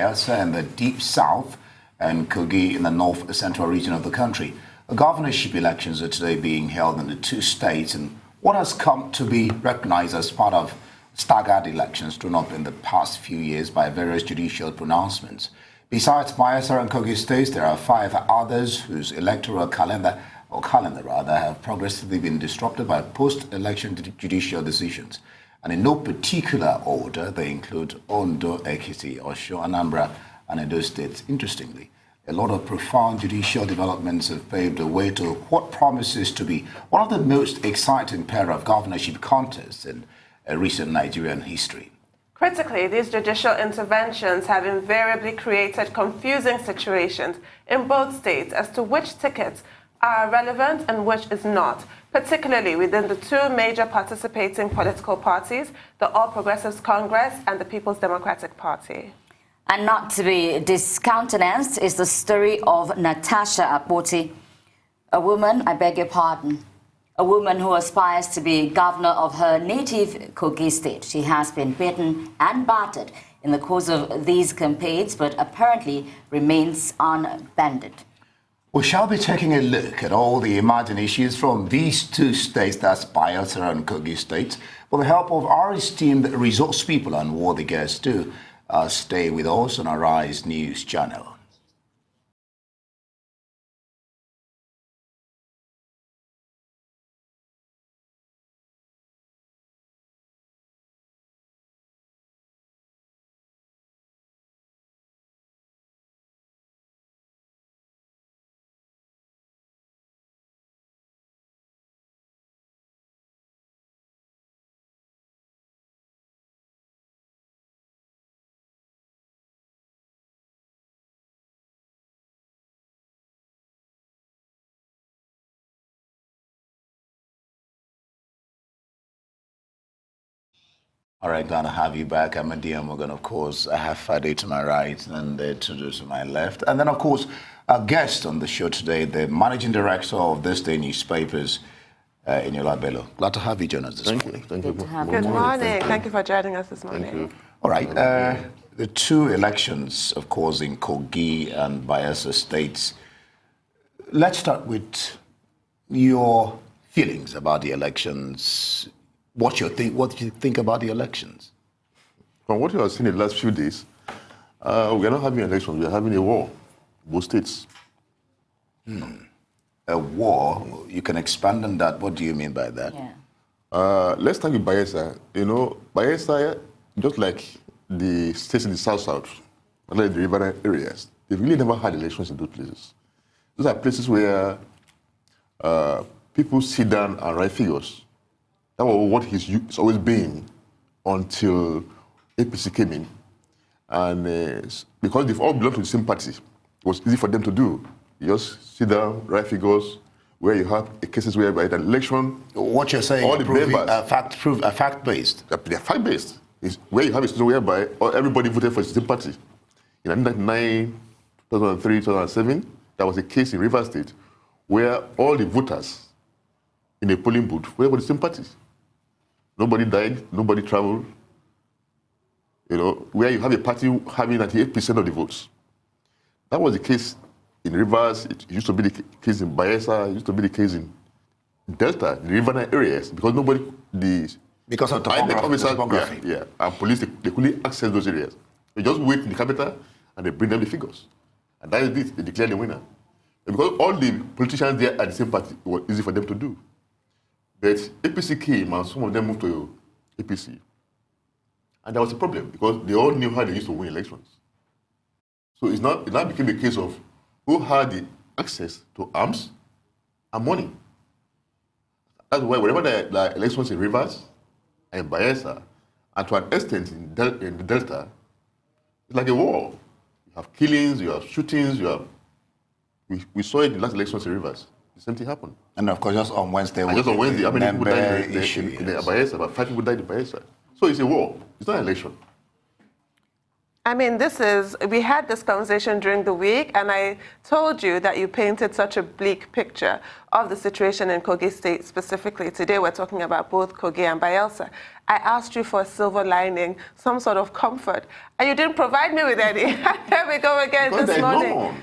Bayelsa in the deep south and Kogi in the north-central region of the country. The governorship elections are today being held in the two states, and what has come to be recognized as part of staggered elections drawn up in the past few years by various judicial pronouncements. Besides Bayelsa and Kogi states, there are 5 others whose electoral calendar have progressively been disrupted by post-election judicial decisions. And in no particular order, they include Ondo, Ekiti, Osho, Anambra, and Edo states. Interestingly, a lot of profound judicial developments have paved the way to what promises to be one of the most exciting pair of governorship contests in recent Nigerian history. Critically, these judicial interventions have invariably created confusing situations in both states as to which tickets are relevant and which is not, particularly within the 2 major participating political parties, the All Progressives Congress and the People's Democratic Party. And not to be discountenanced is the story of Natasha Akpoti, a woman, I beg your pardon, a woman who aspires to be governor of her native Kogi state. She has been beaten and battered in the course of these campaigns, but apparently remains unbended. We shall be taking a look at all the emerging issues from these 2 states, that's Bayelsa and Kogi states, with the help of our esteemed resource people and worthy guests too. Stay with us on our Rise News channel. All right, glad to have you back. I'm Odiai Morgan, of course. I have Fade to my right and Tundu to my left. And then, of course, our guest on the show today, the managing director of ThisDay newspapers, Eniola Bello. Glad to have you join us this morning. Thank you. Good morning. Thank you for joining us this morning. Thank you. All right. The 2 elections, of course, in Kogi and Bayelsa states. Let's start with your feelings about the elections. What do you think about the elections? From what you have seen in the last few days, we are not having elections, we are having a war, both states. A war? You can expand on that. What do you mean by that? Yeah. Let's start with Bayelsa. You know, Bayelsa, just like the states in the south, like the river areas, they've really never had elections in those places. Those are places where people sit down and write figures. That was what it's always been until APC came in. And because they've all belonged to the same party, it was easy for them to do. You just sit down, write figures, where you have cases where by the election... What you're saying, all the members, fact-based. They're fact-based. It's where you have a situation whereby everybody voted for the same party. In 1999, 2003, 2007, there was a case in Rivers State where all the voters in a polling booth were the same party. Nobody died, nobody traveled. You know, where you have a party having 98% of the votes. That was the case in Rivers. It used to be the case in Bayelsa. It used to be the case in Delta, the riverine areas, because because of topography. Yeah, and police, they couldn't access those areas. They just wait in the capital and they bring them the figures. And that is it, they declare the winner. And because all the politicians there are the same party, it was easy for them to do. But APC came and some of them moved to APC. And there was a problem because they all knew how they used to win elections. So it now became a case of who had the access to arms and money. That's why whenever there are elections in Rivers and Bayelsa, and to an extent in the Delta, it's like a war. You have killings, you have shootings, we saw it in the last elections in Rivers. The same thing happened. And of course, just on Wednesday, how many people died in Bayelsa? About 5 people died in Bayelsa. So it's a war. It's not an election. I mean, we had this conversation during the week, and I told you that you painted such a bleak picture of the situation in Kogi State specifically. Today, we're talking about both Kogi and Bayelsa. I asked you for a silver lining, some sort of comfort, and you didn't provide me with any. Here we go again this morning.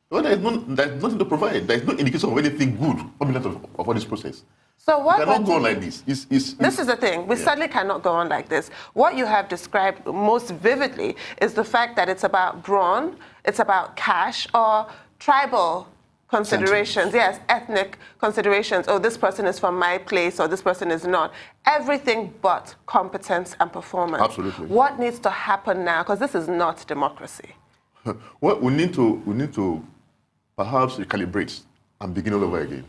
Well, there's nothing to provide. There's no indication of anything good coming out of all this process. So what? We cannot go on like this. This is the thing. We certainly cannot go on like this. What you have described most vividly is the fact that it's about brawn, it's about cash, or tribal considerations. Yes, ethnic considerations. Oh, this person is from my place, or this person is not. Everything but competence and performance. Absolutely. What needs to happen now? Because this is not democracy. Well, we need to perhaps recalibrate and begin all over again.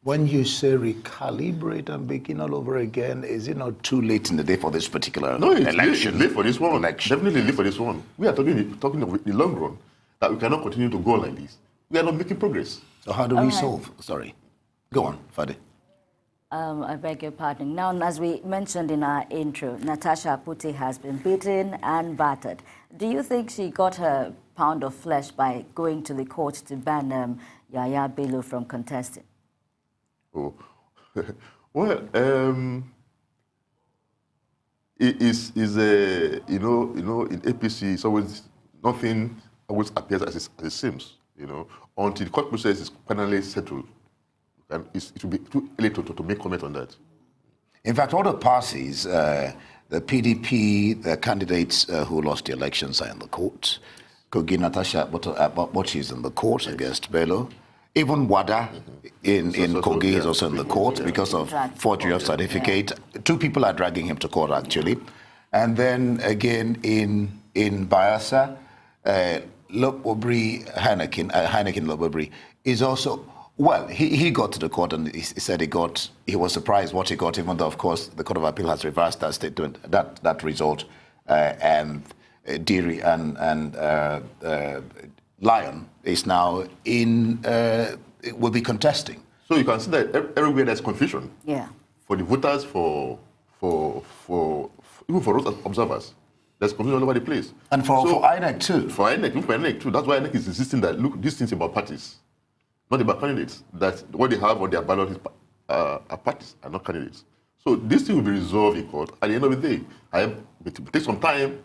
When you say recalibrate and begin all over again, is it not too late in the day for this particular election? It's late for this one. Definitely late for this one. We are talking of the long run, that we cannot continue to go like this. We are not making progress. So how do we solve? Sorry. Go on, Fadi. I beg your pardon. Now, as we mentioned in our intro, Natasha Akpoti has been beaten and battered. Do you think she got her pound of flesh by going to the court to ban Yaya Bello from contesting? Oh, well, it is in APC, it's always nothing always appears as it seems, until the court process is finally settled, and it will be too early to make comment on that. In fact, all the parties, the PDP, the candidates who lost the elections are in the court. Kogi Natasha Akpoti is in the court against Bello. Even Wada in Kogi is also in the court because of forgery of certificate. Two people are dragging him to court, actually. And then again in Bayelsa, Heineken Lobobri is also, well, he got to the court and he said he was surprised what he got, even though, of course, the Court of Appeal has reversed that statement, that result. And Diri and Lion is now will be contesting. So you can see that everywhere there's confusion. Yeah. For the voters, even for us observers, there's confusion all over the place. And for INEC too. For INEC too. That's why INEC is insisting that, look, these things about parties, not about candidates. That what they have on their ballot are parties, are not candidates. So this thing will be resolved in court. At the end of the day, it will take some time,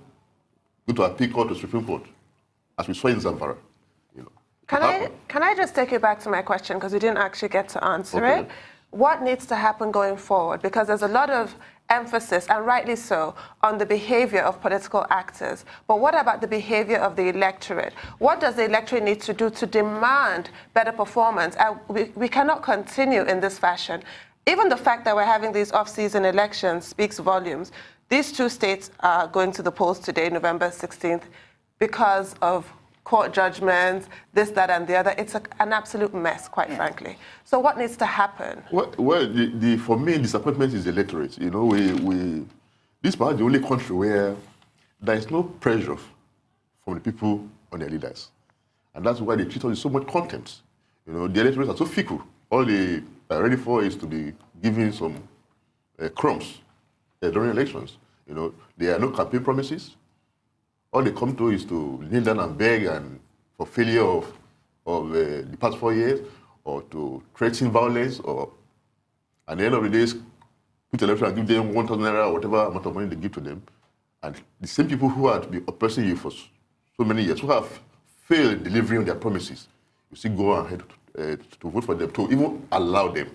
go to appeal court, to Supreme Court, as we saw in Zamfara. Can I just take you back to my question, because we didn't actually get to answer it? What needs to happen going forward? Because there's a lot of emphasis, and rightly so, on the behavior of political actors. But what about the behavior of the electorate? What does the electorate need to do to demand better performance? We cannot continue in this fashion. Even the fact that we're having these off-season elections speaks volumes. These two states are going to the polls today, November 16th, because of court judgments, this, that, and the other. It's an absolute mess, quite frankly. So what needs to happen? Well, for me, disappointment is the electorate. This is perhaps the only country where there is no pressure from the people on their leaders. And that's why they treat us with so much contempt. The electorates are so fickle. All they are ready for is to be given some crumbs during elections. There are no campaign promises. All they come to is to kneel down and beg and for failure of the past 4 years, or to threaten violence, or at the end of the day, put election and give them 1,000 naira or whatever amount of money they give to them. And the same people who had been oppressing you for so many years, who have failed delivering on their promises, you still go ahead to vote for them, to even allow them.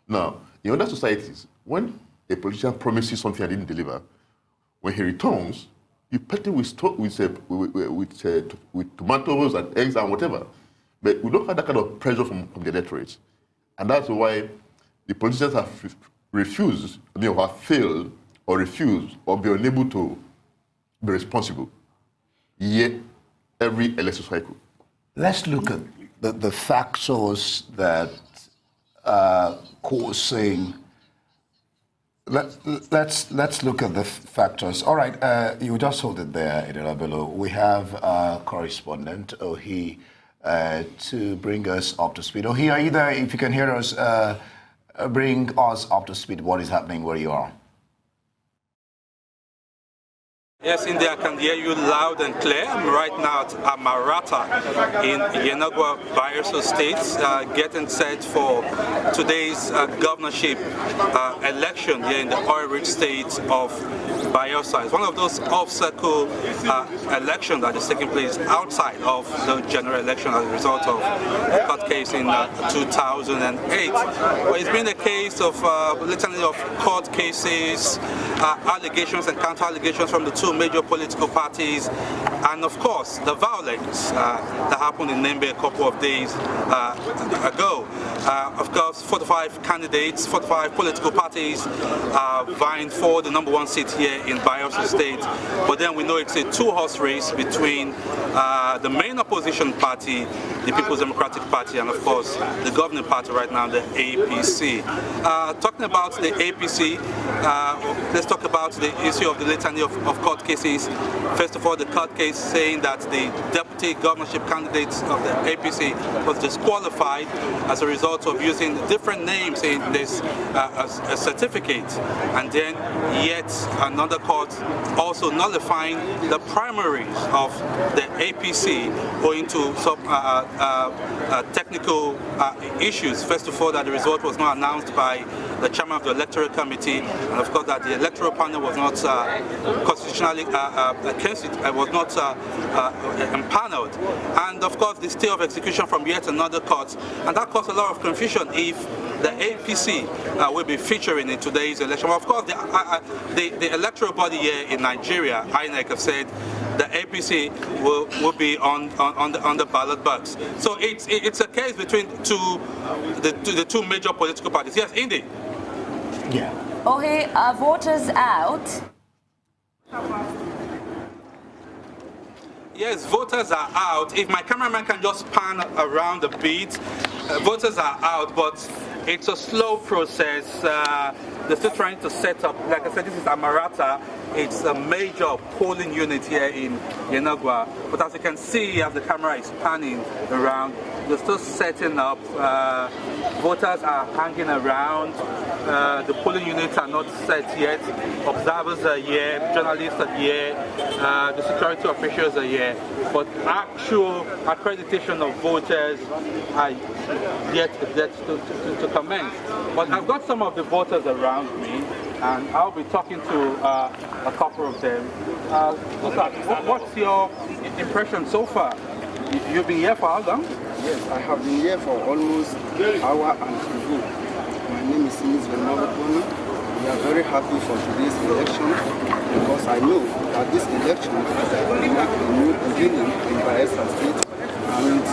Now, in other societies, when a politician promises something and didn't deliver, when he returns, you pet him with tomatoes and eggs and whatever. But we don't have that kind of pressure from the electorate. And that's why the politicians have refused, have failed or refused or be unable to be responsible. Yet, every election cycle. Let's look at the factors that are causing. Let's look at the factors. All right, you just hold it there, Eniola Bello. We have a correspondent, Ohi, to bring us up to speed. Ohi, either if you can hear us, bring us up to speed. What is happening where you are? Yes, India, I can hear you loud and clear. I'm right now at Amarata in Yenagwa, Bayelsa State, getting set for today's governorship election here in the oil-rich state of Bayelsa. It's one of those off-circle elections that is taking place outside of the general election as a result of the court case in 2008. Well, it's been a case of litany of court cases, allegations and counter-allegations from the two major political parties, and of course the violence that happened in Nembe a couple of days ago. Of course, 45 candidates, 45 political parties are vying for the #1 seat here in Bayelsa State, but then we know it's a two-horse race between the main opposition party, the People's Democratic Party, and of course the governing party right now, the APC. Talking about the APC, let's talk about the issue of the litany of court cases. First of all, the court case saying that the deputy governorship candidates of the APC was disqualified as a result of using different names in this a certificate, and then yet another court also nullifying the primaries of the APC owing to some technical issues. First of all, that the result was not announced by the chairman of the Electoral Committee, and of course that the electoral panel was not constitutionally against it, was not empaneled, and of course the stay of execution from yet another court, and that caused a lot of confusion if the APC will be featuring in today's election. Well, of course, the electoral body here in Nigeria, INEC, have said the APC will be on the ballot box. So it's a case between the two major political parties. Yes, Indy. Yeah. Okay, are voters out? Yes, voters are out. If my cameraman can just pan around a bit, voters are out, but it's a slow process. They're still trying to set up, like I said, this is Amarata. It's a major polling unit here in Yenagwa. But as you can see, as the camera is panning around, they're still setting up. Voters are hanging around. The polling units are not set yet. Observers are here, journalists are here, the security officials are here. But actual accreditation of voters are yet to commence. But I've got some of the voters around me, and I'll be talking to a couple of them. What's your impression so far? You've been here for how long? Yes, I have been here for almost an hour and a half. My name is Nissi. We are very happy for today's election because I know that this election will mark a new beginning in Bayelsa State. And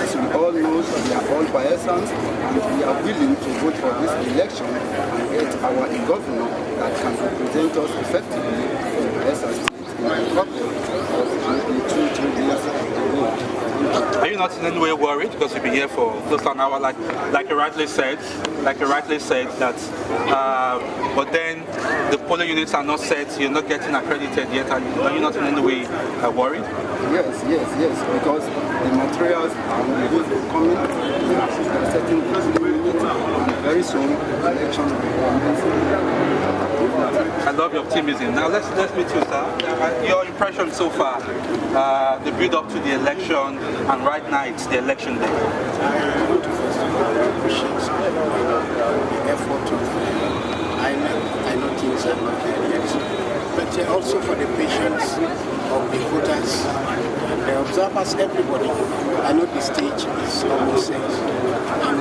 as we all know, we are all Bayelsans, and we are willing to vote for this election and get our governor that can represent us effectively in Bayelsa State in a couple of maybe 2-3 years ago. Are you not in any way worried because you've been here for close to an hour, like you rightly said, that, but then the polling units are not set, you're not getting accredited yet, are you not in any way worried? Yes, because the materials are coming, we are setting polling units, and very soon the election will be I love your optimism. Now let's meet you, sir. Your impression so far, the build up to the election, and right now it's the election day. I want to first of all appreciate the effort of INEC. I know things are not there yet, but also for the patience of the voters, the observers, everybody. I know the stage is almost set, and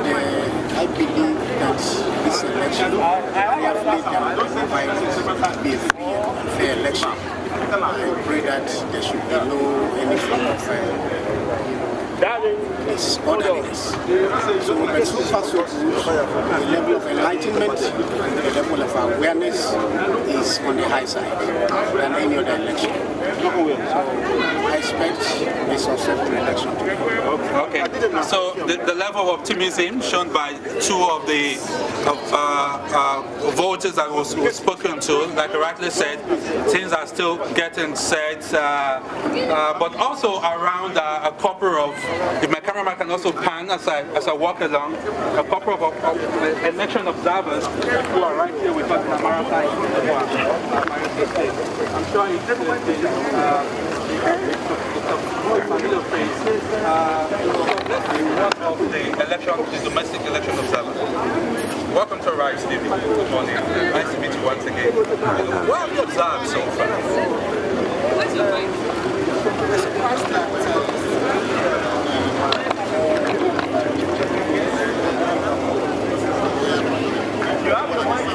I believe that this election, we have laid down the violence to be a free and fair election. I pray that there should be no any form of orderliness. So, but so far so good, the level of enlightenment, the level of awareness is on the high side than any other election. So I expect a successful election today. Okay. So the level of optimism shown by two of the voters voters that was spoken to, like I rightly said, things are still getting set, but also around a couple of, if my cameraman can also pan as I walk along, a couple of election observers who are right here with us in America. I'm sure it's familiar face. One of the domestic election observers. Welcome to Rise TV. Good morning. Nice to meet you once again. What have you observed so far? What's your point? You have a mic?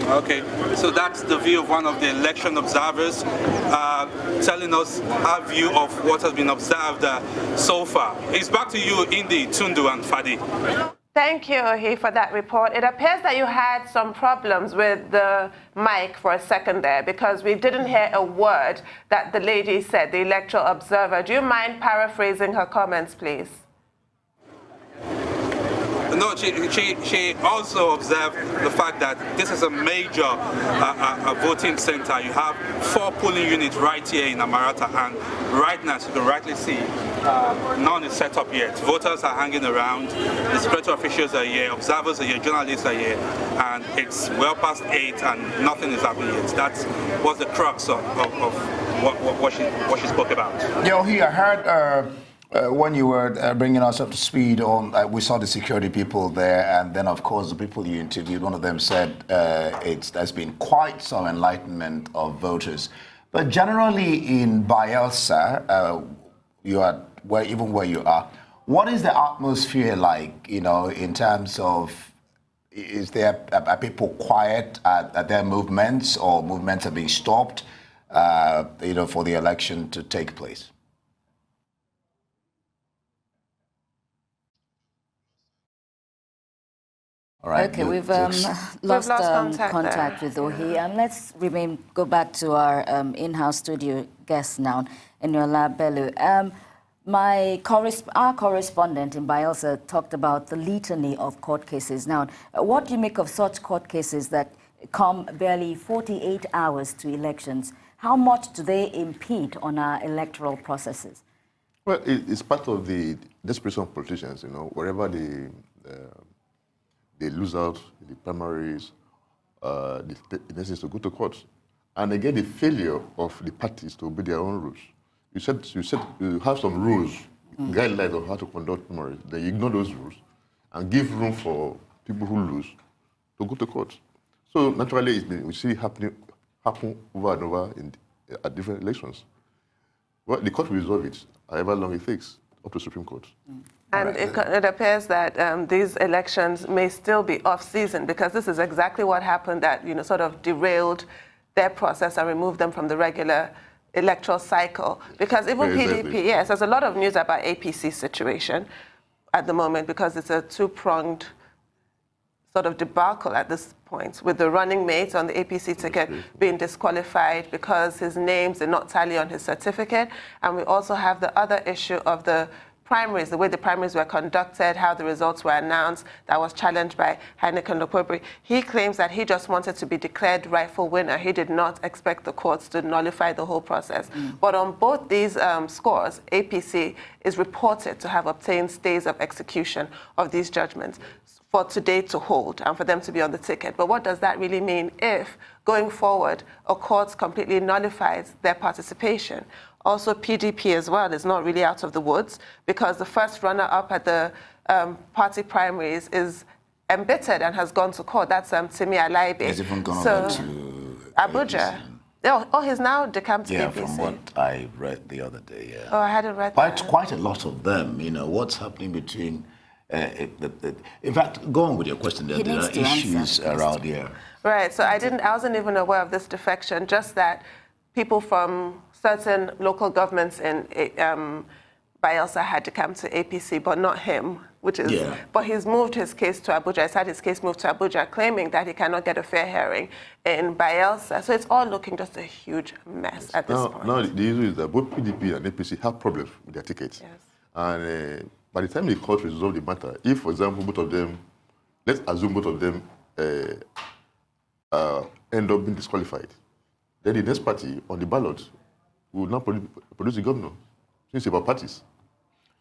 Okay, so that's the view of one of the election observers telling us our view of what has been observed so far. It's back to you, Indy, Tundu, and Fadi. Thank you, Ohi, for that report. It appears that you had some problems with the mic for a second there because we didn't hear a word that the lady said, the electoral observer. Do you mind paraphrasing her comments, please? No, she also observed the fact that this is a major voting center. You have 4 polling units right here in Amarata, and right now, as you can rightly see, none is set up yet. Voters are hanging around, the security officials are here, observers are here, journalists are here, and it's well past 8 and nothing is happening yet. That was the crux of what she spoke about. Yeah, I heard when you were bringing us up to speed on, we saw the security people there, and then of course the people you interviewed, one of them said there's been quite some enlightenment of voters. But generally in Bayelsa, you are where you are, what is the atmosphere like, in terms of, are people quiet at their movements, or movements are being stopped, for the election to take place? Right, okay, we've lost contact with Ohi. Let's go back to our in-house studio guest now, Eniola, Bello. Our correspondent in Bayelsa talked about the litany of court cases. Now, what do you make of such court cases that come barely 48 hours to elections? How much do they impede on our electoral processes? Well, it's part of the desperation of politicians, wherever they lose out in the primaries, the next is to go to court. And again, the failure of the parties to obey their own rules. You said you have some rules, guidelines on how to conduct primaries. Then you ignore those rules and give room for people who lose to go to court. So naturally, we see it happen over and over at different elections. Well, the court will resolve it, however long it takes, up to Supreme Court. And it appears that these elections may still be off-season, because this is exactly what happened that sort of derailed their process and removed them from the regular electoral cycle. Because even PDP, yes, there's a lot of news about APC's situation at the moment, because it's a two-pronged sort of debacle at this point, with the running mate on the APC ticket being disqualified because his names did not tally on his certificate. And we also have the other issue of the primaries, the way the primaries were conducted, how the results were announced, that was challenged by INEC. He claims that he just wanted to be declared rightful winner. He did not expect the courts to nullify the whole process. But on both these scores, APC is reported to have obtained stays of execution of these judgments for today to hold and for them to be on the ticket. But what does that really mean if, going forward, a court completely nullifies their participation? Also, PDP as well is not really out of the woods, because the first runner-up at the party primaries is embittered and has gone to court. That's Timi Alaibe. Has even gone over to Abuja. Oh, he's now decamped to Yeah, APC. from what I read the other day, yeah. Oh, I hadn't read Quite, that. quite a lot of them, you know, what's happening between... in fact, go on with your question. There needs are to answer issues the around here. Right, so I wasn't even aware of this defection, just that people from certain local governments in Bayelsa had to come to APC, but not him, which is, Yeah. but he's moved his case to Abuja. He's had his case moved to Abuja, claiming that he cannot get a fair hearing in Bayelsa. So it's all looking just a huge mess at this point. Now, the issue is that both PDP and APC have problems with their tickets. Yes. And by the time the court resolve the matter, if, for example, both of them, let's assume both of them end up being disqualified, then the next party on the ballot will now produce the governor. Since it's about parties.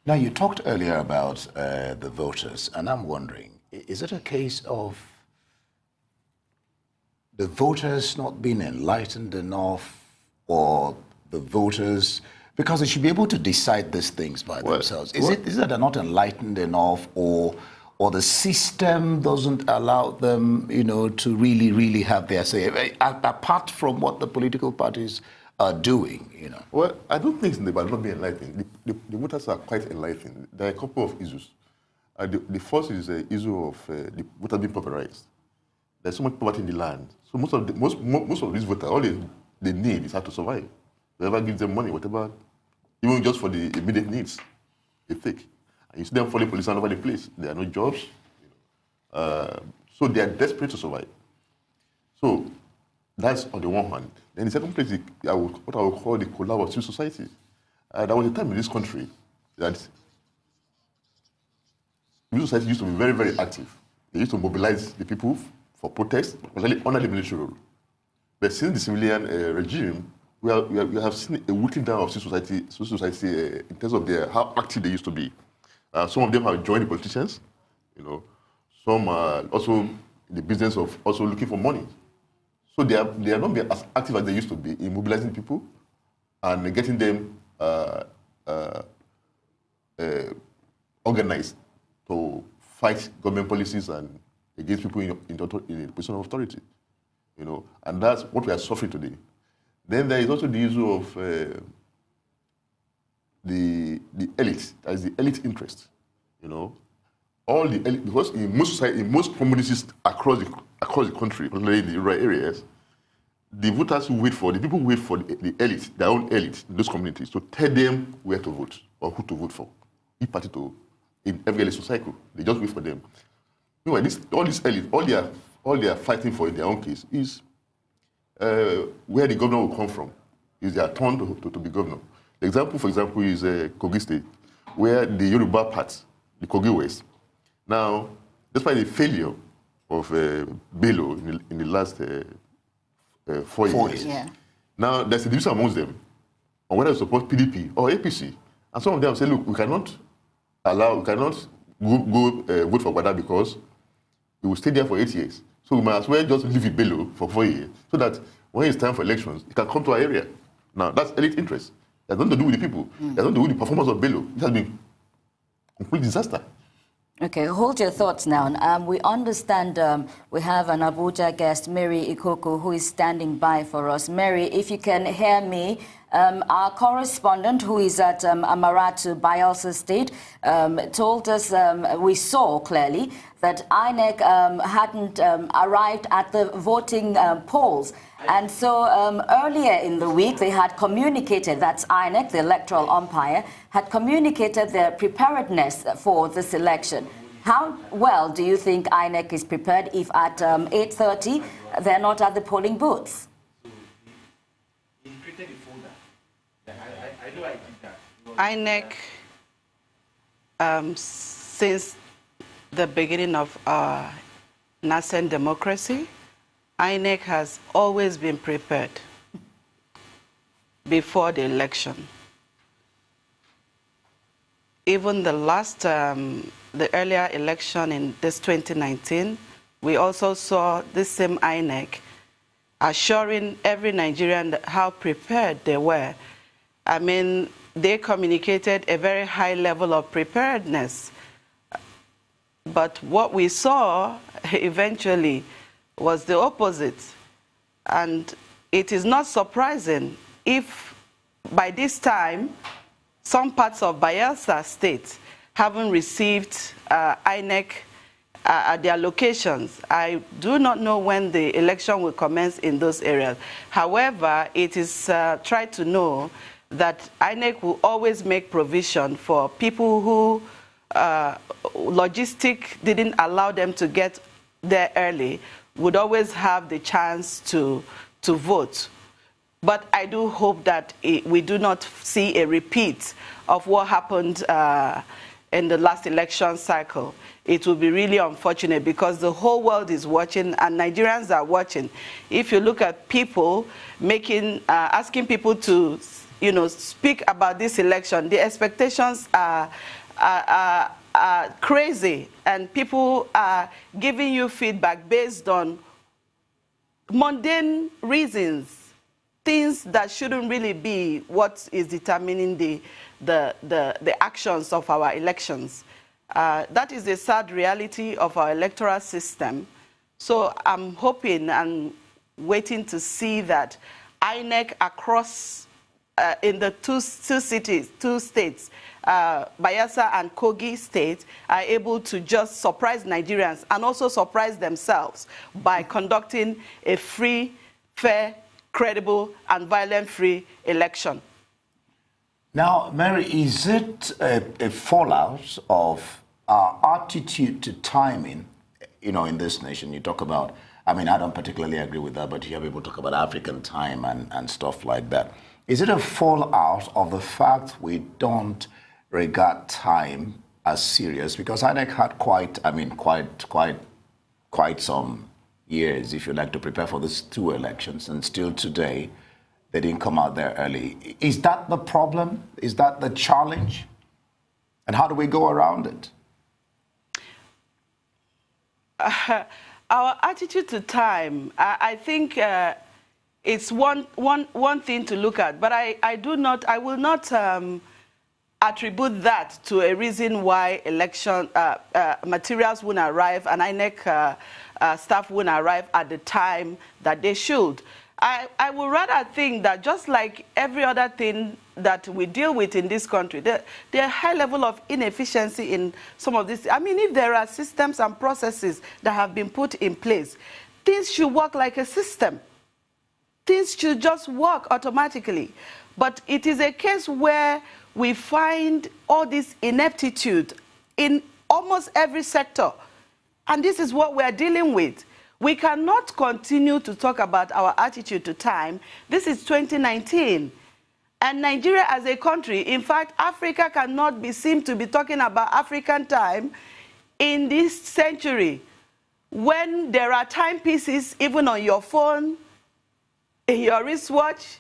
Now, you talked earlier about the voters, and I'm wondering, is it a case of the voters not being enlightened enough, or the voters, because they should be able to decide these things by themselves. Is it that they're not enlightened enough, or the system doesn't allow them, you know, to really have their say, apart from what the political parties are doing, you know? Well, I don't think it's about not being enlightened. The voters are quite enlightened. There are a couple of issues. The first is the issue of the voters being pauperized. There's so much poverty in the land. So most of these voters, all they need is how to survive. Whoever gives them money, whatever, even just for the immediate needs, they take. And you see them falling police all over the place. There are no jobs. So they are desperate to survive. So that's on the one hand. Then the second place is what I would call the collapse of civil society. There was a time in this country that civil society used to be very, very active. They used to mobilize the people for protests, especially under the military rule. But since the civilian regime, we have seen a weakening down of civil society in terms of how active they used to be. Some of them have joined the politicians, you know. Some are also in the business of also looking for money. So they are not being as active as they used to be in mobilizing people and getting them organized to fight government policies and against people in a position of authority, you know. And that's what we are suffering today. Then there is also the issue of the elite, that is the elite interest, you know. All the elite, because in most communities across the country, particularly in the rural areas, the voters wait for the elite, their own elite in those communities, to tell them where to vote or who to vote for, each party in every election cycle. They just wait for them. Anyway, all this elite, all they are fighting for in their own case is where the governor will come from. Is their turn to be governor. The example, for example, is Kogi State, where the Yoruba part, the Kogi West. Now, despite the failure of Bello in the last 4 years, Yeah. now there's a division amongst them on whether to support PDP or APC. And some of them say, look, we cannot go vote for Gwada because we will stay there for 8 years. So we might as well just leave it Bello for 4 years, so that when it's time for elections, it can come to our area. Now, that's elite interest. It has nothing to do with the people. It has nothing to do with the performance of Bello. It has been a complete disaster. Okay, hold your thoughts now. We understand we have an Abuja guest, Mary Ikokwu, who is standing by for us. Mary, if you can hear me, our correspondent, who is at Amaratu, Bayelsa State, told us, we saw clearly, that INEC hadn't arrived at the voting polls. And so earlier in the week, they had communicated, that's INEC, the electoral umpire, had communicated their preparedness for this election. How well do you think INEC is prepared if at 8:30 they're not at the polling booths? INEC, since the beginning of our nascent democracy, INEC has always been prepared before the election. Even the the earlier election in this 2019, we also saw this same INEC assuring every Nigerian how prepared they were. I mean, they communicated a very high level of preparedness. But what we saw eventually was the opposite. And it is not surprising if by this time some parts of Bayelsa state haven't received INEC at their locations. I do not know when the election will commence in those areas. However, it is tried to know that INEC will always make provision for people who logistic didn't allow them to get there early, would always have the chance to vote. But I do hope that we do not see a repeat of what happened in the last election cycle. It will be really unfortunate because the whole world is watching and Nigerians are watching. If you look at people asking people to, speak about this election, the expectations are crazy, and people are giving you feedback based on mundane reasons, things that shouldn't really be what is determining the actions of our elections. That is a sad reality of our electoral system. So I'm hoping and waiting to see that INEC across in the two states, Bayelsa and Kogi State, are able to just surprise Nigerians and also surprise themselves by conducting a free, fair, credible, and violence-free election. Now, Mary, is it a fallout of our attitude to timing? In this nation, you talk about, I don't particularly agree with that, but you hear people talk about African time and stuff like that. Is it a fallout of the fact we don't regard time as serious? Because INEC had quite some years, if you like, to prepare for these two elections, and still today, they didn't come out there early. Is that the problem? Is that the challenge? And how do we go around it? Our attitude to time, I think it's one thing to look at, but I will not attribute that to a reason why election materials won't arrive and INEC staff won't arrive at the time that they should. I would rather think that just like every other thing that we deal with in this country, there are a high level of inefficiency in some of this. If there are systems and processes that have been put in place, things should work like a system. Things should just work automatically. But it is a case where we find all this ineptitude in almost every sector. And this is what we're dealing with. We cannot continue to talk about our attitude to time. This is 2019. And Nigeria as a country, in fact, Africa cannot be seen to be talking about African time in this century when there are timepieces even on your phone, in your wristwatch,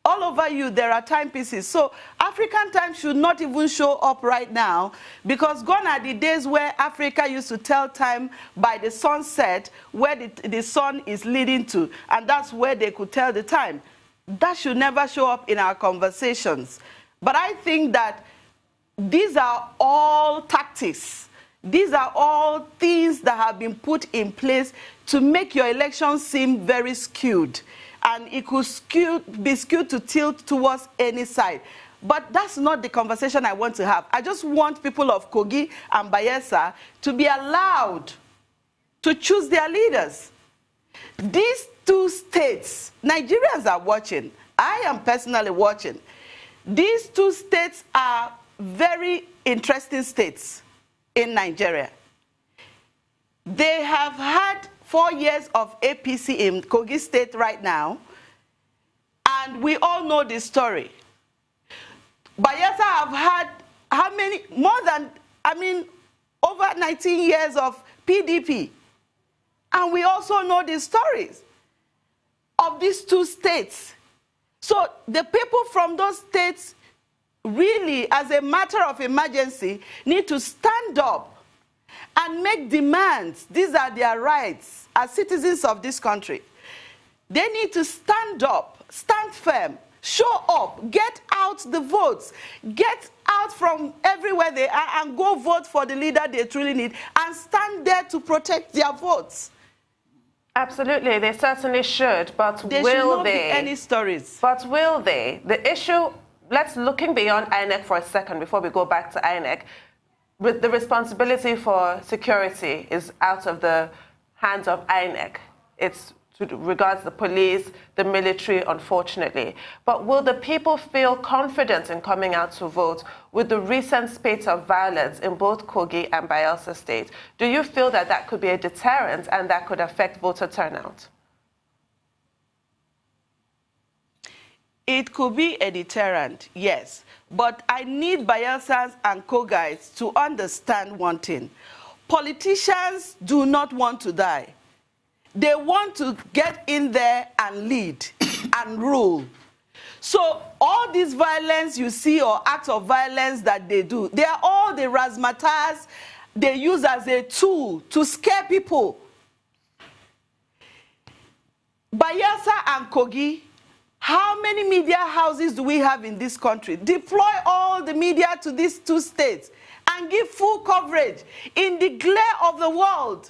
all over you there are timepieces. So African time should not even show up right now, because gone are the days where Africa used to tell time by the sunset, where the sun is leading to, and that's where they could tell the time. That should never show up in our conversations. But I think that these are all tactics. These are all things that have been put in place to make your election seem very skewed. And it could be skewed to tilt towards any side. But that's not the conversation I want to have. I just want people of Kogi and Bayelsa to be allowed to choose their leaders. These two states, Nigerians are watching. I am personally watching. These two states are very interesting states in Nigeria. They have had 4 years of APC in Kogi State right now, and we all know the story. Bayelsa have had how many? More than, over 19 years of PDP. And we also know the stories of these two states. So the people from those states really, as a matter of emergency, need to stand up and make demands. These are their rights as citizens of this country. They need to stand up, stand firm, show up, get out the votes, get out from everywhere they are and go vote for the leader they truly need and stand there to protect their votes. Absolutely, they certainly should, but There will should not they? be any stories. But will they? The issue, let's looking beyond INEC for a second before we go back to INEC. With the responsibility for security is out of the hands of INEC. It's regards the police, the military, unfortunately. But will the people feel confident in coming out to vote with the recent spate of violence in both Kogi and Bayelsa states? Do you feel that that could be a deterrent and that could affect voter turnout? It could be a deterrent, yes. But I need Bayelsas and Kogais to understand one thing. Politicians do not want to die. They want to get in there and lead and rule. So all this violence you see or acts of violence that they do, they are all the razzmatazz they use as a tool to scare people. Bayelsa and Kogi, how many media houses do we have in this country? Deploy all the media to these two states and give full coverage in the glare of the world.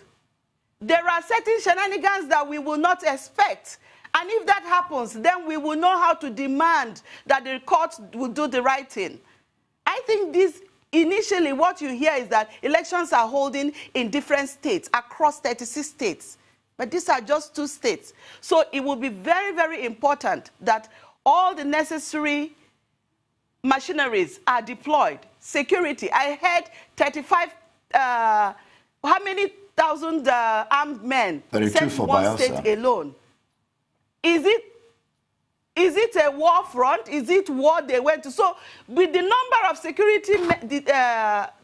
There are certain shenanigans that we will not expect. And if that happens, then we will know how to demand that the court will do the right thing. I think this, initially what you hear is that elections are holding in different states, across 36 states. But these are just 2 states. So it will be very, very important that all the necessary machineries are deployed. Security, I heard 35, how many thousand armed men 32 sent for one Bayelsa. state alone. Is it a war front? Is it war they went to? So with the number of security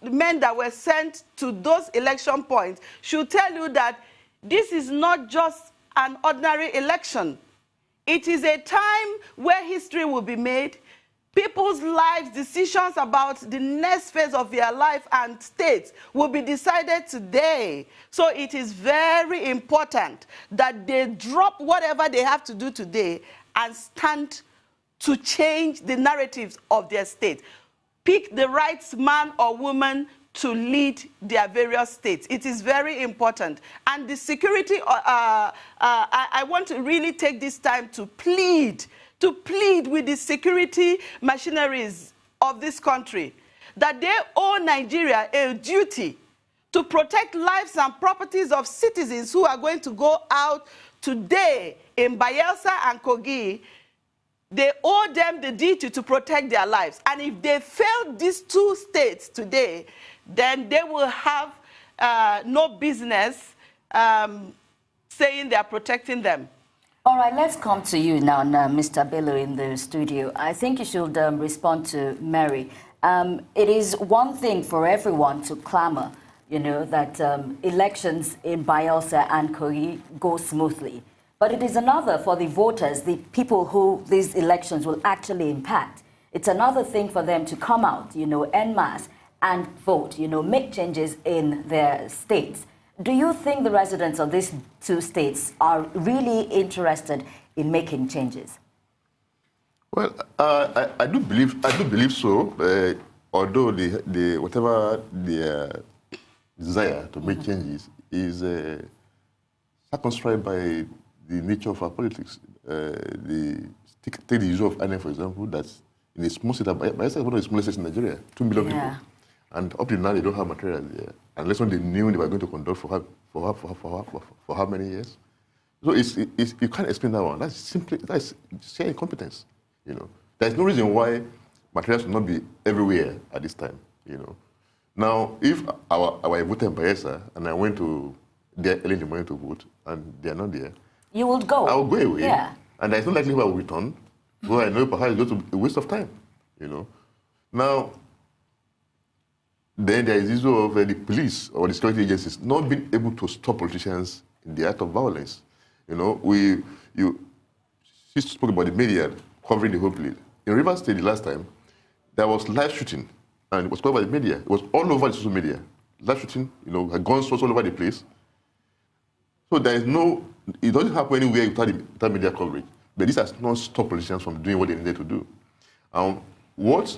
men that were sent to those election points should tell you that this is not just an ordinary election. It is a time where history will be made. People's lives, decisions about the next phase of their life and states will be decided today. So it is very important that they drop whatever they have to do today and stand to change the narratives of their state. Pick the right man or woman to lead their various states. It is very important. And the security, I want to really take this time to plead with the security machineries of this country that they owe Nigeria a duty to protect lives and properties of citizens who are going to go out today in Bayelsa and Kogi. They owe them the duty to protect their lives. And if they fail these 2 states today, then they will have no business saying they are protecting them. All right, let's come to you now, Mr. Bello in the studio. I think you should respond to Mary. It is one thing for everyone to clamor, you know, that elections in Bayelsa and Kogi go smoothly. But it is another for the voters, the people who these elections will actually impact. It's another thing for them to come out, you know, en masse and vote, you know, make changes in their states. Do you think the residents of these 2 states are really interested in making changes? Well, I do believe so. Although whatever the desire to make changes is circumscribed by the nature of our politics. Take the issue of INEC, for example. That's in a small state. Bayelsa is one of the smallest states in Nigeria. 2 million people. And up to now, they don't have material there. Unless when they knew they were going to conduct for how many years. So you can't explain that one. That's sheer incompetence. You know, there's no reason why materials should not be everywhere at this time. You know, now if I voted in Bayelsa and I went to there early in the morning to vote and they are not there, you would go. I will go away. Yeah. And there's no likelihood I will return. Well, I know perhaps it's just a waste of time. You know, now. Then there is the issue of the police or the security agencies not being able to stop politicians in the act of violence. You know, you spoke about the media covering the whole place. In Rivers State the last time, there was live shooting, and it was covered by the media. It was all over the social media. Live shooting, you know, guns all over the place. So there is it doesn't happen anywhere without media coverage. But this has not stopped politicians from doing what they needed to do. What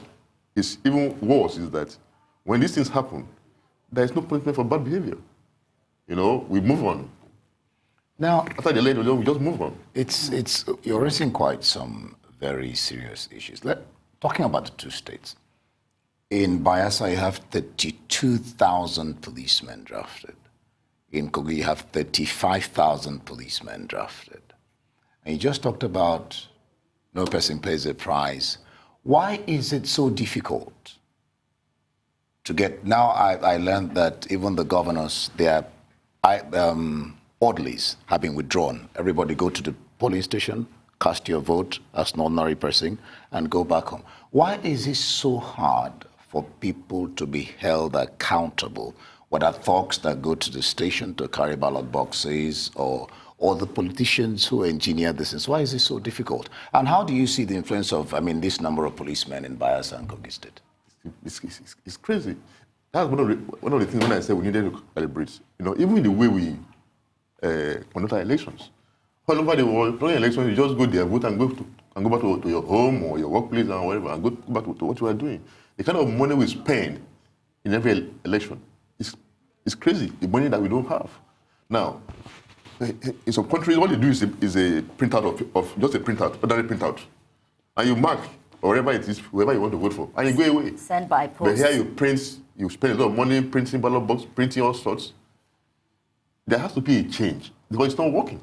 is even worse is that when these things happen, there is no punishment for bad behavior. You know, we move on. Now, After the election, we just move on. You're raising quite some very serious issues. Talking about the two states. In Bayelsa, you have 32,000 policemen drafted. In Kogi, you have 35,000 policemen drafted. And you just talked about no person pays a price. Why is it so difficult to get? Now I learned that even the governors, their orderlies have been withdrawn. Everybody go to the polling station, cast your vote as an ordinary person, and go back home. Why is it so hard for people to be held accountable, whether thugs that go to the station to carry ballot boxes or the politicians who engineer this? Why is it so difficult? And how do you see the influence of, this number of policemen in Bayelsa and Kogi State? It's crazy. That's one of the things when I said we needed to calibrate. Even the way we conduct our elections. All over the world, during elections, you just go there, vote, and go back to your home or your workplace or whatever, and go back to what you are doing. The kind of money we spend in every election is crazy. The money that we don't have. Now, in some countries, what they do is a printout of just a printout, ordinary printout, and you mark wherever it is, whoever you want to vote for, and you go away. Send by post. But here you spend a lot of money printing ballot box, printing all sorts. There has to be a change because it's not working.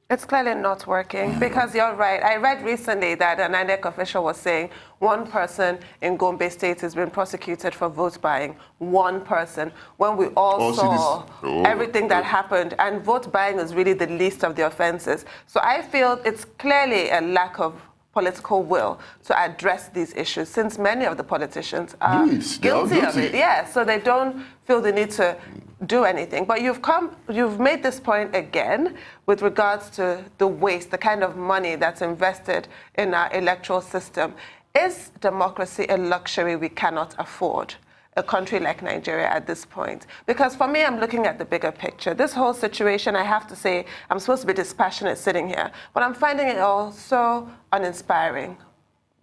It's clearly not working because you're right. I read recently that an INEC official was saying one person in Gombe State has been prosecuted for vote buying. One person. When we all saw everything that happened, and vote buying is really the least of the offenses. So I feel it's clearly a lack of political will to address these issues, since many of the politicians are guilty of it. Yeah, so they don't feel the need to do anything. But you've made this point again with regards to the waste, the kind of money that's invested in our electoral system. Is democracy a luxury we cannot afford, a country like Nigeria at this point? Because for me, I'm looking at the bigger picture. This whole situation, I have to say, I'm supposed to be dispassionate sitting here, but I'm finding it all so uninspiring,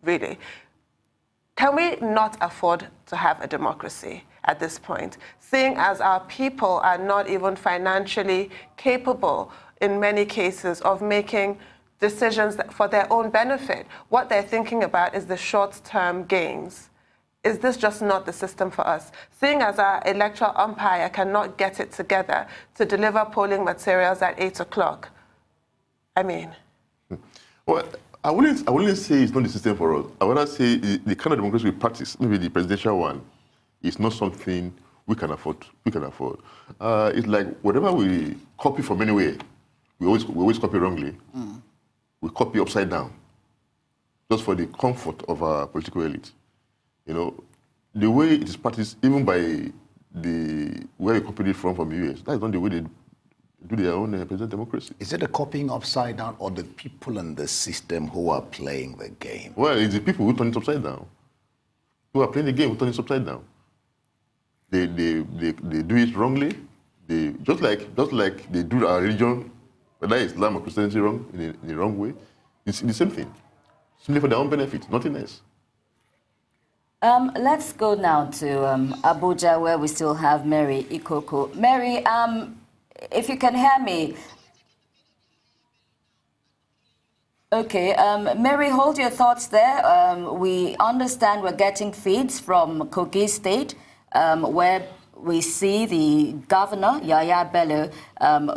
really. Can we not afford to have a democracy at this point, seeing as our people are not even financially capable, in many cases, of making decisions for their own benefit? What they're thinking about is the short-term gains. Is this just not the system for us? Seeing as our electoral umpire cannot get it together to deliver polling materials at 8 o'clock, Well, I wouldn't say it's not the system for us. I would rather say the kind of democracy we practice, maybe the presidential one, is not something we can afford. It's like whatever we copy from anywhere, we always copy wrongly. We copy upside down, just for the comfort of our political elite. The way it is practiced, even by where we copied it from the US, that's not the way they do their own presidential democracy. Is it a copying upside down, or the people in the system who are playing the game? Well, it's the people who turn it upside down. Who are playing the game, who turn it upside down. They do it wrongly. Just like they do our religion, whether Islam or Christianity wrong in the wrong way. It's the same thing. Simply for their own benefit, nothing else. Let's go now to Abuja, where we still have Mary Ikokwu. Mary, if you can hear me. Okay, Mary, hold your thoughts there. We understand we're getting feeds from Kogi State, where we see the governor, Bello,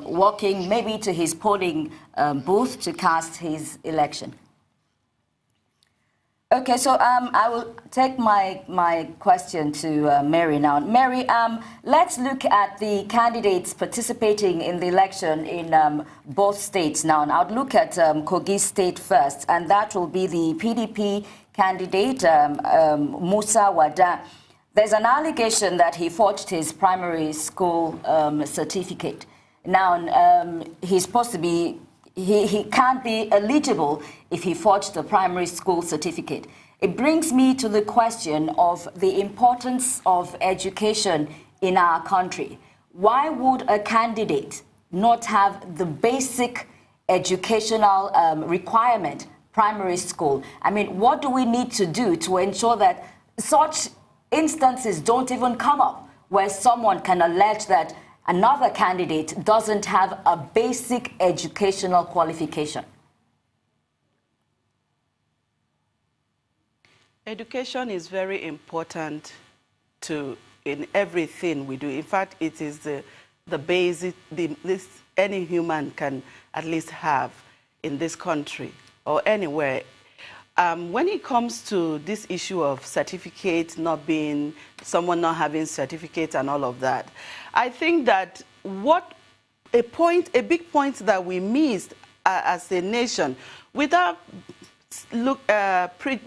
walking maybe to his polling booth to cast his election. Okay, so I will take my question to Mary now. Mary, let's look at the candidates participating in the election in both states now. And I'll look at Kogi State first, and that will be the PDP candidate, Musa Wada. There's an allegation that he forged his primary school certificate. Now, he's supposed to be he can't be eligible if he forged a primary school certificate. It brings me to the question of the importance of education in our country. Why would a candidate not have the basic educational requirement, primary school? What do we need to do to ensure that such instances don't even come up, where someone can allege that another candidate doesn't have a basic educational qualification? Education is very important in everything we do. In fact, it is the basic any human can at least have in this country or anywhere. When it comes to this issue of certificate someone not having certificate and all of that, I think that a big point that we missed as a nation, without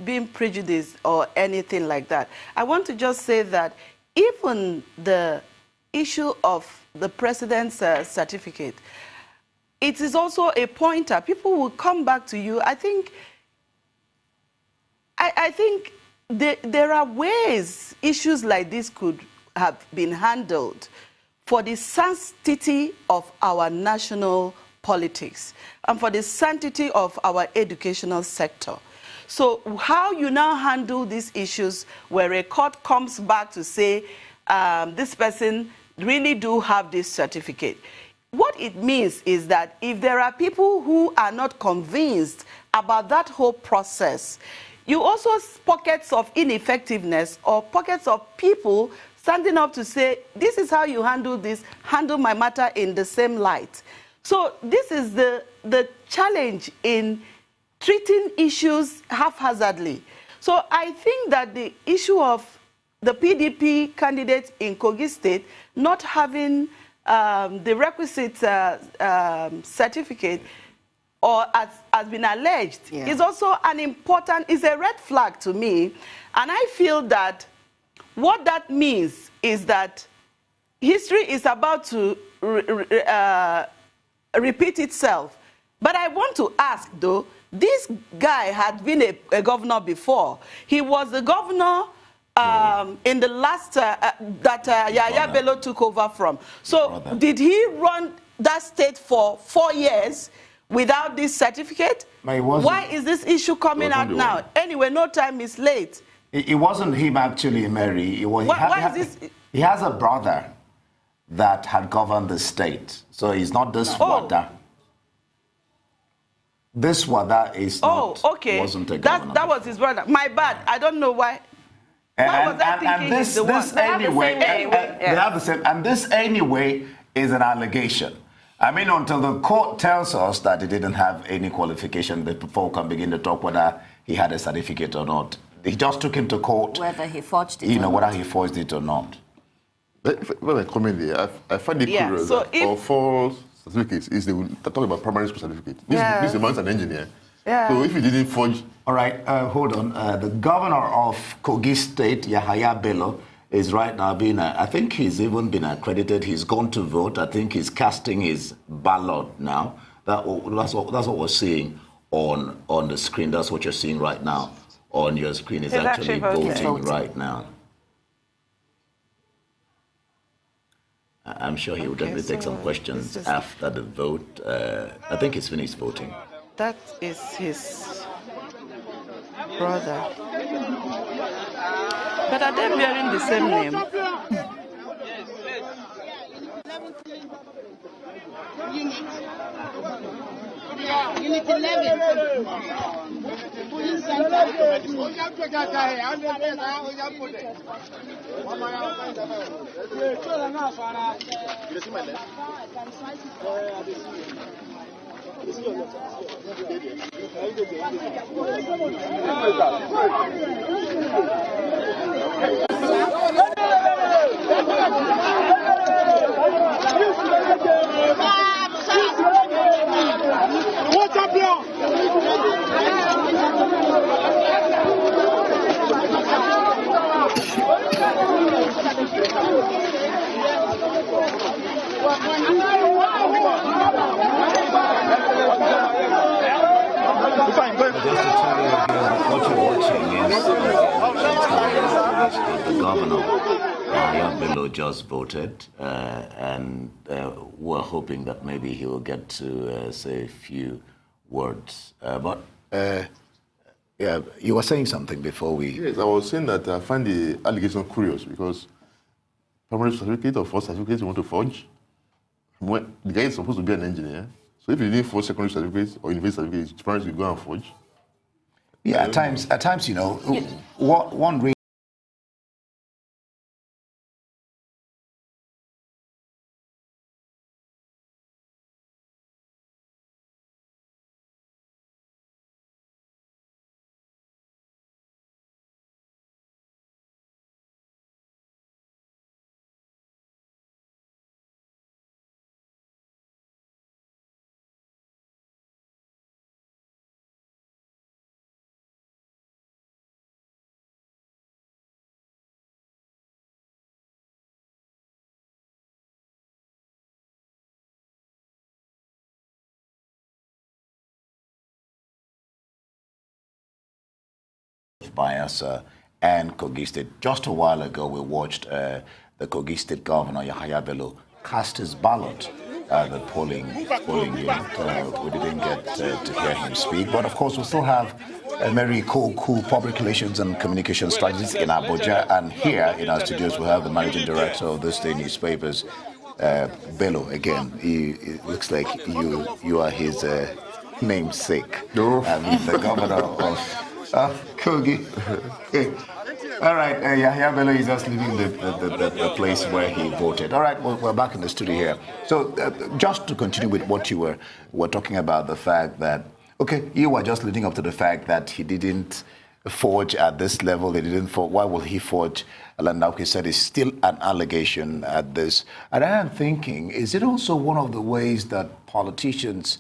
being prejudiced or anything like that, I want to just say that even the issue of the president's certificate, it is also a pointer. People will come back to you. I think there are ways issues like this could have been handled for the sanctity of our national politics and for the sanctity of our educational sector. So how you now handle these issues where a court comes back to say this person really do have this certificate. What it means is that if there are people who are not convinced about that whole process, you also see pockets of ineffectiveness or pockets of people standing up to say, this is how you handle this, handle my matter in the same light. So this is the challenge in treating issues haphazardly. So I think that the issue of the PDP candidate in Kogi State not having the requisite certificate or has been alleged is also is a red flag to me. And I feel that what that means is that history is about to repeat itself. But I want to ask, though, this guy had been a governor before. He was the governor in the last Yaya Bello took over from. So did he run that state for 4 years without this certificate? Why is this issue coming out now? Anyway, no time is late. It wasn't him actually, Mary. He has a brother that had governed the state. So he's not this Wada. This Wada is not, wasn't a governor. That was his brother. My bad. I don't know why. Why was I thinking he's the one? They have the same. And this anyway is an allegation. I mean, until the court tells us that he didn't have any qualification, before we can begin to talk whether he had a certificate or not. He just took him to court. Whether he forged it or not. Whether he forged it or not. When I come in there, I find it curious that our four certificates is they talk about primary school certificate. This man's an engineer. Yeah. So if he didn't forge... All right, hold on. The governor of Kogi State, Yahaya Bello, is right now being, I think he's even been accredited. He's gone to vote. I think he's casting his ballot now. That's what we're seeing on the screen. That's what you're seeing right now on your screen. He's actually voting right now. I'm sure he will definitely take some questions after the vote. I think he's finished voting. That is his brother. But are they bearing the same name? Unit 11. Police Just to tell you again, what you're watching is the governor, Yahaya Bello, just voted, and we're hoping that maybe he will get to say a few words. Yeah, you were saying something before we... Yes, I was saying that I find the allegation curious because primary certificate or first certificate you want to forge, The guy is supposed to be an engineer. So if you need forge secondary certificates or university certificates, his parents will go and forge. Yeah, at times, you know, one reason Bayelsa and Kogi State. Just a while ago, we watched the Kogi State Governor, Yahaya Bello, cast his ballot at the polling unit. We didn't get to hear him speak, but of course, we still have Mary Ikokwu, Public Relations and Communication Strategist in Abuja, and here in our studios, we have the Managing Director of ThisDay newspapers, Bello. Again, it looks like you are his namesake. No. I mean, the governor of Kogi. All right, Yahya Bello is just leaving the place where he voted. All right, we're back in the studio here. So just to continue with what you were talking about, the fact that, okay, you were just leading up to the fact that he didn't forge at this level. He didn't forge. Why will he forge? Landauke said it's still an allegation at this. And I am thinking, is it also one of the ways that politicians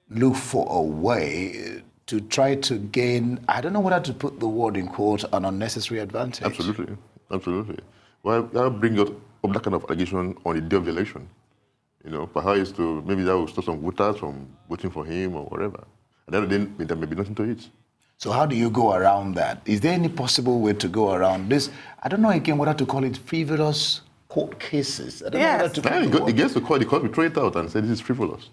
look for a way to try to gain, I don't know whether to put the word in quote, an unnecessary advantage? Absolutely, absolutely. Well, I'll bring up that kind of allegation on the day of the election. You know, perhaps to maybe that will stop some voters from voting for him or whatever. And then there may be nothing to it. So how do you go around that? Is there any possible way to go around this? I don't know again whether to call it frivolous court cases. I don't know whether to call it gets to court, the court will throw it out and say this is frivolous.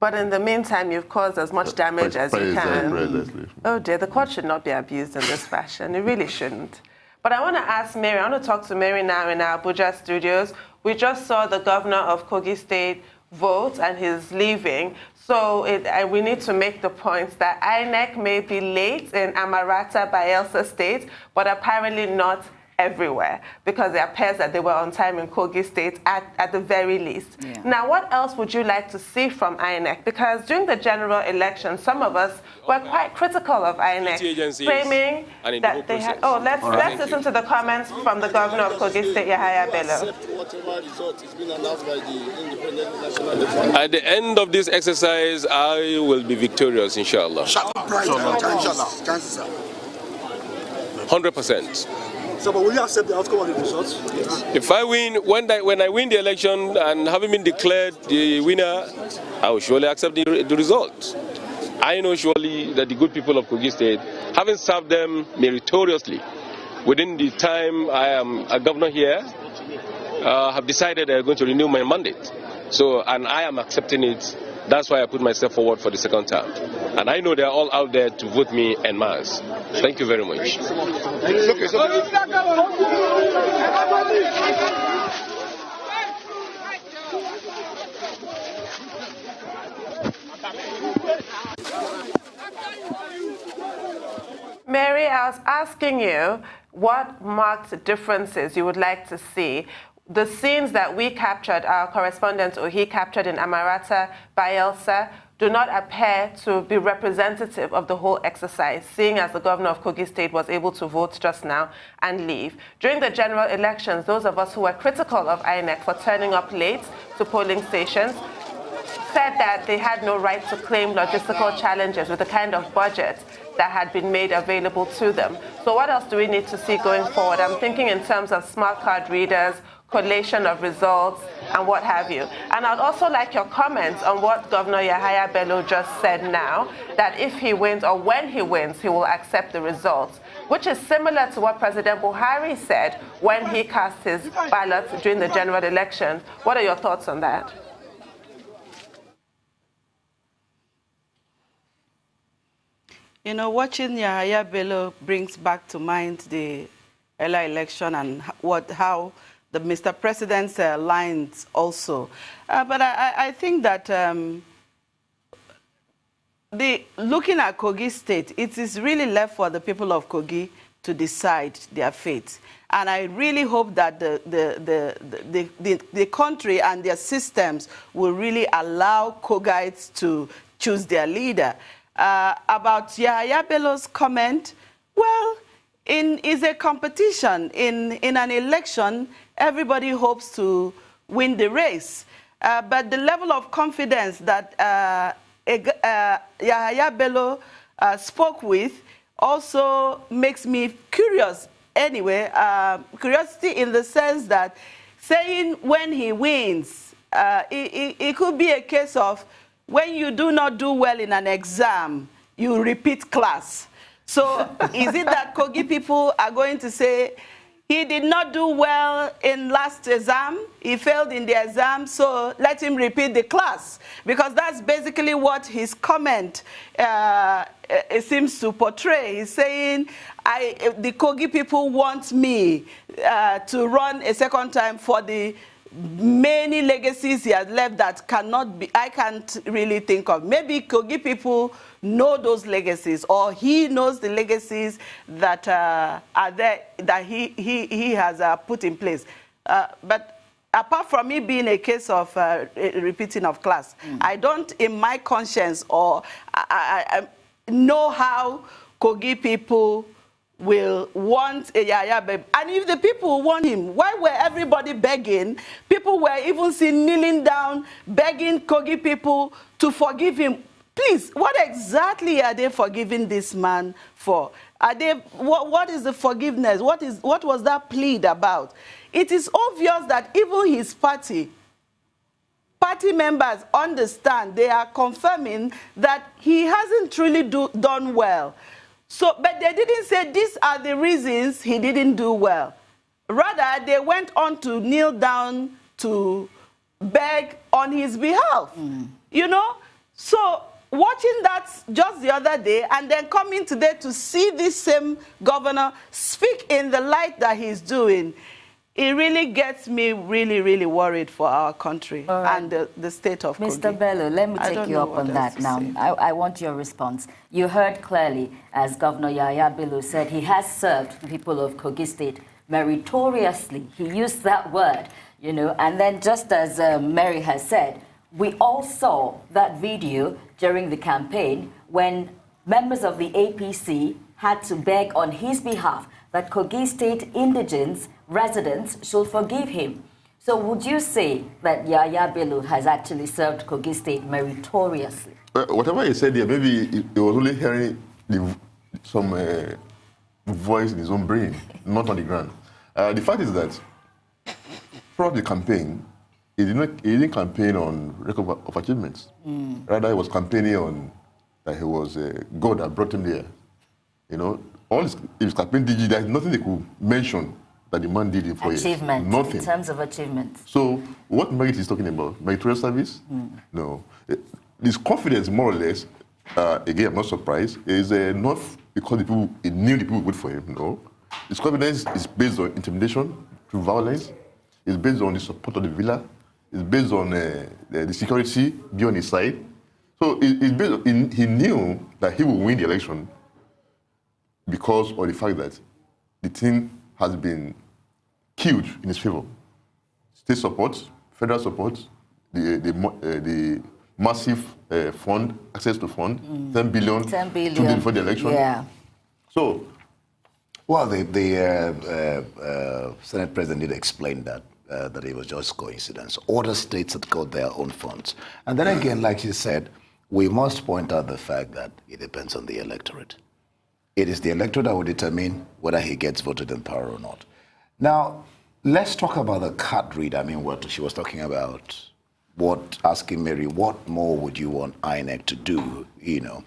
But in the meantime, you've caused as much damage as you can. Oh dear, the court should not be abused in this fashion. It really shouldn't. But I want to ask Mary, I want to talk to Mary now in our Abuja studios. We just saw the governor of Kogi State vote and he's leaving. So we need to make the point that INEC may be late in Amarata, Bayelsa State, but apparently not everywhere, because it appears that they were on time in Kogi State at the very least. Yeah. Now, what else would you like to see from INEC? Because during the general election, some of us were quite critical of INEC, claiming that they had... Oh, let's listen to the comments from the governor of Kogi State, Yahaya Bello. Whatever result is being announced by the Independent National... At the end of this exercise, I will be victorious, inshallah. 100%. So, but will you accept the outcome of the results? If I win, when I win the election and having been declared the winner, I will surely accept the result. I know surely that the good people of Kogi State, having served them meritoriously within the time I am a governor here, have decided they are going to renew my mandate. So, and I am accepting it. That's why I put myself forward for the second term. And I know they're all out there to vote me en masse. Thank you very much. Mary, I was asking you what marked differences you would like to see. The scenes that we captured, our correspondent or he captured in Amarata, Bayelsa, do not appear to be representative of the whole exercise, seeing as the governor of Kogi State was able to vote just now and leave. During the general elections, those of us who were critical of INEC for turning up late to polling stations said that they had no right to claim logistical challenges with the kind of budget that had been made available to them. So what else do we need to see going forward? I'm thinking in terms of smart card readers, collation of results, and what have you. And I'd also like your comments on what Governor Yahaya Bello just said now, that if he wins or when he wins, he will accept the results, which is similar to what President Buhari said when he cast his ballot during the general elections. What are your thoughts on that? You know, watching Yahaya Bello brings back to mind the earlier election and how the Mr. President's lines also. But I think that looking at Kogi State, it is really left for the people of Kogi to decide their fate. And I really hope that the country and their systems will really allow Kogites to choose their leader. About Yahaya Bello's comment, well, is a competition. In an election, everybody hopes to win the race. But the level of confidence that Yahaya Bello spoke with also makes me curious. Anyway, curiosity in the sense that saying when he wins, it could be a case of when you do not do well in an exam, you repeat class. So is it that Kogi people are going to say, he did not do well in last exam, he failed in the exam, so let him repeat the class? Because that's basically what his comment seems to portray. He's saying, the Kogi people want me to run a second time for the many legacies he has left that I can't really think of. Maybe Kogi people know those legacies, or he knows the legacies that are there, that he has put in place. But apart from it being a case of repeating of class, I don't, in my conscience, or I know how Kogi people will want a Yahaya Bello. And if the people want him, why were everybody begging? People were even seen kneeling down, begging Kogi people to forgive him. Please, what exactly are they forgiving this man for? Are they, what is the forgiveness? What was that plead about? It is obvious that even his party members understand, they are confirming that he hasn't really done well. So, but they didn't say these are the reasons he didn't do well. Rather, they went on to kneel down to beg on his behalf. You know? So, watching that just the other day and then coming today to see this same governor speak in the light that he's doing, it really gets me really, really worried for our country and the state of Kogi. Mr. Bello, let me take you up on that now. I want your response. You heard clearly, as Governor Yahaya Bello said, he has served the people of Kogi State meritoriously. He used that word, you know, and then just as Mary has said, we all saw that video during the campaign when members of the APC had to beg on his behalf that Kogi State indigents, residents, should forgive him. So would you say that Yahaya Bello has actually served Kogi State meritoriously? Whatever he said here, maybe he was only hearing some voice in his own brain, not on the ground. The fact is that throughout the campaign, he didn't campaign on record of achievements. Rather, he was campaigning on that he was God that brought him there. You know, all his campaign did, there's nothing they could mention that the man did in 4 years. Achievement. Nothing. In terms of achievement. So, what merit is talking about? Meritorious service? No. This confidence, more or less, again, I'm not surprised, is not because he knew the people would vote for him. No. His confidence is based on intimidation through violence. It's based on the support of the villa. It's based on the security be on his side. So it's based on, he knew that he would win the election because of the fact that the thing has been killed in his favor. State support, federal support, the massive fund, access to fund, 10 billion, 2 days before the election. Yeah. So, well, the Senate President did explain that it was just coincidence. Other states had got their own funds. And then again, like you said, we must point out the fact that it depends on the electorate. It is the electorate that will determine whether he gets voted in power or not. Now, let's talk about the card reader. I mean, what she was talking about, asking Mary, what more would you want INEC to do, you know?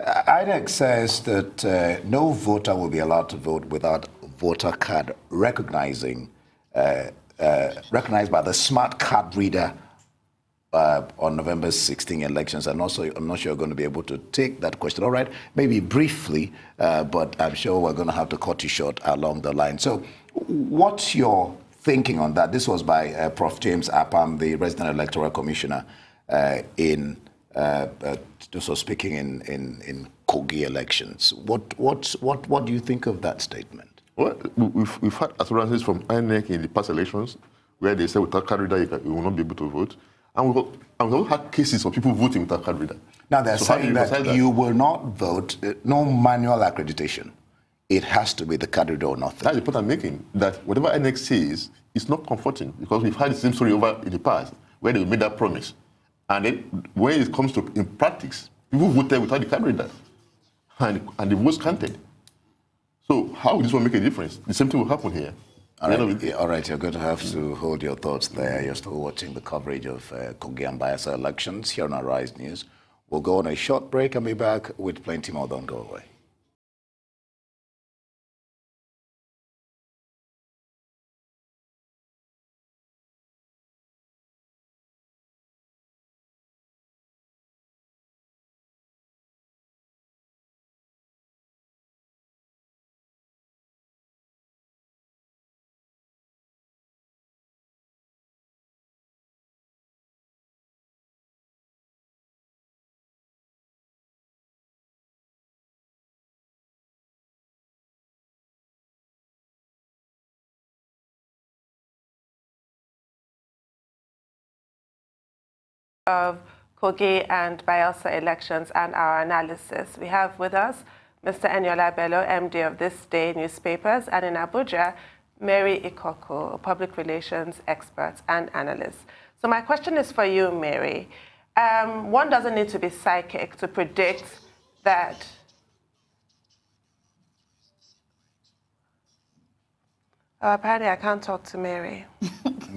INEC says that no voter will be allowed to vote without a voter card recognized by the smart card reader on November 16 elections. And also, I'm not sure you're going to be able to take that question. All right, maybe briefly, but I'm sure we're going to have to cut you short along the line. So what's your thinking on that. This was by Prof. James Apam, the resident electoral commissioner, this was speaking in Kogi elections. What do you think of that statement? Well, we've had assurances from INEC in the past elections where they said without card reader you will not be able to vote. And we've also had cases of people voting without card reader. Now they're saying that you will not vote, no manual accreditation. It has to be the card reader or nothing. That's the point I'm making, that whatever INEC says is not comforting, because we've had the same story over in the past where they made that promise. And then when it comes to in practice, people voted without the card reader and the votes counted. So how will this one make a difference? The same thing will happen here. All right, you're going to have to hold your thoughts there. You're still watching the coverage of Kogi and Bayelsa elections here on Arise News. We'll go on a short break and be back with plenty more. Don't go away. Of Kogi and Bayelsa elections and our analysis. We have with us Mr. Eniola Bello, MD of ThisDay newspapers, and in Abuja, Mary Ikokwu, a public relations expert and analyst. So my question is for you, Mary. One doesn't need to be psychic to predict that apparently I can't talk to Mary.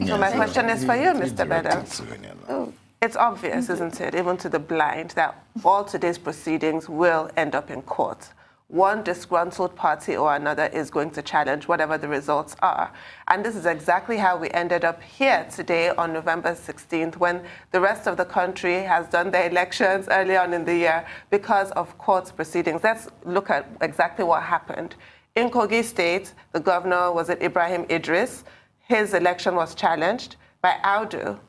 So my question is for you, Mr. Bello. It's obvious, isn't it, even to the blind, that all today's proceedings will end up in court. One disgruntled party or another is going to challenge whatever the results are. And this is exactly how we ended up here today on November 16th, when the rest of the country has done their elections early on in the year because of court proceedings. Let's look at exactly what happened. In Kogi State, the governor was Ibrahim Idris. His election was challenged by Audu.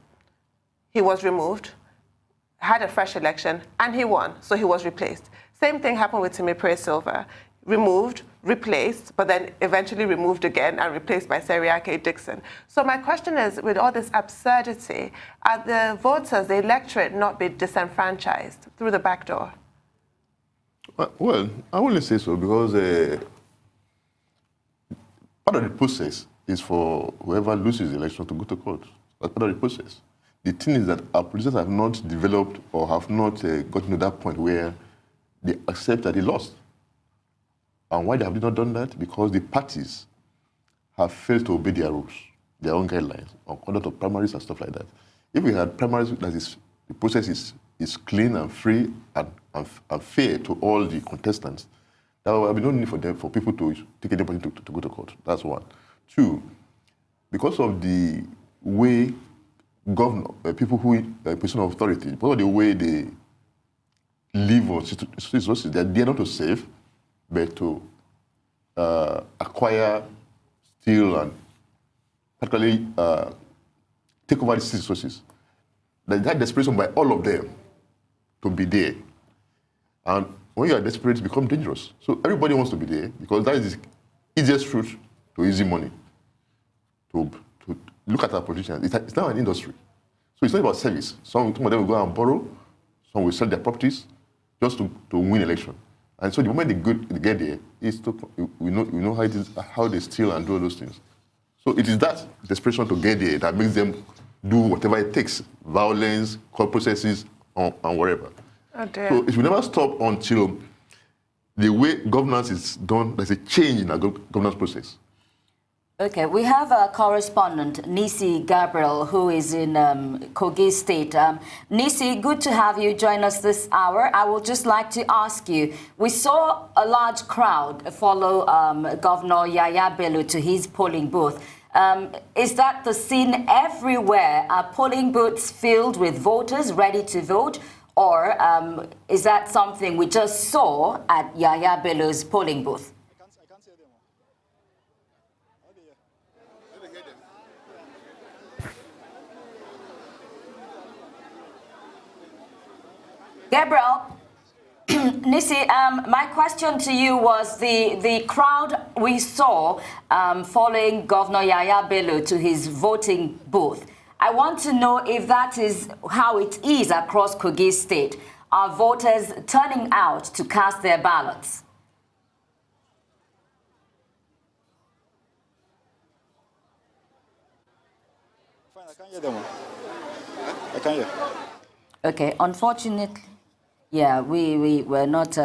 He was removed, had a fresh election, and he won, so he was replaced. Same thing happened with Timipre Silva. Removed, replaced, but then eventually removed again and replaced by Seriake Dixon. So my question is, with all this absurdity, are the voters, the electorate, not be disenfranchised through the back door? Well, I wouldn't say so, because part of the process is for whoever loses the election to go to court. That's part of the process. The thing is that our producers have not developed or have not gotten to that point where they accept that they lost. And why have they not done that? Because the parties have failed to obey their rules, their own guidelines on conduct of primaries and stuff like that. If we had primaries, that is, the process is clean and free and fair to all the contestants, there will be no need for people to take anybody to go to court. That's one. Two, because of the way people who are position of authority, because of the way they live on resources, they're not to save, but to acquire, steal, and particularly take over these resources. That desperation by all of them to be there. And when you are desperate, it becomes dangerous. So everybody wants to be there because that is the easiest route to easy money. To look at our politicians, it's now an industry. So it's not about service. Some of them will go and borrow, some will sell their properties just to win election. And so the moment they get there, we know how it is, how they steal and do all those things. So it is that desperation to get there that makes them do whatever it takes, violence, court processes, and whatever. Oh dear. So it will never stop until the way governance is done, there's a change in our governance process. Okay, we have a correspondent, Nissi Gabriel, who is in Kogi State. Nissi, good to have you join us this hour. I would just like to ask you, we saw a large crowd follow Governor Yaya Bello to his polling booth. Is that the scene everywhere? Are polling booths filled with voters ready to vote? Or is that something we just saw at Yaya Bello's polling booth? Gabriel, Nissi, my question to you was the crowd we saw following Governor Yahaya Bello to his voting booth. I want to know if that is how it is across Kogi State. Are voters turning out to cast their ballots? Fine, I can't hear them. I can't hear. Okay, unfortunately, yeah, we were not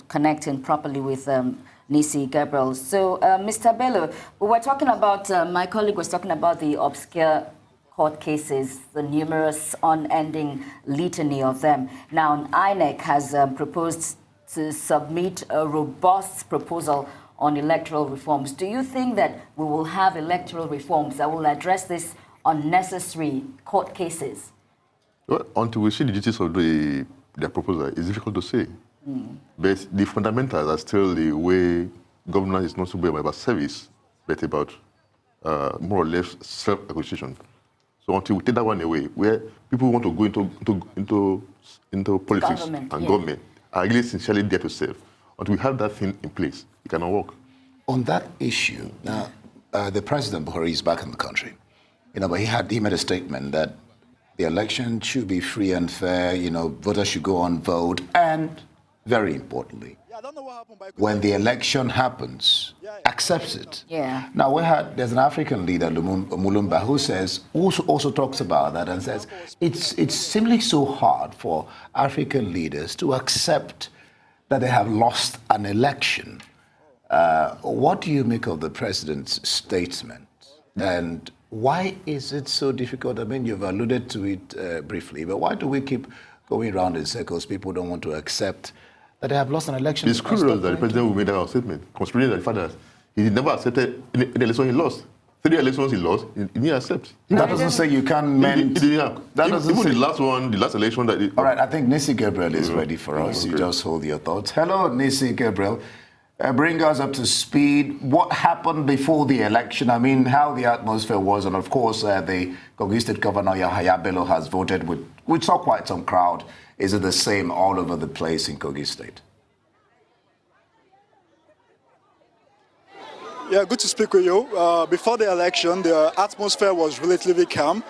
connecting properly with Nissi, Gabriel. So, Mr. Bello, we were talking about, my colleague was talking about the obscure court cases, the numerous unending litany of them. Now, INEC has proposed to submit a robust proposal on electoral reforms. Do you think that we will have electoral reforms that will address these unnecessary court cases? Well, until we see the details of their proposal, it's difficult to say. But the fundamentals are still the way governance is not so much about service, but about more or less self-acquisition. So until we take that one away, where people want to go into politics government, and yeah. government are really sincerely there to serve, until we have that thing in place, it cannot work. On that issue, now, the President Buhari is back in the country. But he made a statement that the election should be free and fair, voters should go on vote, and very importantly, when the election happens, accepts it. Yeah. Now, there's an African leader, Mulumba, who also talks about that and says it's simply so hard for African leaders to accept that they have lost an election. What do you make of the president's statement? And why is it so difficult? I mean, you've alluded to it briefly, but why do we keep going around in circles? People don't want to accept that they have lost an election. It's cruel that the president will make that statement, considering that the fact that he never accepted any election he lost. 3 elections he lost, he didn't accept. That doesn't say you can't mend. He didn't have. That doesn't even say. the last election that. All right, I think Nissi Gabriel is ready for us. Okay. You just hold your thoughts. Hello, Nissi Gabriel. Bring us up to speed. What happened before the election? I mean, how the atmosphere was, and of course, the Kogi State Governor Yahaya Bello has voted with. We saw quite some crowd. Is it the same all over the place in Kogi State? Yeah, good to speak with you. Before the election, the atmosphere was relatively calm.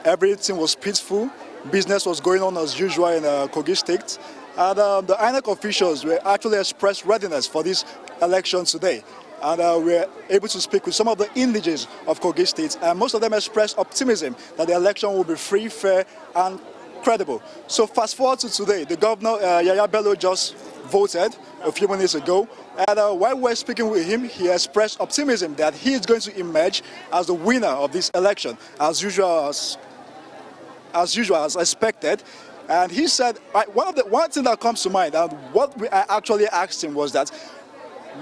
Everything was peaceful. Business was going on as usual in Kogi State. And the INEC officials were actually expressed readiness for this election today. And we were able to speak with some of the indigenes of Kogi State, and most of them expressed optimism that the election will be free, fair, and credible. So fast forward to today, the governor, Yahaya Bello, just voted a few minutes ago. And while we're speaking with him, he expressed optimism that he is going to emerge as the winner of this election, as usual, as expected. And he said, one thing that comes to mind, and what I actually asked him was that,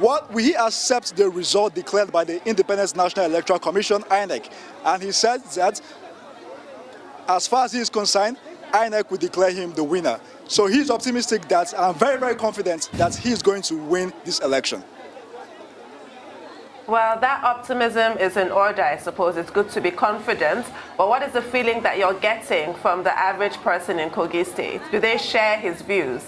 will he accept the result declared by the Independent National Electoral Commission, INEC? And he said that, as far as he is concerned, INEC will declare him the winner. So he's optimistic that, I'm very, very confident that he's going to win this election. Well, that optimism is in order, I suppose. It's good to be confident. But what is the feeling that you're getting from the average person in Kogi State? Do they share his views?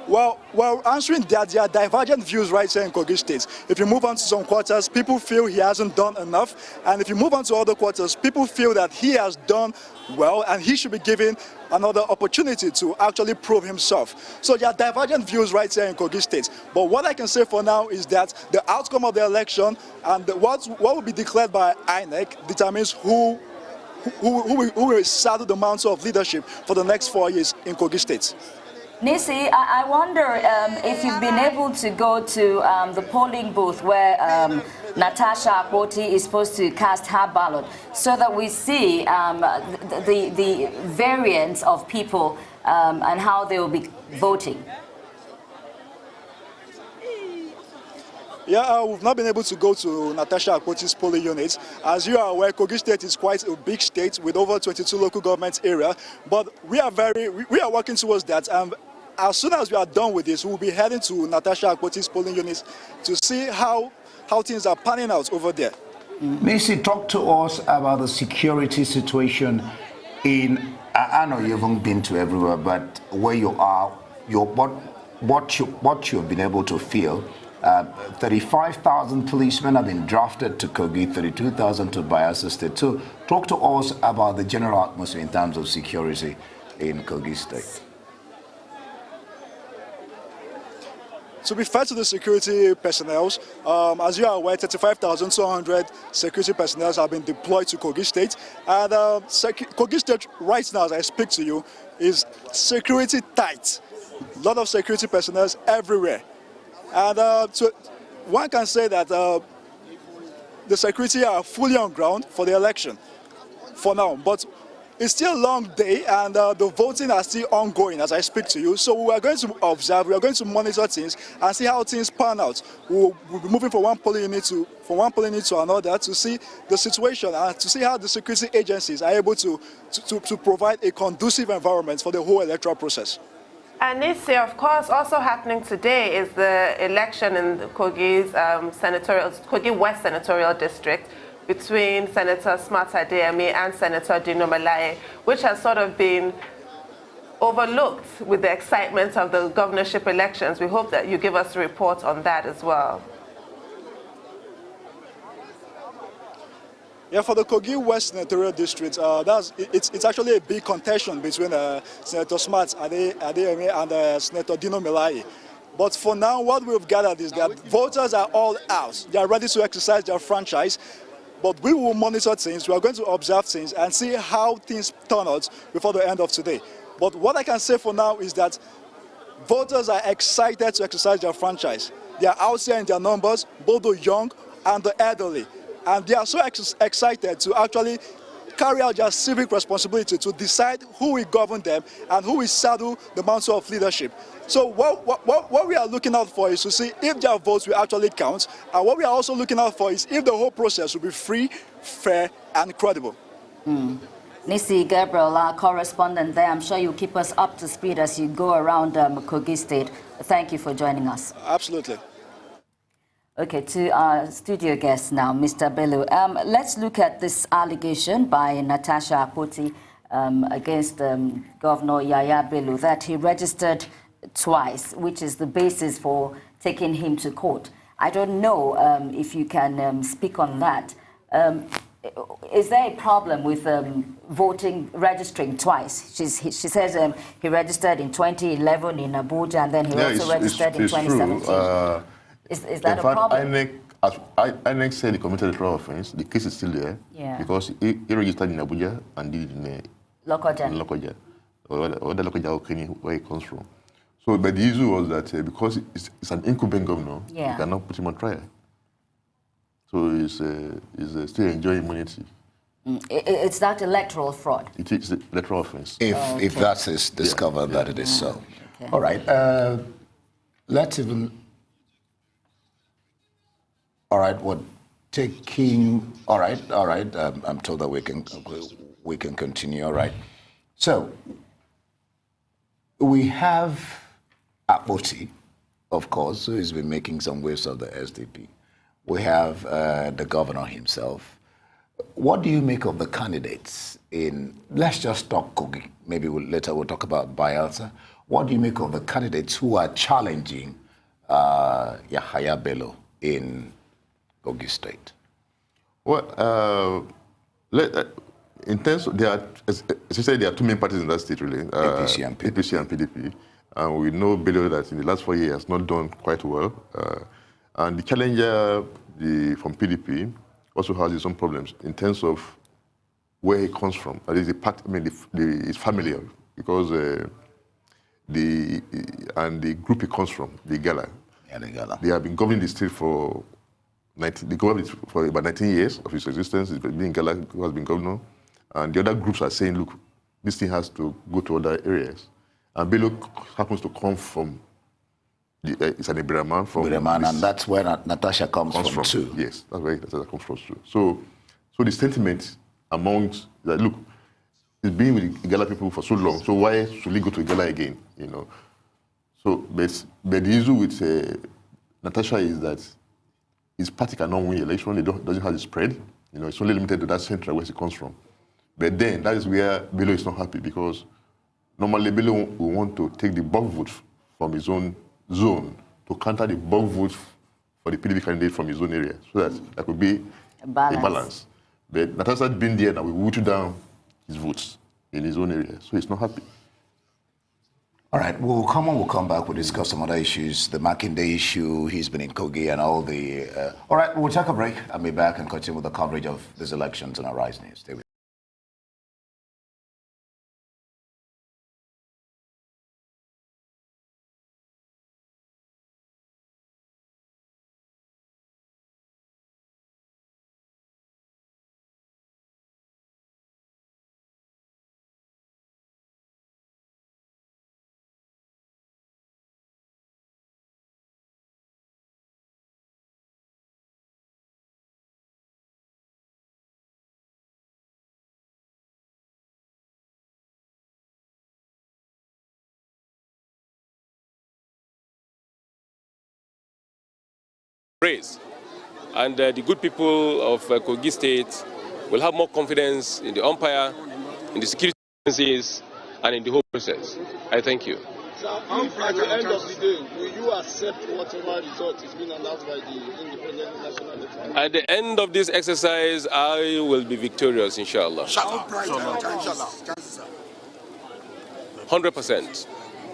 Well, answering that, there are divergent views right here in Kogi State. If you move on to some quarters, people feel he hasn't done enough. And if you move on to other quarters, people feel that he has done well and he should be given another opportunity to actually prove himself. So there are divergent views right here in Kogi State. But what I can say for now is that the outcome of the election and what will be declared by INEC determines who will saddle the mantle of leadership for the next 4 years in Kogi State. Nissi, I wonder if you've been able to go to the polling booth where Natasha Akpoti is supposed to cast her ballot, so that we see the variance of people and how they will be voting. Yeah, we've not been able to go to Natasha Akpoti's polling unit. As you are aware, Kogi State is quite a big state with over 22 local government area. But we are working towards that. As soon as we are done with this, we'll be heading to Natasha Akpoti's polling unit to see how things are panning out over there. Nissi, talk to us about the security situation I know you haven't been to everywhere, but where you are, what you've been able to feel. 35,000 policemen have been drafted to Kogi, 32,000 to Bayelsa State. So talk to us about the general atmosphere in terms of security in Kogi State. To be fair to the security personnel, as you are aware, 35,200 security personnel have been deployed to Kogi State. And Kogi State right now, as I speak to you, is security tight. A lot of security personnel everywhere. And so one can say that the security are fully on ground for the election for now. But it's still a long day, and the voting are still ongoing as I speak to you. So we are going to observe, we are going to monitor things and see how things pan out. We'll be moving from one polling unit to another to see the situation and to see how the security agencies are able to provide a conducive environment for the whole electoral process. And Nissi, of course, also happening today is the election in Kogi's Kogi West Senatorial District between Senator Smart Adeyemi and Senator Dino Melaye, which has sort of been overlooked with the excitement of the governorship elections. We hope that you give us a report on that as well. Yeah, for the Kogi West Senatorial District, it's actually a big contention between Senator Smart Adeyemi and Senator Dino Melaye. But for now, what we've gathered is that voters are all out. They are ready to exercise their franchise. But we will monitor things, we are going to observe things and see how things turn out before the end of today. But what I can say for now is that voters are excited to exercise their franchise. They are out there in their numbers, both the young and the elderly. And they are so excited to actually carry out their civic responsibility to decide who will govern them and who will saddle the mantle of leadership. So what we are looking out for is to see if their votes will actually count, and what we are also looking out for is if the whole process will be free, fair, and credible. Nissi, Gabriel, our correspondent there, I'm sure you'll keep us up to speed as you go around Kogi State. Thank you for joining us. Absolutely. Okay, to our studio guest now, Mr. Bello. Let's look at this allegation by Natasha Akpoti against Governor Yaya Bello that he registered twice, which is the basis for taking him to court. I don't know if you can speak on that. Is there a problem with registering twice? She says he registered in 2011 in Abuja, and then he also registered in 2017. True. Is that a problem? INEC said he committed a electoral offense. The case is still there because he registered in Abuja and did it in Lokoja, or the Lokoja, where he comes from. So, but the issue was that because it's an incumbent governor, you cannot put him on trial. So he's still enjoying immunity. It's that electoral fraud. It is electoral offense. If that is discovered that it is so. Okay. All right. Let's even. All right. What taking? All right. I'm told that we can continue. All right. So we have Akpoti, of course, who has been making some waves of the SDP. We have the governor himself. What do you make of the candidates in, let's just talk Kogi, maybe later we'll talk about Bayelsa. What do you make of the candidates who are challenging Yahaya Bello in Kogi State? Well, in terms of, as you said, there are two main parties in that state, really. APC and PDP. And we know Bello that in the last 4 years has not done quite well. And the challenger from PDP also has his own problems in terms of where he comes from. That is his family, because the group he comes from, the Gala. Yeah, the Gala. They have been governing the state for about 19 years of his existence. It's been Gala who has been governor. And the other groups are saying, look, this thing has to go to other areas. And Bello happens to come from it's an Ibera man from Ibera, and that's where Natasha comes from too. Yes, that's where Natasha comes from too. So the sentiment amongst that, look, he's been with the Igala people for so long, so why should he go to Igala again? You know. So but the issue with Natasha is that his party cannot win the election. It doesn't have the spread. You know, it's only limited to that central where he comes from. But then that is where Bello is not happy, because normally Bello will want to take the bulk vote from his own zone to counter the bulk vote for the PDP candidate from his own area, so that there could be a balance. But Natasha being there now, we whittle down his votes in his own area, so he's not happy. All right, we'll come back, we'll discuss some other issues, the Makinde issue, he's been in Kogi and all the... all right, we'll take a break and be back and continue with the coverage of these elections on our Rise News. Stay with Praise. And the good people of Kogi State will have more confidence in the umpire, in the security agencies, and in the whole process. I thank you. So, at the end of the day, will you accept whatever result is being announced by the Independent National Electoral? At the end of this exercise, I will be victorious, inshallah. 100%.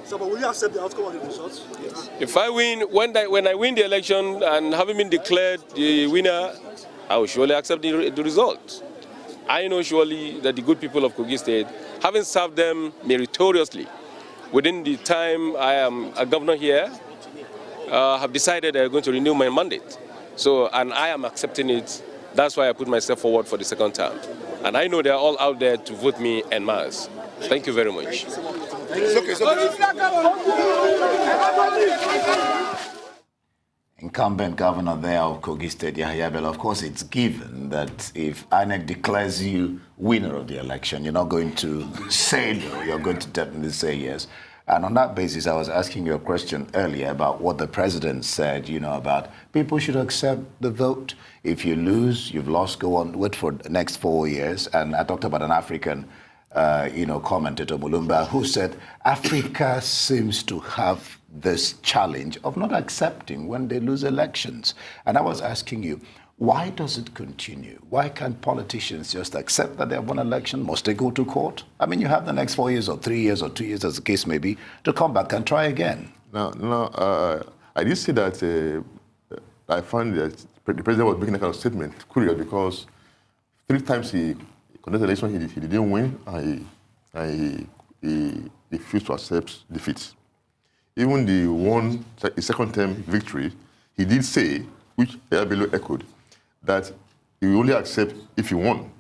So, but will you accept the outcome of the results? Yes. If I win, when I win the election and having been declared the winner, I will surely accept the result. I know surely that the good people of Kogi State, having served them meritoriously within the time I am a governor here, have decided they are going to renew my mandate. So, and I am accepting it. That's why I put myself forward for the second term. And I know they are all out there to vote me en masse. Thank you very much. Incumbent governor there of Kogi State, Bello, of course it's given that if INEC declares you winner of the election, you're not going to say no, you're going to definitely say yes. And on that basis, I was asking you a question earlier about what the president said, about people should accept the vote. If you lose, you've lost, go on, wait for the next 4 years. And I talked about an African commentator, Mulumba, who said Africa seems to have this challenge of not accepting when they lose elections. And I was asking you, why does it continue? Why can't politicians just accept that they have won an election? Must they go to court? I mean, you have the next 4 years or 3 years or 2 years, as the case may be, to come back and try again. No, I did say that I found that the president was making a kind of statement, curious, because 3 times he conducted the election, he didn't win, and he refused to accept defeat. Even the second term victory, he did say, which Bello echoed, that he will only accept if he won.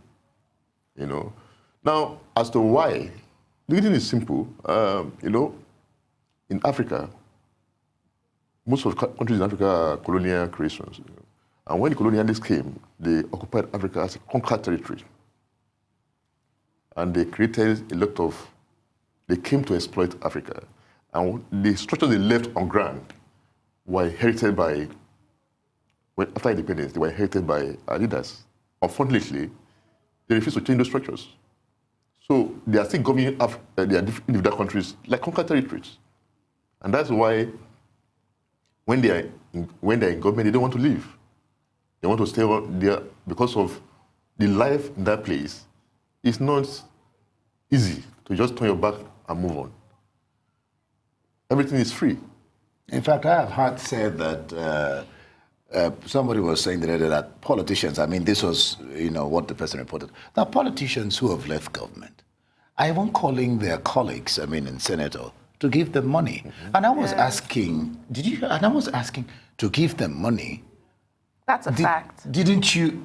Now, as to why, the reason is simple. In Africa, most of the countries in Africa are colonial creations. And when the colonialists came, they occupied Africa as a conquered territory. And they created a lot of, they came to exploit Africa. And the structures they left on ground were inherited by, after independence, they were inherited by our leaders. Unfortunately, they refused to change those structures. So they are still governing their individual countries like conquered territories. And that's why when they are in government, they don't want to leave. They want to stay there because of the life in that place. It's not easy to just turn your back and move on. Everything is free. In fact, I have heard said that somebody was saying that politicians, I mean, this was, what the president reported, that politicians who have left government are even calling their colleagues, in Senator, to give them money. Mm-hmm. And I was asking, to give them money. That's a fact. Didn't you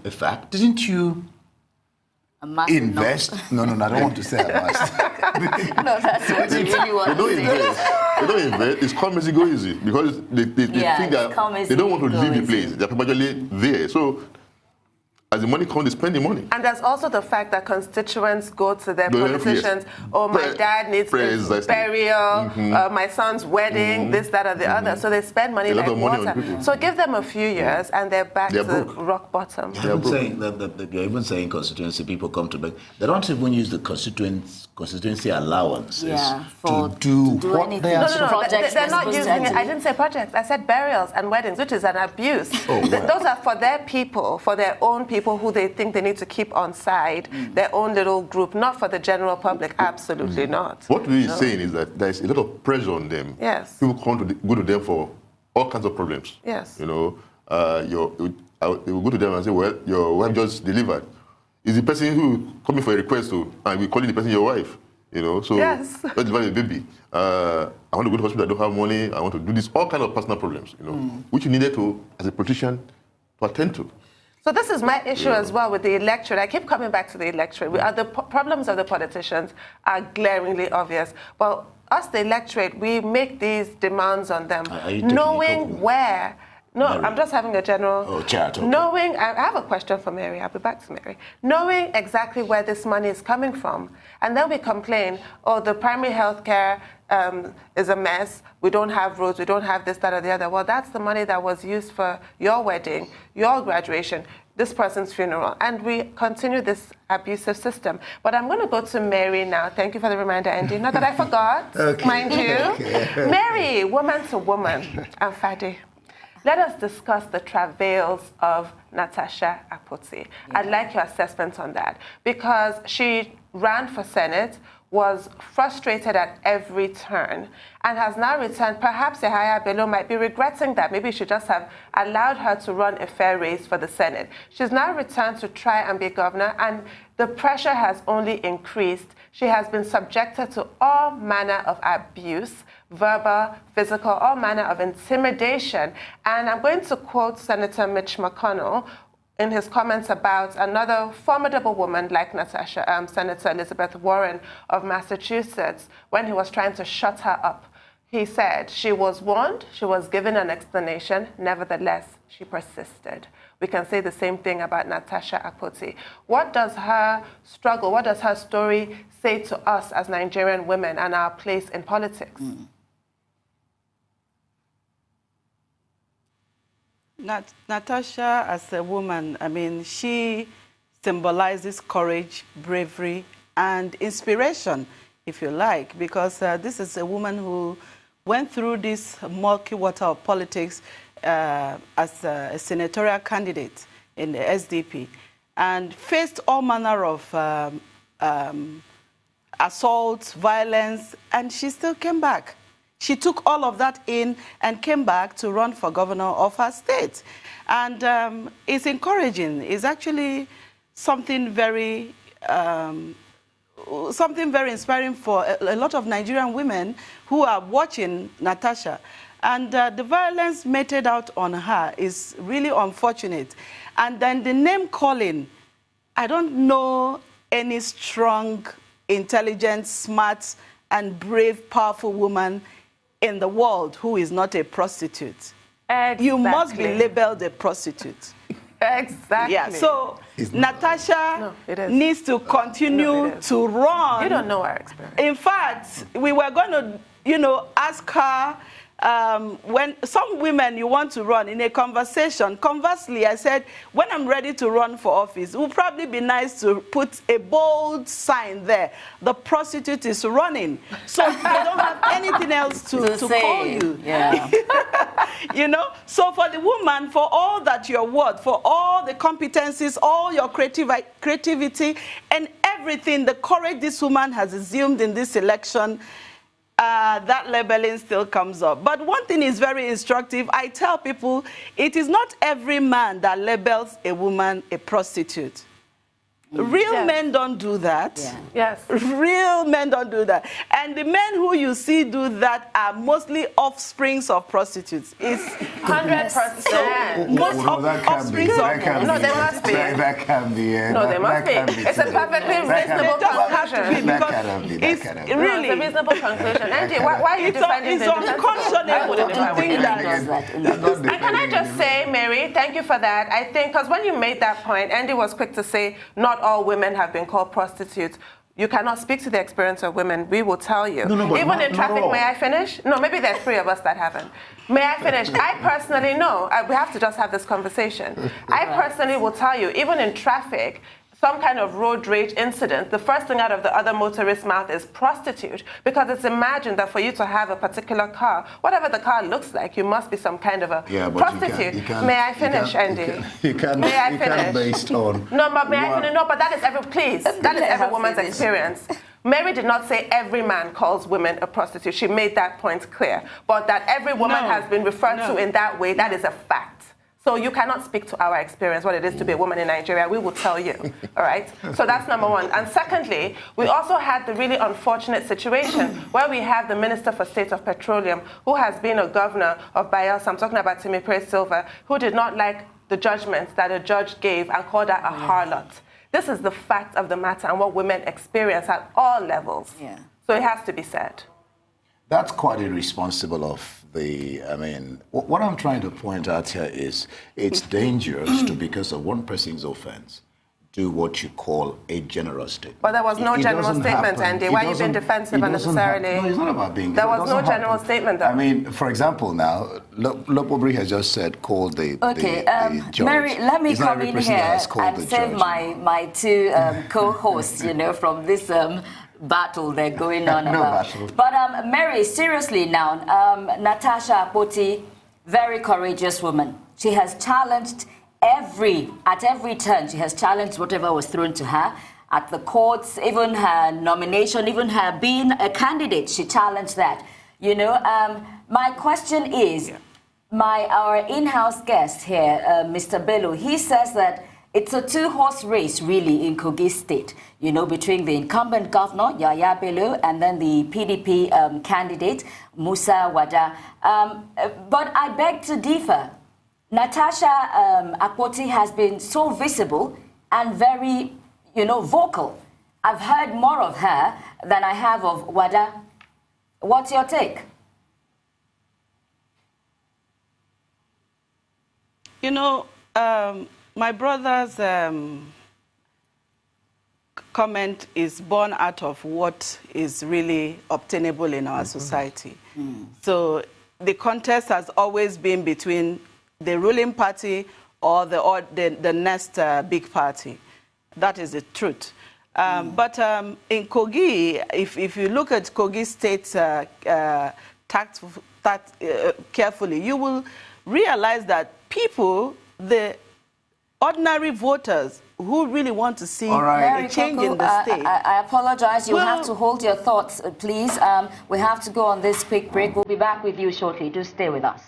invest? No, I don't want to say a must. No, that's what you really want to say. They don't invest. It's come easy, go easy. Because they think that they don't want to leave the place. They're perpetually there. So as the money comes, they spend the money. And there's also the fact that constituents go to their politicians, oh, my dad needs a burial, my son's wedding, this, that, or the other. So they spend money like water. So give them a few years and they're back to rock bottom. They're even saying constituency people come to beg. They don't even use the constituency allowances to do what they are supposed to do. They're not using it. I didn't say projects. I said burials and weddings, which is an abuse. Those are for their people, for their own people who they think they need to keep on side, their own little group, not for the general public. Absolutely not. What we're saying is that there's a lot of pressure on them. Yes. People come to go to them for all kinds of problems. Yes. You know, they will go to them and say, well, your wife just delivered. Is the person who coming for a request to, and we calling the person your wife? You know, so yes. Let's deliver a baby. I want to go to hospital, I don't have money, I want to do this, all kinds of personal problems, you know, which you needed to, as a politician, to attend to. So this is my issue as well with the electorate. I keep coming back to the electorate. The problems of the politicians are glaringly obvious. But us, the electorate, we make these demands on them, knowing where. No, Mary. I'm just having a general... Knowing... I have a question for Mary. I'll be back to Mary. Knowing exactly where this money is coming from. And then we complain, oh, the primary health care is a mess. We don't have roads. We don't have this, that, or the other. Well, that's the money that was used for your wedding, your graduation, this person's funeral. And we continue this abusive system. But I'm going to go to Mary now. Thank you for the reminder, Andy. Not that I forgot, mind you. Mary, woman to woman, and Fadi. Let us discuss the travails of Natasha Akpoti. I'd like your assessment on that, because she ran for Senate, was frustrated at every turn, and has now returned. Perhaps Bello might be regretting that. Maybe she just have allowed her to run a fair race for the Senate. She's now returned to try and be governor, and the pressure has only increased. She has been subjected to all manner of abuse, verbal, physical, all manner of intimidation. And I'm going to quote Senator Mitch McConnell in his comments about another formidable woman like Natasha, Senator Elizabeth Warren of Massachusetts, when he was trying to shut her up. He said, she was warned, she was given an explanation, nevertheless, she persisted. We can say the same thing about Natasha Akpoti. What does her struggle, what does her story say to us as Nigerian women and our place in politics? Natasha, as a woman, I mean, she symbolizes courage, bravery, and inspiration, if you like, because this is a woman who went through this murky water of politics as a senatorial candidate in the SDP and faced all manner of assaults, violence, and she still came back. She took all of that in and came back to run for governor of her state. And it's encouraging. It's actually something very inspiring for a lot of Nigerian women who are watching Natasha. And the violence meted out on her is really unfortunate. And then the name calling, I don't know any strong, intelligent, smart, and brave, powerful woman in the world who is not a prostitute. Exactly. You must be labeled a prostitute. Exactly. Yeah, so Natasha needs to continue to run. You don't know our experience. In fact, we were going to, ask her, when some women you want to run in a conversation. Conversely, I said, when I'm ready to run for office, it would probably be nice to put a bold sign there. The prostitute is running. So they don't have anything else to call you. Yeah. So for the woman, for all that you're worth, for all the competencies, all your creativity, and everything, the courage this woman has assumed in this election, that labeling still comes up. But one thing is very instructive. I tell people, it is not every man that labels a woman a prostitute. Real men don't do that. Yeah. Yes. Real men don't do that. And the men who you see do that are mostly offsprings of prostitutes. It's 100%. Most No, that can be. offsprings of That can No, be. there must be. That can be. No, there must be. It's a perfectly reasonable conclusion. That cannot be. That It's cannot be. really, No, it's a reasonable conclusion. Angie, why are you defending the indefensible? I wouldn't if I were think you. that- And can I just say, Mary, thank you for that. I think, because when you made that point, Andy was quick to say, not all women have been called prostitutes. You cannot speak to the experience of women. We will tell you. No, but Even not- in not traffic, all. may I finish? No, maybe there's 3 of us that haven't. May I finish? I personally know. We have to just have this conversation. I personally will tell you, even in traffic, some kind of road rage incident, the first thing out of the other motorist's mouth is prostitute, because it's imagined that for you to have a particular car, whatever the car looks like, you must be some kind of a prostitute. May I finish, Andy? You can't. May I You can't finish? based on. No, but may I what- finish? No, but that is that is every woman's experience. Mary did not say every man calls women a prostitute. She made that point clear. But that every woman No. has been referred No. to in that way, that is a fact. So you cannot speak to our experience, what it is to be a woman in Nigeria. We will tell you, all right? So that's number one. And secondly, we also had the really unfortunate situation where we have the Minister for State of Petroleum, who has been a governor of Bayelsa, I'm talking about Timipre Silva, who did not like the judgment that a judge gave and called her a harlot. This is the fact of the matter and what women experience at all levels. Yeah. So it has to be said. That's quite irresponsible of the, I mean, what I'm trying to point out here is it's dangerous to, because of one person's offense, do what you call a general statement. But there was no It general doesn't statement, happen. Andy. It Why are you doesn't- being defensive it doesn't unnecessarily? No, it's not about being. There it was no doesn't general happen. statement, though. I mean, for example, now, Lopobri has just said, call the judge. Mary, let me It's not come every in person that here has called and the save judge. my 2 co-hosts, from this battle they're going on No about. battle. But Mary, seriously now, Natasha Akpoti, very courageous woman. She has challenged at every turn, she has challenged whatever was thrown to her. At the courts, even her nomination, even her being a candidate, she challenged that. My question is, our in-house guest here, Mr. Bello, he says that it's a 2-horse race, really, in Kogi State, between the incumbent governor, Yaya Bello, and then the PDP candidate, Musa Wada. But I beg to differ. Natasha Akpoti has been so visible and very, vocal. I've heard more of her than I have of Wada. What's your take? My brother's comment is born out of what is really obtainable in our society. So the contest has always been between the ruling party or the next big party. That is the truth. But in Kogi, if you look at Kogi State carefully, you will realize that people, the ordinary voters who really want to see a change in the state. I apologize. You'll have to hold your thoughts, please. We have to go on this quick break. We'll be back with you shortly. Do stay with us.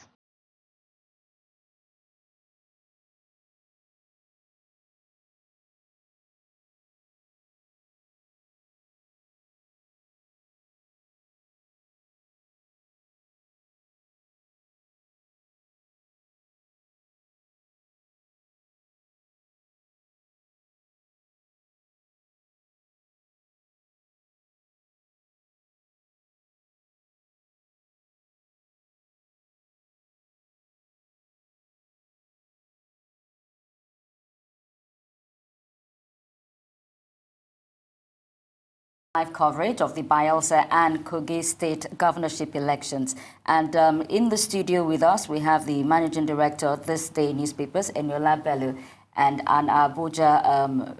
Live coverage of the Bayelsa and Kogi State governorship elections. And in the studio with us, we have the Managing Director of ThisDay newspapers, Eniola, Bello, and an Abuja,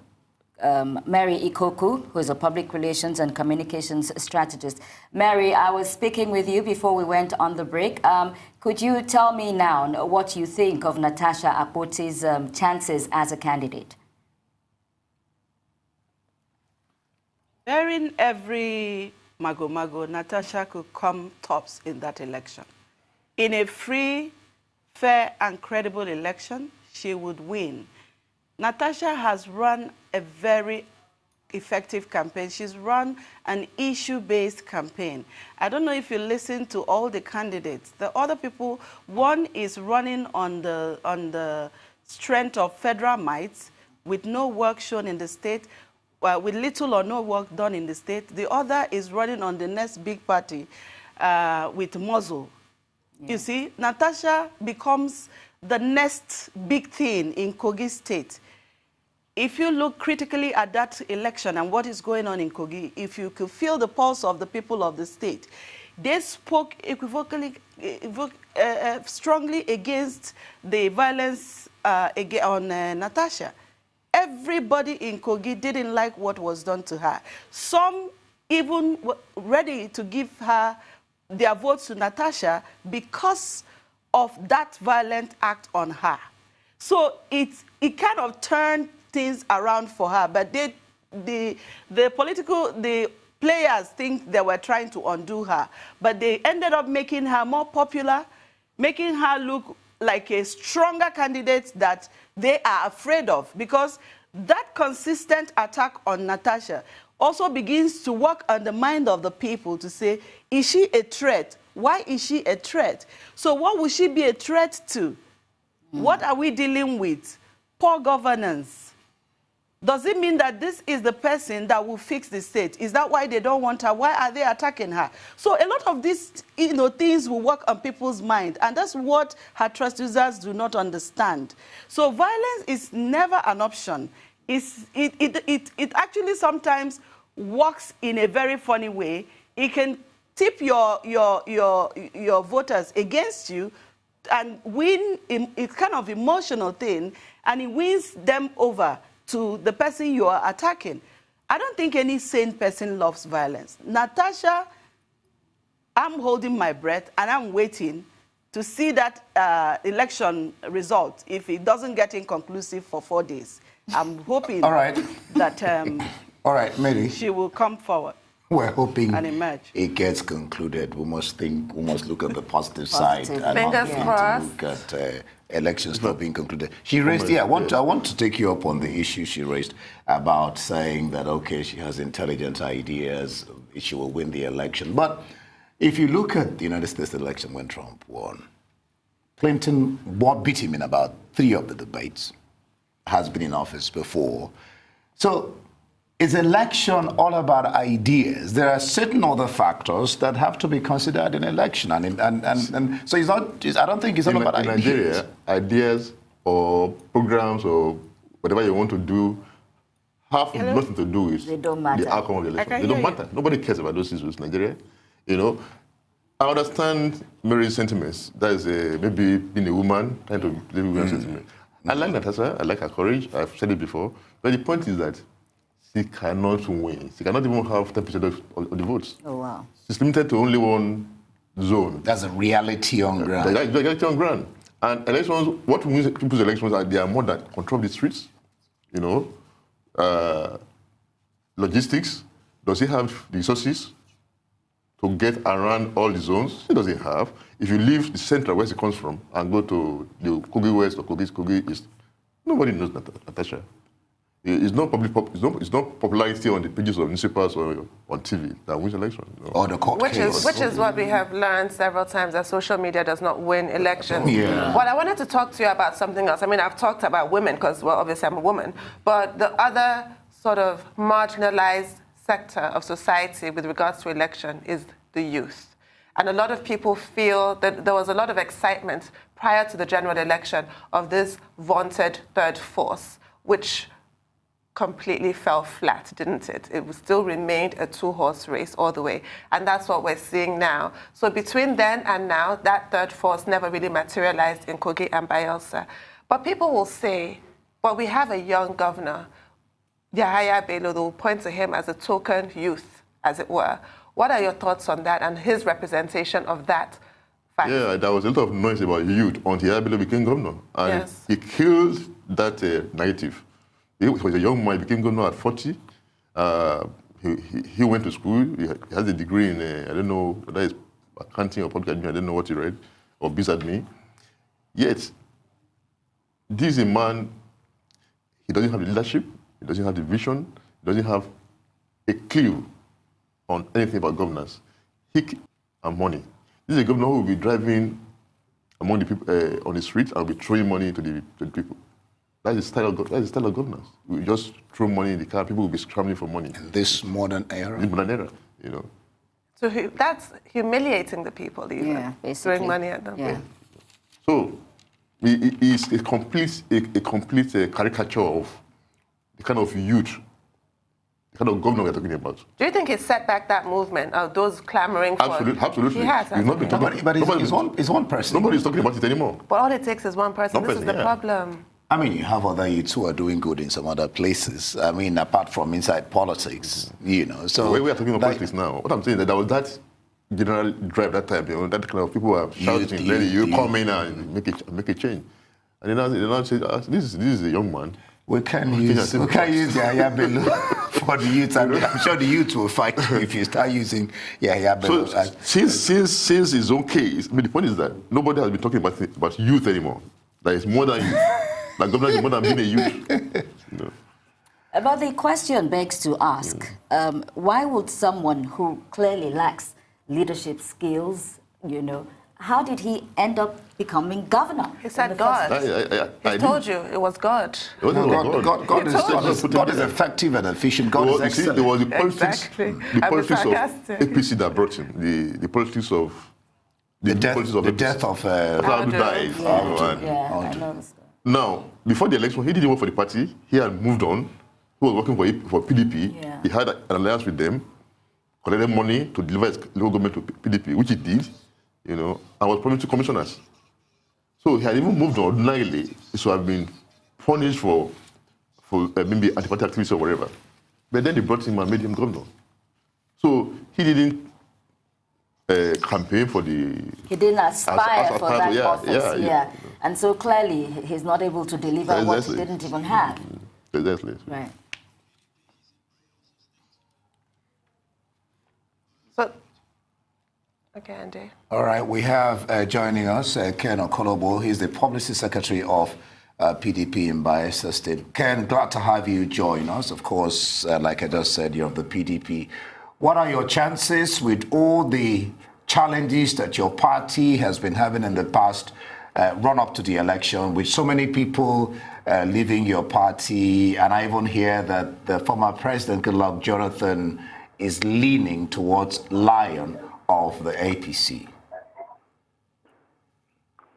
Mary Ikokwu, who is a public relations and communications strategist. Mary, I was speaking with you before we went on the break. Could you tell me now what you think of Natasha Akpoti's chances as a candidate? Bearing every mago, Natasha could come tops in that election. In a free, fair, and credible election, she would win. Natasha has run a very effective campaign. She's run an issue-based campaign. I don't know if you listen to all the candidates. The other people, one is running on the strength of federal might, with no work shown in the state, with little or no work done in the state. The other is running on the next big party with muzzle. Yeah. You see, Natasha becomes the next big thing in Kogi State. If you look critically at that election and what is going on in Kogi, if you could feel the pulse of the people of the state, they spoke strongly against the violence on Natasha. Everybody in Kogi didn't like what was done to her. Some even were ready to give her their votes to Natasha because of that violent act on her. So it kind of turned things around for her, but the players think they were trying to undo her, but they ended up making her more popular, making her look like a stronger candidate that they are afraid of, because that consistent attack on Natasha also begins to work on the mind of the people to say, is she a threat? Why is she a threat? So what would she be a threat to? What are we dealing with? Poor governance. Does it mean that this is the person that will fix the state? Is that why they don't want her? Why are they attacking her? So a lot of these things will work on people's mind, and that's what her trust users do not understand. So violence is never an option. It actually sometimes works in a very funny way. It can tip your voters against you and win. It's kind of emotional thing, and it wins them over to the person you are attacking. I don't think any sane person loves violence. Natasha, I'm holding my breath and I'm waiting to see that election result. If it doesn't get inconclusive for 4 days, I'm hoping that all right, Mary, she will come forward. We're hoping and emerge. It gets concluded. We must look at the positive side and fingers crossed. look at elections not being concluded. She raised, I want to take you up on the issue she raised about saying that, okay, she has intelligent ideas, she will win the election. But if you look at the United States election when Trump won, Clinton beat him in about 3 of the debates, has been in office before. So is election all about ideas? There are certain other factors that have to be considered in election, and so it's not. I don't think it's all about ideas. In Nigeria, ideas or programs or whatever you want to do have nothing to do with the outcome of the election. They don't matter. Nobody cares about those issues in Nigeria. I understand Mary's sentiments. That is maybe being a woman trying to live with women's sentiments. I like Natasha. I like her courage. I've said it before. But the point is that she cannot win. She cannot even have 10% of the votes. Oh, wow. She's limited to only one zone. That's a reality on ground. That's reality on ground. And elections, what wins people's elections are they are more that control the streets, logistics. Does he have the resources to get around all the zones? He doesn't have. If you leave the center where she comes from and go to the Kogi West or Kogi East, nobody knows Natasha. It's not popularity on the pages of newspapers or on TV that wins election. Or the court case. Which is what we have learned several times, that social media does not win elections. Yeah. Well, I wanted to talk to you about something else. I mean, I've talked about women because, well, obviously I'm a woman, but the other sort of marginalized sector of society with regards to election is the youth. And a lot of people feel that there was a lot of excitement prior to the general election of this vaunted third force, which completely fell flat, didn't it? It still remained a 2-horse race all the way. And that's what we're seeing now. So between then and now, that third force never really materialized in Kogi and Bayelsa. But people will say, but we have a young governor, Bello, they will point to him as a token youth, as it were. What are your thoughts on that and his representation of that fact? Yeah, there was a lot of noise about youth until Bello became governor. And he killed that narrative. He was a young man, he became governor at 40. He went to school, he has a degree in, I don't know, whether it's accounting or public admin, I don't know what he read, or business admin. Yet, this is a man, He doesn't have the leadership, he doesn't have the vision, he doesn't have a clue on anything about governance. Hick and money. This is a governor who will be driving among the people on the street and will be throwing money to the people. That's the style of governance. We just throw money in the car, people will be scrambling for money. In this modern era? In this modern era, you know. So that's humiliating the people, even. Yeah, basically. Throwing money at them. Yeah. So, it is a complete caricature of the kind of youth, the kind of governor we're talking about. Do you think he set back that movement of those clamoring for... Absolutely. He has. He's not been talking, But it's one person. Nobody's talking about it anymore. But all it takes is one person. This is the problem. I mean, you have other youths who are doing good in some other places. I mean, apart from inside politics, you know. So we are talking about politics now. What I'm saying is that there was that general drive that time, you know, that kind of people were shouting, you come in and make a change. And then they say, this is a young man. We can use Yahya Bello for the youth. I'm sure the youth will fight if you start using Yahya Bello. So since his own case, I mean, the point is that nobody has been talking about youth anymore. That is more than youth. Like government is more than being a youth. You know. But the question begs to ask, why would someone who clearly lacks leadership skills, you know, how did he end up becoming governor? He said God. He told you it was God. God is effective and efficient. God is excellent. It was the politics, the politics of APC that brought him. The politics of the death of Aldo. Now, before the election, he didn't work for the party. He had moved on. He was working for PDP. Yeah. He had an alliance with them, collected money to deliver his local government to PDP, which he did, you know, and was promised to commissioners. So he had even moved on ordinarily. He should have been punished for maybe anti-party activities or whatever. But then they brought him and made him governor. So he didn't campaign for the... He didn't aspire for that office. Yeah. And so clearly he's not able to deliver what he didn't even have. Exactly. Right. So, okay, Andy. All right, we have joining us Ken Okolobo. He's the Publicity Secretary of PDP in Bayelsa State. Ken, glad to have you join us. Of course, like I just said, you're of the PDP. What are your chances with all the challenges that your party has been having in the past run up to the election, with so many people leaving your party? And I even hear that the former President, Goodluck Jonathan, is leaning towards Lion of the APC.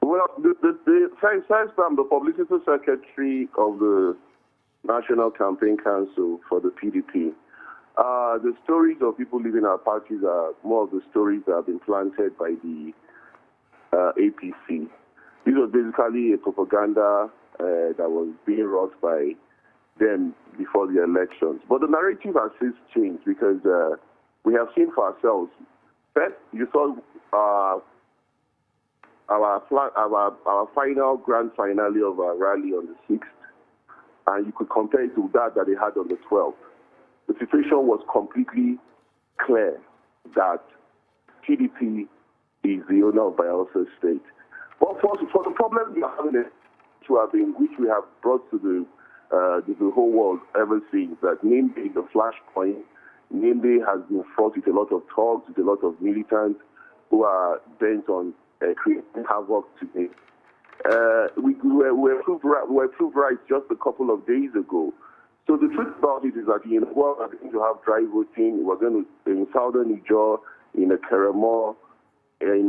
Well, since I'm the Publicity Secretary of the National Campaign Council for the PDP, the stories of people leaving our parties are more of the stories that have been planted by the APC. This was basically a propaganda that was being wrought by them before the elections. But the narrative has since changed because we have seen for ourselves. First, you saw our final grand finale of our rally on the 6th, and you could compare it to that they had on the 12th. The situation was completely clear that PDP is the owner of Bayelsa State. But for the problems we are having, which we have brought to the whole world ever since, that namely the flashpoint, namely has been fraught with a lot of talks, with a lot of militants who are bent on creating havoc today. We were proved right just a couple of days ago. So the truth about it is that we're going to have dry voting. We're going to in southern Niger, in Keremo, in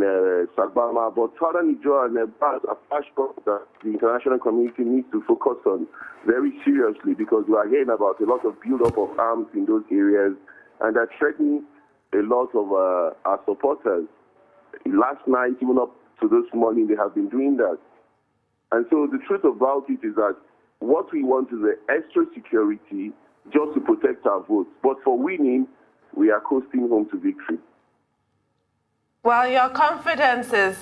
Sagbama, but southern Niger and Baz are flashpoints that the international community needs to focus on very seriously, because we are hearing about a lot of build-up of arms in those areas, and they're threatening a lot of our supporters. Last night, even up to this morning, they have been doing that. And so the truth about it is that what we want is the extra security just to protect our votes. But for winning, we are coasting home to victory. Well, your confidence is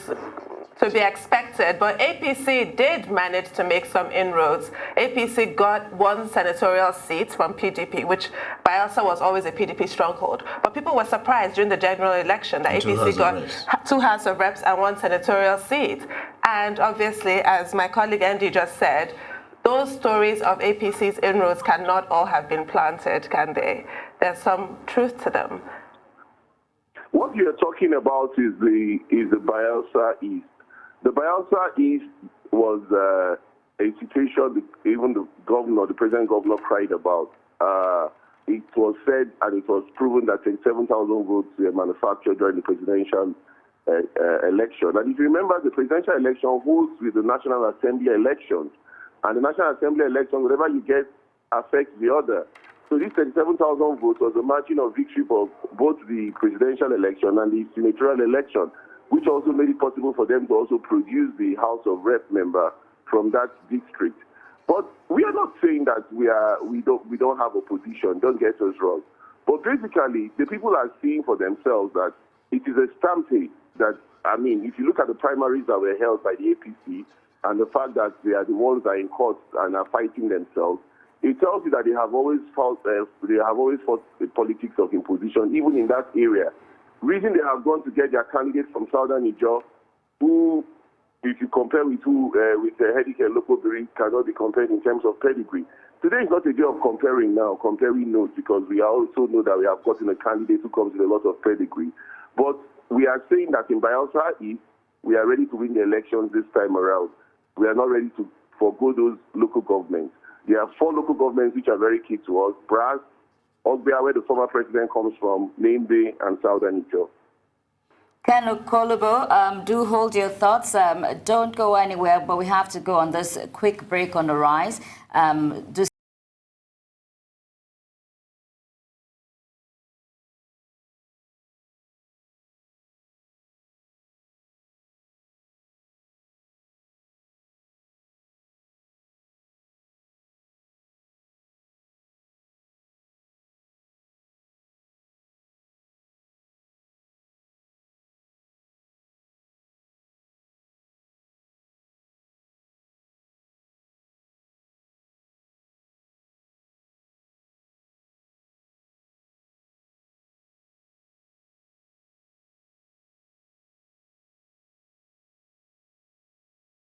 to be expected, but APC did manage to make some inroads. APC got one senatorial seat from PDP, which Bayelsa was always a PDP stronghold. But people were surprised during the general election that APC got 2 House of Reps and 1 senatorial seat. And obviously, as my colleague Andy just said, those stories of APC's inroads cannot all have been planted, can they? There's some truth to them. What you're talking about is the Bayelsa East. The Bayelsa East was a situation even the governor, the present governor, cried about. It was said and it was proven that 27,000 votes were manufactured during the presidential election. And if you remember, the presidential election holds with the National Assembly elections. And the National Assembly election, whatever you get affects the other. So this 37,000 votes was a margin of victory for both the presidential election and the senatorial election, which also made it possible for them to also produce the House of Rep member from that district. But we are not saying that we don't have opposition. Don't get us wrong. But basically, the people are seeing for themselves that it is a stampede. That, I mean, if you look at the primaries that were held by the APC and the fact that they are the ones that are in court and are fighting themselves, it tells you that they have always fought the politics of imposition, even in that area. Reason they have gone to get their candidate from Southern Niger, who, if you compare with Hedike local Biri, cannot be compared in terms of pedigree. Today is not a day of comparing notes, because we also know that we have gotten a candidate who comes with a lot of pedigree. But we are saying that in Bayelsa East, we are ready to win the elections this time around. We are not ready to forgo those local governments. There are 4 local governments which are very key to us: Brass, Ogbia, where the former president comes from, Nambe, and Southern Niger. Ken Okolobo, do hold your thoughts. Don't go anywhere, but we have to go on this quick break on the rise.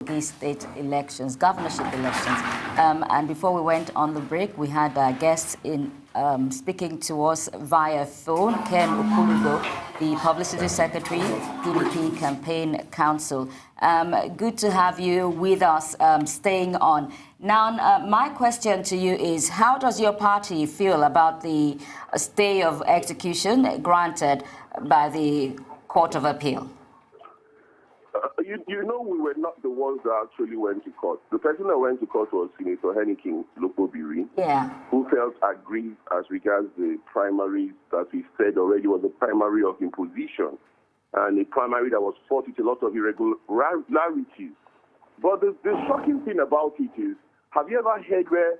These state elections, governorship elections. And before we went on the break, we had guests in speaking to us via phone, Ken Okolobo, the Publicity Secretary, PDP Campaign Council. Good to have you with us, staying on. Now, my question to you is, how does your party feel about the stay of execution granted by the Court of Appeal? You know, we were not the ones that actually went to court. The person that went to court was Senator Henniking Lokobiri, who felt aggrieved as regards the primaries that we said already was a primary of imposition and a primary that was fought with a lot of irregularities. But the shocking thing about it is, have you ever heard where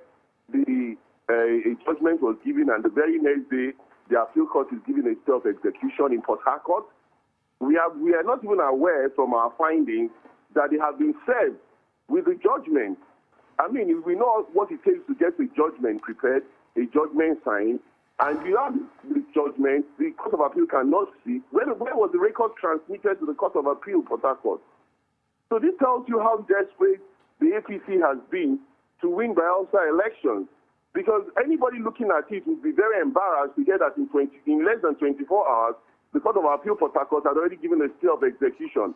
a judgment was given and the very next day the appeal court is giving a stay of execution in Port Harcourt? We are not even aware from our findings that they have been served with the judgment. I mean, if we know what it takes to get a judgment prepared, a judgment signed, and you have the judgment, the Court of Appeal cannot see. Where was the record transmitted to the Court of Appeal, Port Harcourt? So this tells you how desperate the APC has been to win Bayelsa elections. Because anybody looking at it would be very embarrassed to get that in less than 24 hours, the Court of Appeal for Harcourt had already given a stay of execution.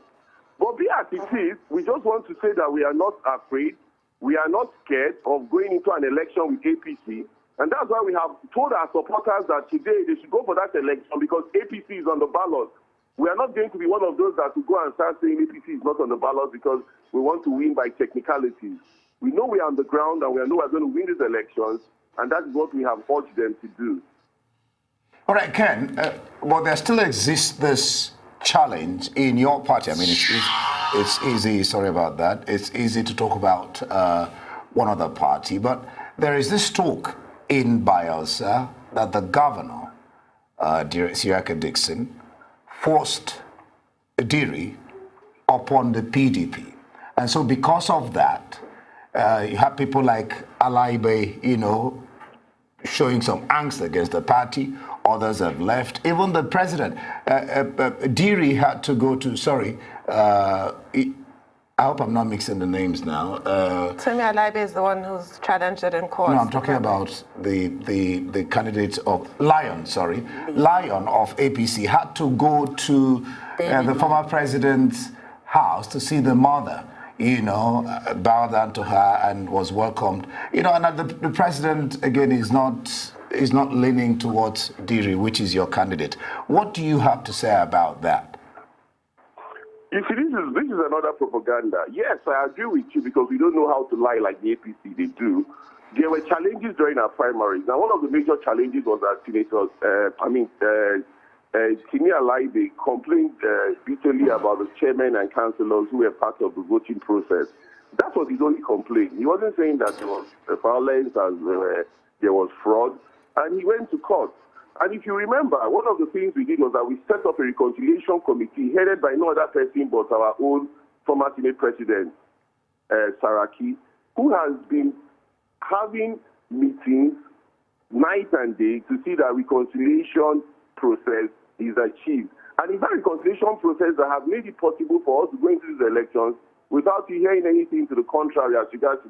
But be as it is, we just want to say that we are not afraid, we are not scared of going into an election with APC. And that's why we have told our supporters that today they should go for that election because APC is on the ballot. We are not going to be one of those that will go and start saying APC is not on the ballot because we want to win by technicalities. We know we are on the ground and we know we are going to win these elections, and that is what we have urged them to do. All right, Ken, well, there still exists this challenge in your party. I mean, it's easy, sorry about that, it's easy to talk about one other party, but there is this talk in Bayelsa that the governor, Siraka Dixon, forced Diri upon the PDP. And so because of that, you have people like Alaibe, showing some angst against the party. Others have left. Even the president, Diri had to go to, I hope I'm not mixing the names now. Timi Alaibe is the one who's challenged it in court. No, I'm talking about the candidate of Lion of APC had to go to the former president's house to see the mother, bow down to her and was welcomed. And the president, again, is not leaning towards Diri, which is your candidate. What do you have to say about that? You see, this is another propaganda. Yes, I agree with you because we don't know how to lie like the APC they do. There were challenges during our primaries. Now, one of the major challenges was that senators, Timi Alaibe complained bitterly about the chairmen and councillors who were part of the voting process. That was his only complaint. He wasn't saying that there was violence and there was fraud, and he went to court. And if you remember, one of the things we did was that we set up a reconciliation committee headed by no other person but our own former Senate President, Saraki, who has been having meetings night and day to see that reconciliation process is achieved. And it's that reconciliation process that has made it possible for us to go into these elections without you hearing anything to the contrary as regards as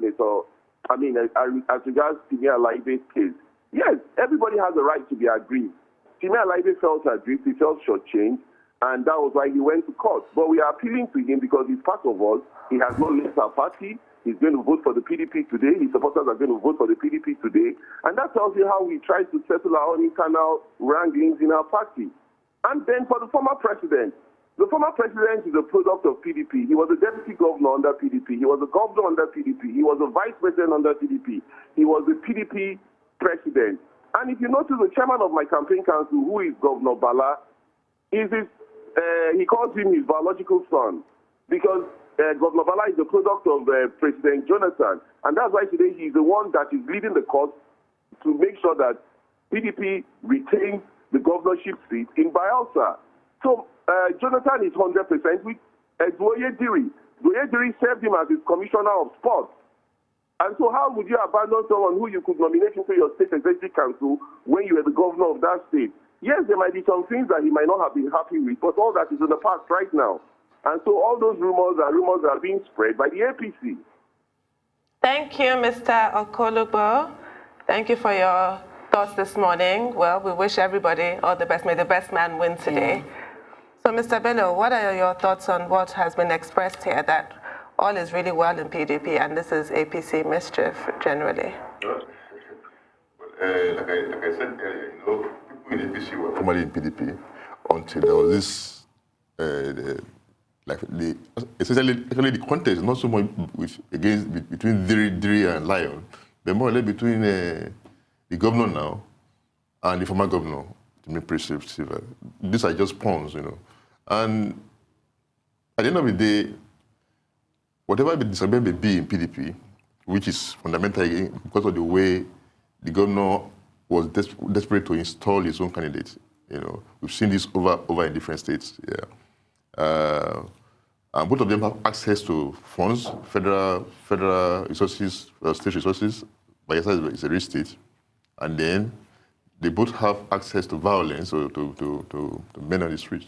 regards Timi Alaibe's case. Yes, everybody has a right to be aggrieved. Timi Alaibe felt aggrieved, he felt shortchanged, and that was why he went to court. But we are appealing to him because he's part of us. He has not left our party. He's going to vote for the PDP today. His supporters are going to vote for the PDP today. And that tells you how we try to settle our own internal wranglings in our party. And then for the former president is a product of PDP. He was a deputy governor under PDP. He was a governor under PDP. He was a vice president under PDP. He was a PDP president. And if you notice, the chairman of my campaign council, who is Governor Bala, he calls him his biological son because Governor Bala is the product of President Jonathan. And that's why today he's the one that is leading the cause to make sure that PDP retains the governorship seat in Bayelsa. So Jonathan is 100% with Doye Diri. Doye Diri served him as his commissioner of sports. And so how would you abandon someone who you could nominate into your state executive council when you were the governor of that state? Yes, there might be some things that he might not have been happy with, but all that is in the past right now. And so all those rumors are being spread by the APC. Thank you, Mr. Okolubo. Thank you for your thoughts this morning. Well, we wish everybody all the best. May the best man win today. Yeah. So, Mr. Bello, what are your thoughts on what has been expressed here, that all is really well in PDP and this is APC mischief generally? Like I said earlier, people in APC were formerly in PDP until there was this, essentially the contest, not so much between Diri and Lion, but more or less between the governor now and the former governor, to me, Silva. These are just pawns, And at the end of the day, whatever the disagreement may be in PDP, which is fundamentally because of the way the governor was desperate to install his own candidate. We've seen this over in different states. And both of them have access to funds, federal resources, state resources. Bayelsa is a rich state, and then they both have access to violence or to men on the street.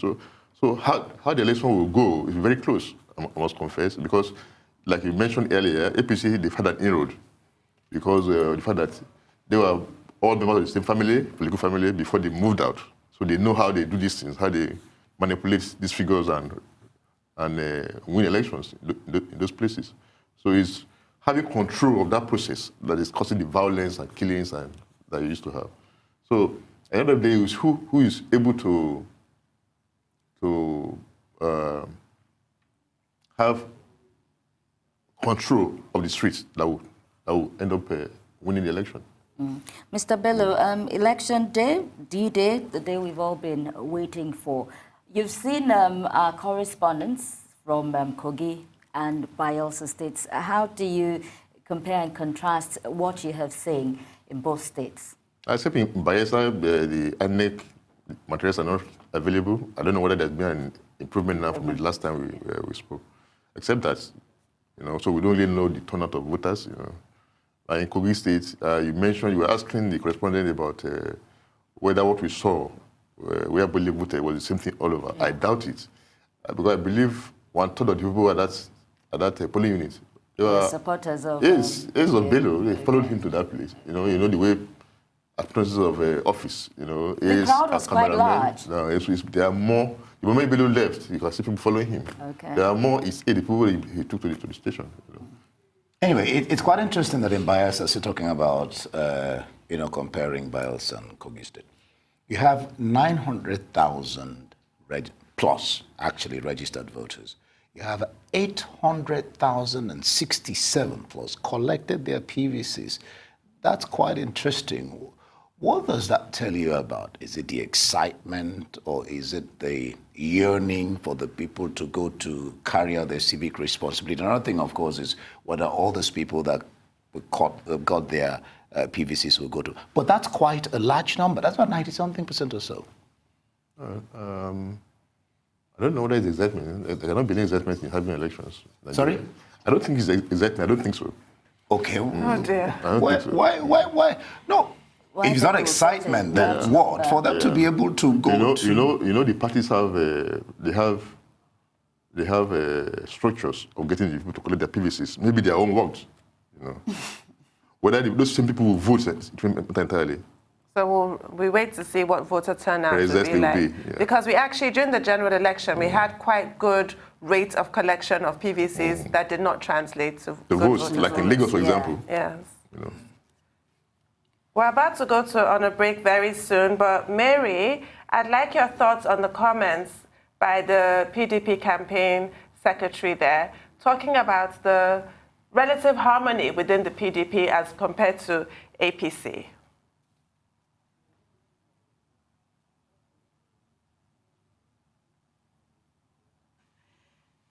So how the election will go is very close, I must confess, because, like you mentioned earlier, APC, they've had an inroad because the fact that they were all members of the same family, political family, before they moved out. So they know how they do these things, how they manipulate these figures and win elections in those places. So it's having control of that process that is causing the violence and killings that you used to have. So at the end of the day, it's who is able to have control of the streets that will end up winning the election. Mr. Bello, election day, D-Day, the day we've all been waiting for. You've seen our correspondents from Kogi and Bayelsa states. How do you compare and contrast what you have seen in both states? Except in Bayelsa, the INEC materials are not available. I don't know whether there's been an improvement now from the last time we spoke. Except that, so we don't really know the turnout of voters. In Kogi State, you were asking the correspondent about whether what we saw, where Bello voted, was the same thing all over. Yeah. I doubt it, because I believe 1/3 of the people at that at that polling unit. The supporters of... Yes, of Bello, they followed him to that place. You know the way at places of office, The crowd was quite large. No, there are more. The moment Bello left, you can see people following him. Okay. There are more, it's 80 people he took to the station. Anyway, it's quite interesting that in Bayelsa, as you're talking about, comparing Bayelsa and Kogi State, you have 900,000 plus actually registered voters. You have 800,067 plus collected their PVCs. That's quite interesting. What does that tell you about? Is it the excitement, or is it the yearning for the people to go to carry out their civic responsibility? Another thing, of course, is whether all those people that got their PVCs will go to. But that's quite a large number. That's about 90-something% or so. I don't know whether it's excitement. There cannot be any excitement in having elections. Sorry? I don't think it's excitement. I don't think so. Okay. Oh, dear. I don't think so. Why? No. If it's not excitement, then what? For them to be able to go you know, the parties have they have structures of getting the people to collect their PVCs. Maybe their own works. Whether those same people will vote entirely. So we wait to see what voter turnout will be like. Because we actually, during the general election, we had quite good rate of collection of PVCs that did not translate to the votes, like in Lagos, for example. Yes. We're about to go on a break very soon, but Mary, I'd like your thoughts on the comments by the PDP campaign secretary there, talking about the relative harmony within the PDP as compared to APC.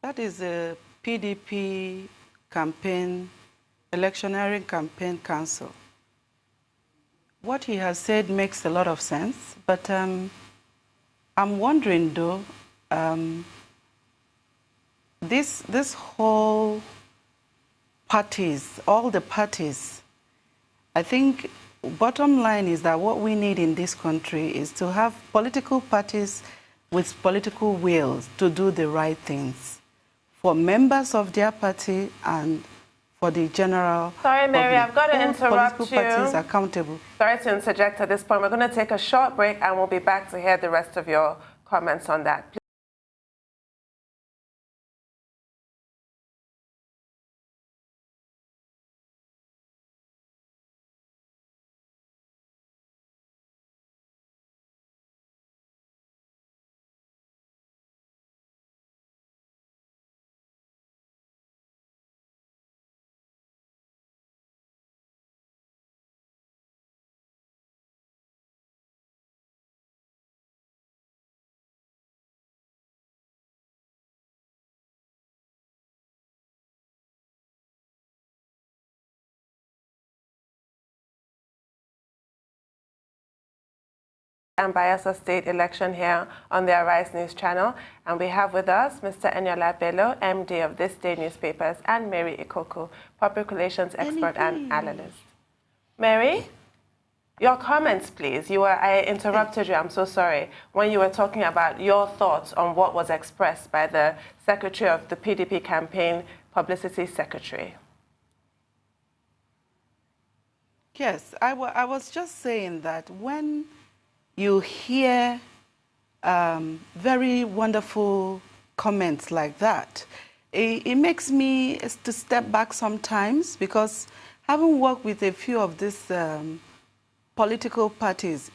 That is a PDP campaign, electioneering campaign council. What he has said makes a lot of sense, but I'm wondering though, this whole parties, all the parties, I think bottom line is that what we need in this country is to have political parties with political will to do the right things for members of their party and for the general Sorry, Mary, public. I've got to interrupt political parties accountable. Sorry to interject at this point. We're going to take a short break and we'll be back to hear the rest of your comments on that. And Bayelsa State election here on the Arise News channel. And we have with us Mr. Eniola Bello, MD of ThisDay newspapers, and Mary Ikokwu, public relations expert and analyst. Mary, your comments, please. I interrupted you, I'm so sorry, when you were talking about your thoughts on what was expressed by the secretary of the PDP campaign publicity secretary. Yes, I was just saying that when you hear very wonderful comments like that, it makes me to step back sometimes, because having worked with a few of these political parties,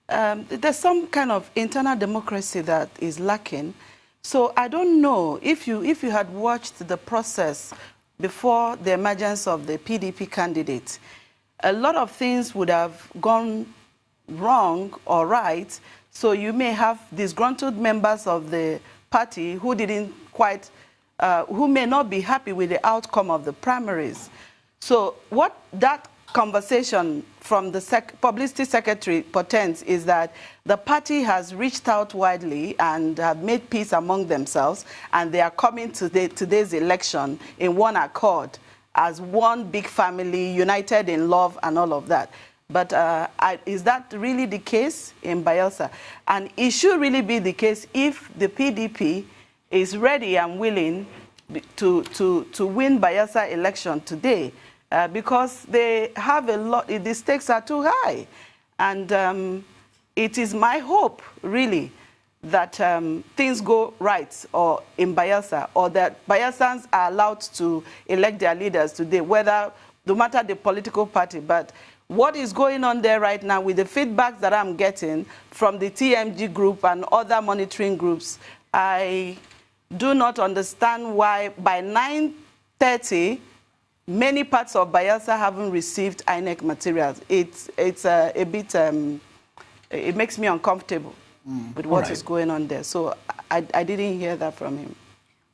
there's some kind of internal democracy that is lacking. So I don't know if you had watched the process before the emergence of the PDP candidate, a lot of things would have gone wrong or right, so you may have disgruntled members of the party who didn't quite, who may not be happy with the outcome of the primaries. So what that conversation from the publicity secretary portends is that the party has reached out widely and have made peace among themselves, and they are coming to today's election in one accord as one big family, united in love and all of that. But is that really the case in Bayelsa? And it should really be the case if the PDP is ready and willing to win Bayelsa election today because they have a lot, the stakes are too high. And it is my hope, really, that things go right or in Bayelsa, or that Bayelsans are allowed to elect their leaders today, whether, no matter the political party. But what is going on there right now with the feedback that I'm getting from the TMG group and other monitoring groups, I do not understand why by 9:30, many parts of Bayelsa haven't received INEC materials. It's a bit, it makes me uncomfortable with what is going on there. So I didn't hear that from him.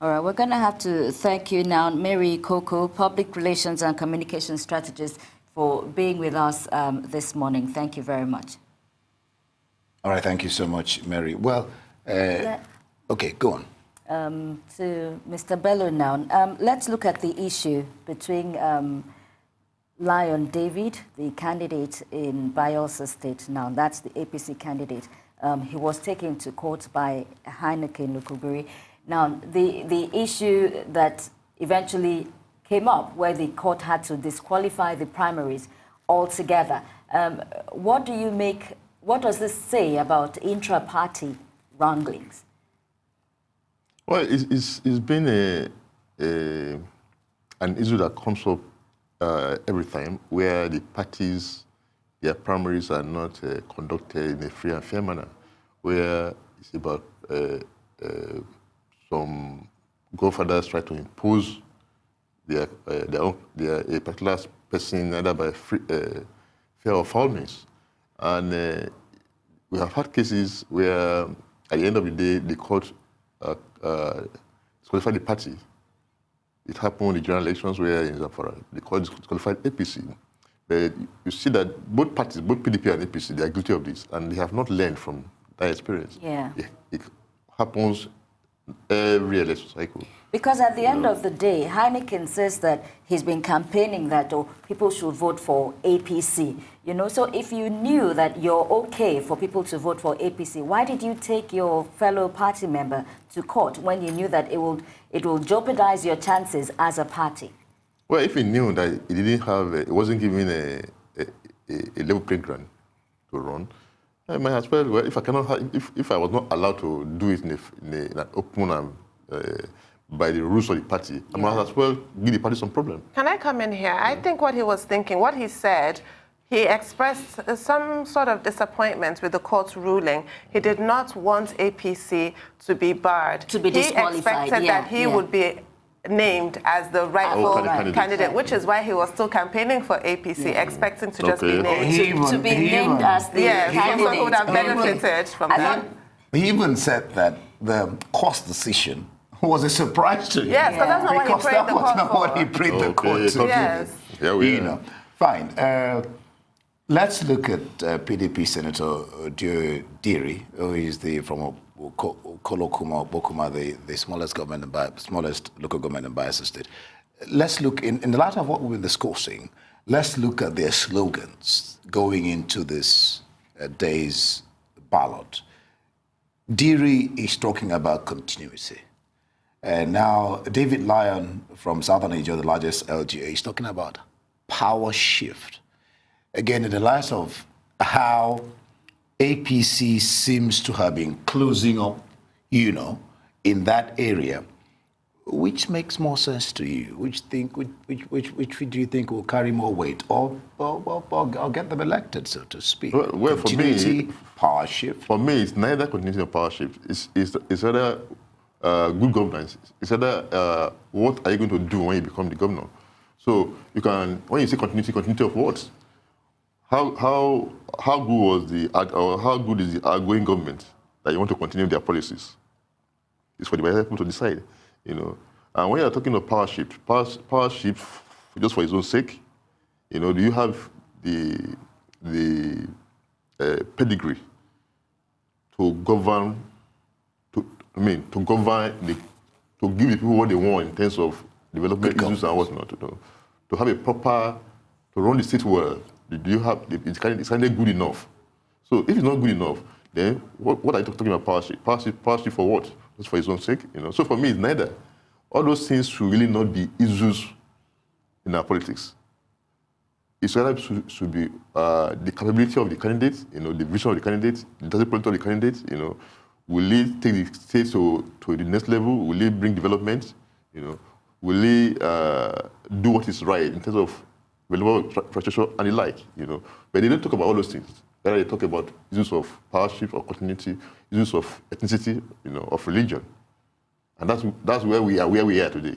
All right, we're going to have to thank you now, Mary Ikokwu, Public Relations and Communication Strategist, for being with us this morning. Thank you very much. All right, thank you so much, Mary. Well, okay, go on. To Mr. Bello now. Let's look at the issue between Lion David, the candidate in Bayelsa State now. That's the APC candidate. He was taken to court by INEC in Lukubiri. Now, the issue that eventually came up where the court had to disqualify the primaries altogether. What does this say about intra-party wranglings? Well, it's been an issue that comes up every time where the parties, their primaries are not conducted in a free and fair manner, where it's about some godfathers try to impose a particular person either by fair or foul means. And we have had cases where, at the end of the day, the court disqualified the party. It happened in the general elections where in Zamfara, the court disqualified APC. But you see that both parties, both PDP and APC, they are guilty of this, and they have not learned from that experience. Yeah. It happens every election cycle. Because at the end of the day, INEC says that he's been campaigning that people should vote for APC. You know, so if you knew that you're okay for people to vote for APC, why did you take your fellow party member to court when you knew that it will jeopardize your chances as a party? Well, if he knew that he didn't have, it wasn't given a level playing ground to run, I might as well. If I cannot, if I was not allowed to do it in an open and by the rules of the party, I might as well give the party some problem. Can I come in here? I think what he was thinking, what he said, he expressed some sort of disappointment with the court's ruling. He did not want APC to be barred. To be disqualified. He expected that he would be named as the rightful candidate, which is why he was still campaigning for APC, expecting to just be named. To be named as the candidate. He would have benefited from that. He even said that the cost decision was a surprise to him. Yes, because that's not what he prayed the court for. That's not what he prayed the court to. Yes. You know. Fine. Let's look at PDP Senator Odiai, who is from Kolokuma, the smallest local government in Bayelsa State. Let's look, in the light of what we've been discussing, let's look at their slogans going into this day's ballot. Diri is talking about continuity. And now David Lyon from Southern Nigeria, the largest LGA, is talking about power shift. Again, in the light of how APC seems to have been closing up, in that area, which makes more sense to you? Which do you think will carry more weight, or get them elected, so to speak? Well, continuity, for me, power shift. For me, it's neither continuity or power shift. It's either good governance. It's either what are you going to do when you become the governor? So you can, when you say continuity of what? How good was how good is the outgoing government that you want to continue their policies? It's for the Bayelsa people to decide, And when you're talking of power shift just for its own sake, do you have the pedigree to govern, to give the people what they want in terms of development issues and whatnot, to have a proper, to run the state well? Do you have, it's kind of good enough? So if it's not good enough, then what are you talking about power shift? Power shift for what? Just for its own sake, So for me, it's neither. All those things should really not be issues in our politics. It's rather should be the capability of the candidate, the vision of the candidate, the point of the candidate, will it take the state to the next level? Will it bring development? Will it do what is right in terms of frustration and the like? But they don't talk about all those things. Rather, they talk about issues of powership, of continuity, issues of ethnicity, of religion, and that's where we are today.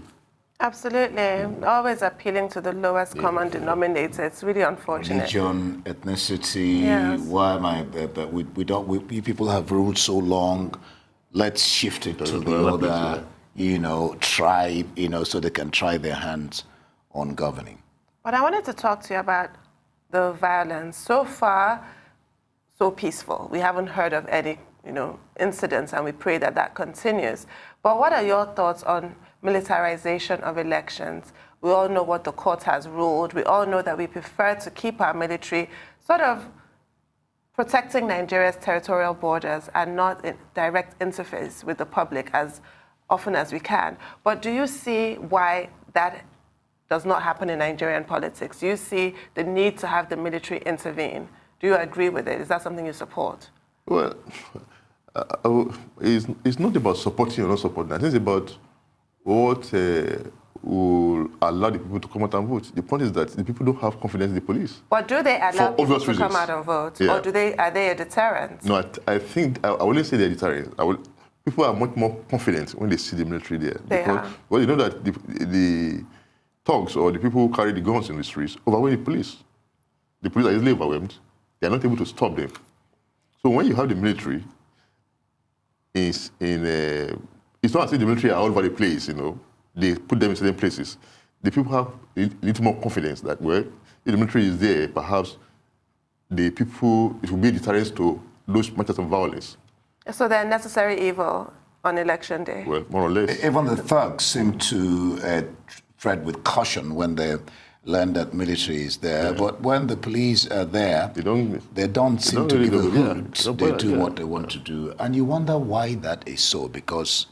Absolutely. Always appealing to the lowest common denominator. It's really unfortunate. Religion, ethnicity, yes. Why am I, but we people have ruled so long, let's shift it to the other, tribe, so they can try their hands on governing. But I wanted to talk to you about the violence. So far, so peaceful. We haven't heard of any, incidents, and we pray that that continues. But what are your thoughts on militarization of elections? We all know what the court has ruled. We all know that we prefer to keep our military sort of protecting Nigeria's territorial borders and not in direct interface with the public as often as we can. But do you see why that does not happen in Nigerian politics? Do you see the need to have the military intervene? Do you agree with it? Is that something you support? Well, it's not about supporting or not supporting. I think it's about what will allow the people to come out and vote. The point is that the people don't have confidence in the police. But do they allow people to come out and vote? Yeah. Or are they a deterrent? No, I think, I wouldn't say they're deterrent. People are much more confident when they see the military there. Well, you know that the thugs or the people who carry the guns in the streets overwhelm the police. The police are easily overwhelmed. They are not able to stop them. So when you have the military, it's not as if the military are all over the place, They put them in certain places. The people have a little more confidence that, well, if the military is there, perhaps it will be a deterrent to those matters of violence. So they're necessary evil on election day? Well, more or less. Even the thugs seem to tread with caution when they learn that military is there. Yeah. But when the police are there, they don't seem to give a hoot. They do what they want to do. And you wonder why that is so, because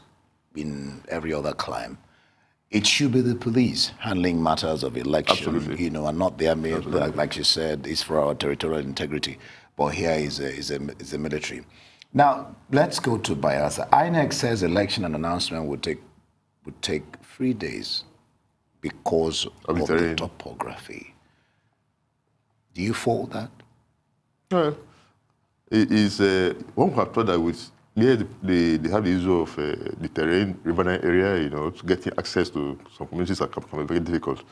in every other clime, it should be the police handling matters of election, and not the army. Like you said, it's for our territorial integrity. But here is a military. Now, let's go to Bayelsa. INEC says election and announcement would take 3 days because of the topography. Do you fault that? Well, it is one who have thought that with they have the issue of the terrain, riverine area, to getting access to some communities are very difficult.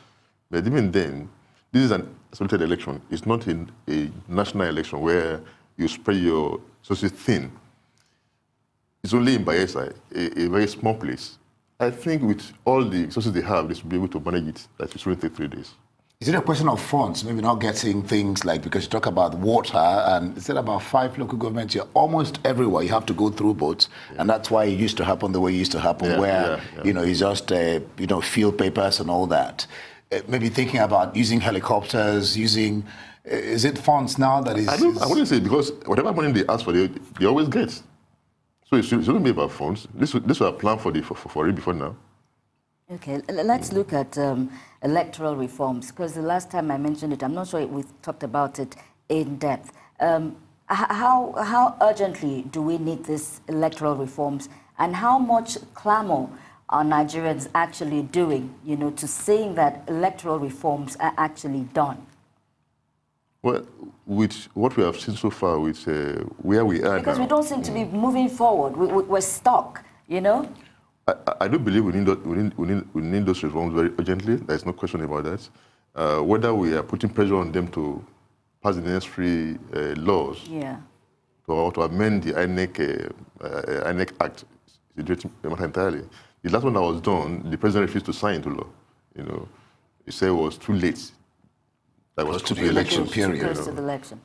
But even then, this is an isolated election. It's not a national election where you spread your resources thin. It's only in Bayelsa, a very small place. I think with all the resources they have, they should be able to manage it. That it shouldn't take 3 days. Is it a question of funds? Maybe not getting things like, because you talk about water, and instead about 5 local governments, you're almost everywhere. You have to go through boats, and that's why it used to happen the way it used to happen, where it's just field papers and all that. Maybe thinking about using helicopters, is it funds now that is? I wouldn't say, because whatever money they ask for, they always get. So it shouldn't be about funds. This was a plan for it before now. Okay, let's look at electoral reforms, because the last time I mentioned it, I'm not sure we talked about it in depth. How urgently do we need these electoral reforms, and how much clamor are Nigerians actually doing, to seeing that electoral reforms are actually done? Well, with what we have seen so far, with where we are because now, we don't seem to be moving forward. We're stuck, I do believe we need those reforms very urgently. There's no question about that. Whether we are putting pressure on them to pass the necessary laws, to amend the INEC Act, is a different matter entirely. The last one that was done, the president refused to sign into law. He said it was too late. That was to the election period.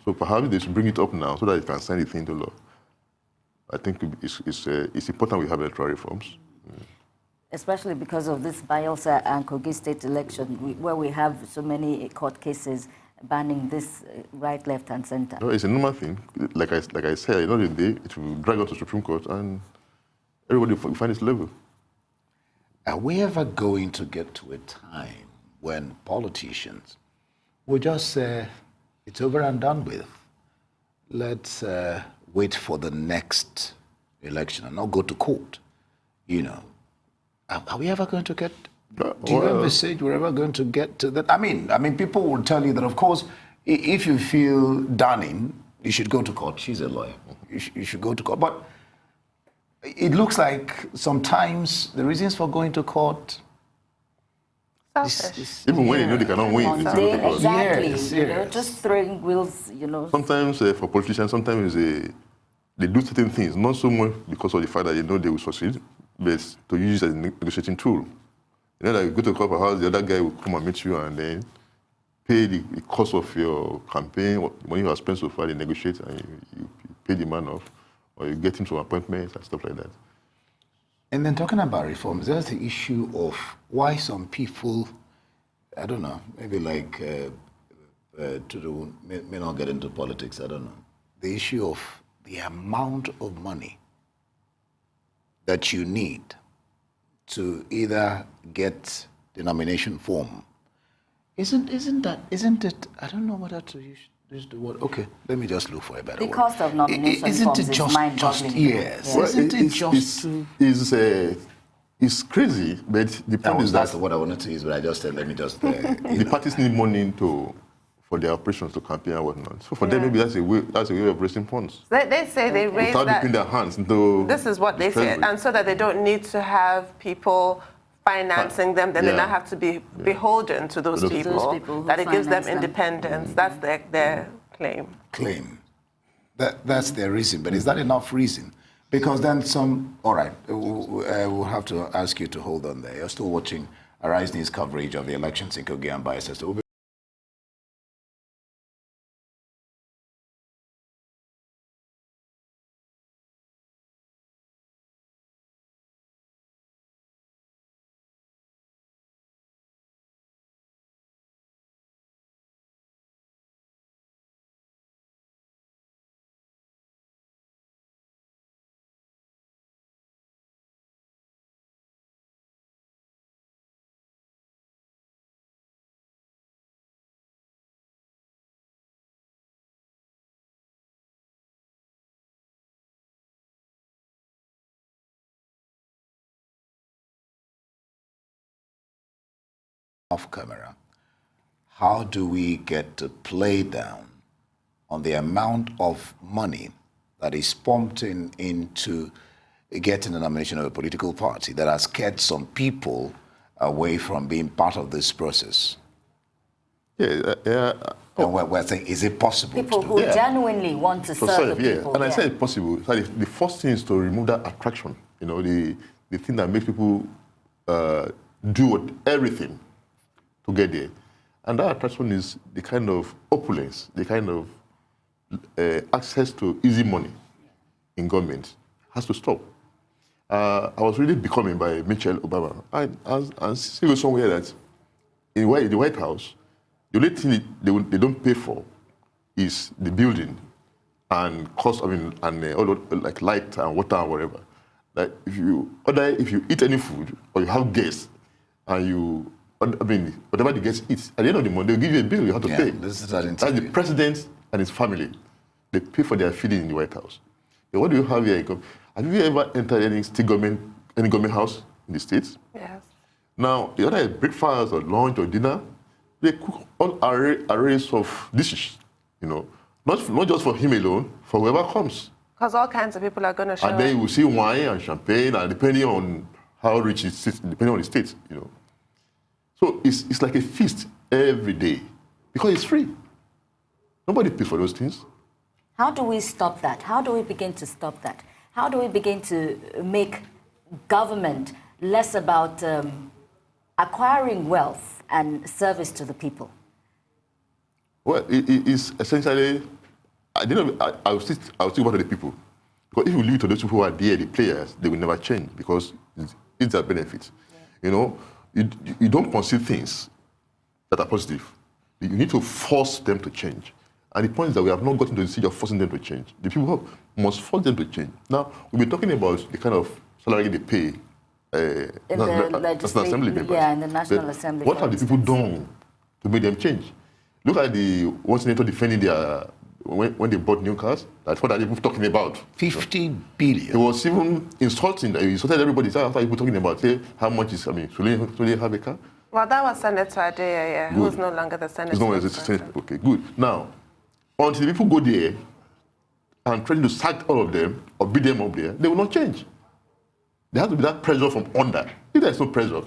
So perhaps they should bring it up now so that it can sign the thing into law. I think it's important we have electoral reforms. Especially because of this Bayelsa and Kogi state election, where we have so many court cases banning this right, left, and center. No, it's a normal thing. Like I said, it will drag out to the Supreme Court, and everybody will find its level. are we ever going to get to a time when politicians will just say, it's over and done with? Let's wait for the next election and not go to court. You know, are we ever going to get? Do you envisage we're ever going to get to that? I mean, people will tell you that, of course, if you feel done in, you should go to court. She's a lawyer. You should go to court. But it looks like sometimes the reasons for going to court. Even when you know they cannot win. Exactly. Yes, You know, just throwing wheels, Sometimes for politicians, sometimes they do certain things, not so much because of the fact that they know they will succeed, but to use it as a negotiating tool. You know, that you go to a corporate house, the other guy will come and meet you and then pay the cost of your campaign, what money you have spent so far, they negotiate and you pay the man off, or you get him some appointments and stuff like that. And then talking about reforms, there's the issue of why some people, I don't know, maybe like may not get into politics, I don't know. The issue of the amount of money that you need to either get the nomination form. Isn't it, I don't know whether to use the word, okay, let me just look for a better word. The cost of nomination forms is mind-boggling. Yes, isn't it just it's crazy, but the point is that's the word I wanted to use, but I just said, let me just... the parties need money for their operations to campaign and whatnot. So for them, maybe that's a way of raising funds. They say they raise without that. dipping their hands into... This is what they say, and so that they don't need to have people financing them, then they not have to be beholden to those people that it gives them independence. That's their claim. That's their reason, but is that enough reason? Because then all right, we'll have to ask you to hold on there. You're still watching Arise News coverage of the elections in Kogi and Bayelsa. So off camera, how do we get to play down on the amount of money that is pumped into getting the nomination of a political party that has kept some people away from being part of this process? And we're saying, is it possible? People who genuinely want to serve the people. And I say it's possible. So the first thing is to remove that attraction. You know, the thing that makes people do everything to get there. And that attraction is the kind of opulence, the kind of access to easy money in government has to stop. I was really becoming by Michelle Obama. And see somewhere that in the White House, the only thing they don't pay for is the building and cost, all like light and water and whatever. Like if you eat any food or you have guests and whatever the guests eat, at the end of the month, they'll give you a bill you have to pay. That's the president and his family. They pay for their feeding in the White House. But what do you have here? Have you ever entered any government house in the States? Yes. Now, the other is breakfast or lunch or dinner. They cook all arrays of dishes, not just for him alone, for whoever comes. Because all kinds of people are going to show up. And then you will see wine and champagne, and depending on how rich it is, depending on the state, So it's like a feast every day because it's free. Nobody pays for those things. How do we stop that? How do we begin to stop that? How do we begin to make government less about acquiring wealth and service to the people? Well, it is essentially, I'll still one of the people. Because if you leave it to those people who are there, the players, they will never change because it's their benefit. Yeah. You don't concede things that are positive. You need to force them to change. And the point is that we have not gotten to the stage of forcing them to change. The people must force them to change. Now, we'll be talking about the kind of salary they pay National Assembly members. Yeah, in the National Assembly. What have the people done to make them change? Look at the one senator defending their when they bought new cars. That's what are people talking about? 50 billion. It was even insulting. He insulted everybody. So after people talking about, say, how much is, should they have a car? Well, that was Senator Odiai, who's no longer the senator. He's no longer the senator. Okay, good. Now, until the people go there and trying to sack all of them or beat them up there, they will not change. There has to be that pressure from under. If there's no pressure.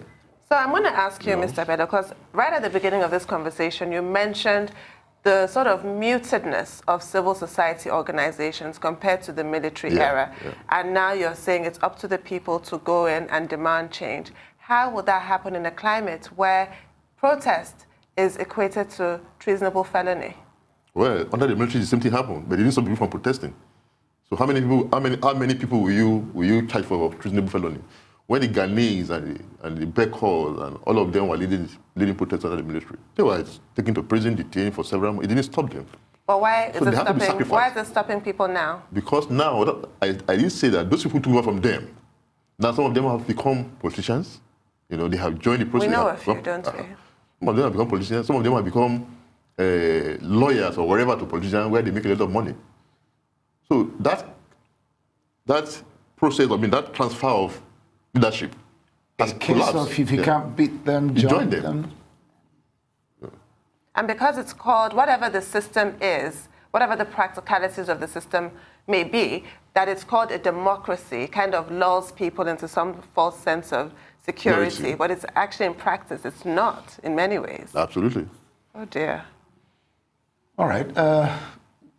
So I'm going to ask you, Mr. Bello, because right at the beginning of this conversation, you mentioned the sort of mutedness of civil society organizations compared to the military era. Yeah. And now you're saying it's up to the people to go in and demand change. How would that happen in a climate where protest is equated to treasonable felony? Well, under the military, the same thing happened, but they didn't stop people from protesting. So how many people will you charge for treasonable felony? When the Ghanaians and the Bekos and all of them were leading protests under the military, they were taken to prison, detained for several months. It didn't stop them. But why is it stopping people now? Because now, I didn't say that those people took over from them. Now some of them have become politicians. They have joined the process. We know a few, don't we? Some of them have become politicians. Some of them have become lawyers or whatever to politicians where they make a lot of money. So that process, that transfer of leadership has collapsed. If you can't beat them, join them. And because it's called, whatever the system is, whatever the practicalities of the system may be, that it's called a democracy, kind of lulls people into some false sense of security. But it's actually in practice, it's not in many ways. Absolutely. Oh dear. All right.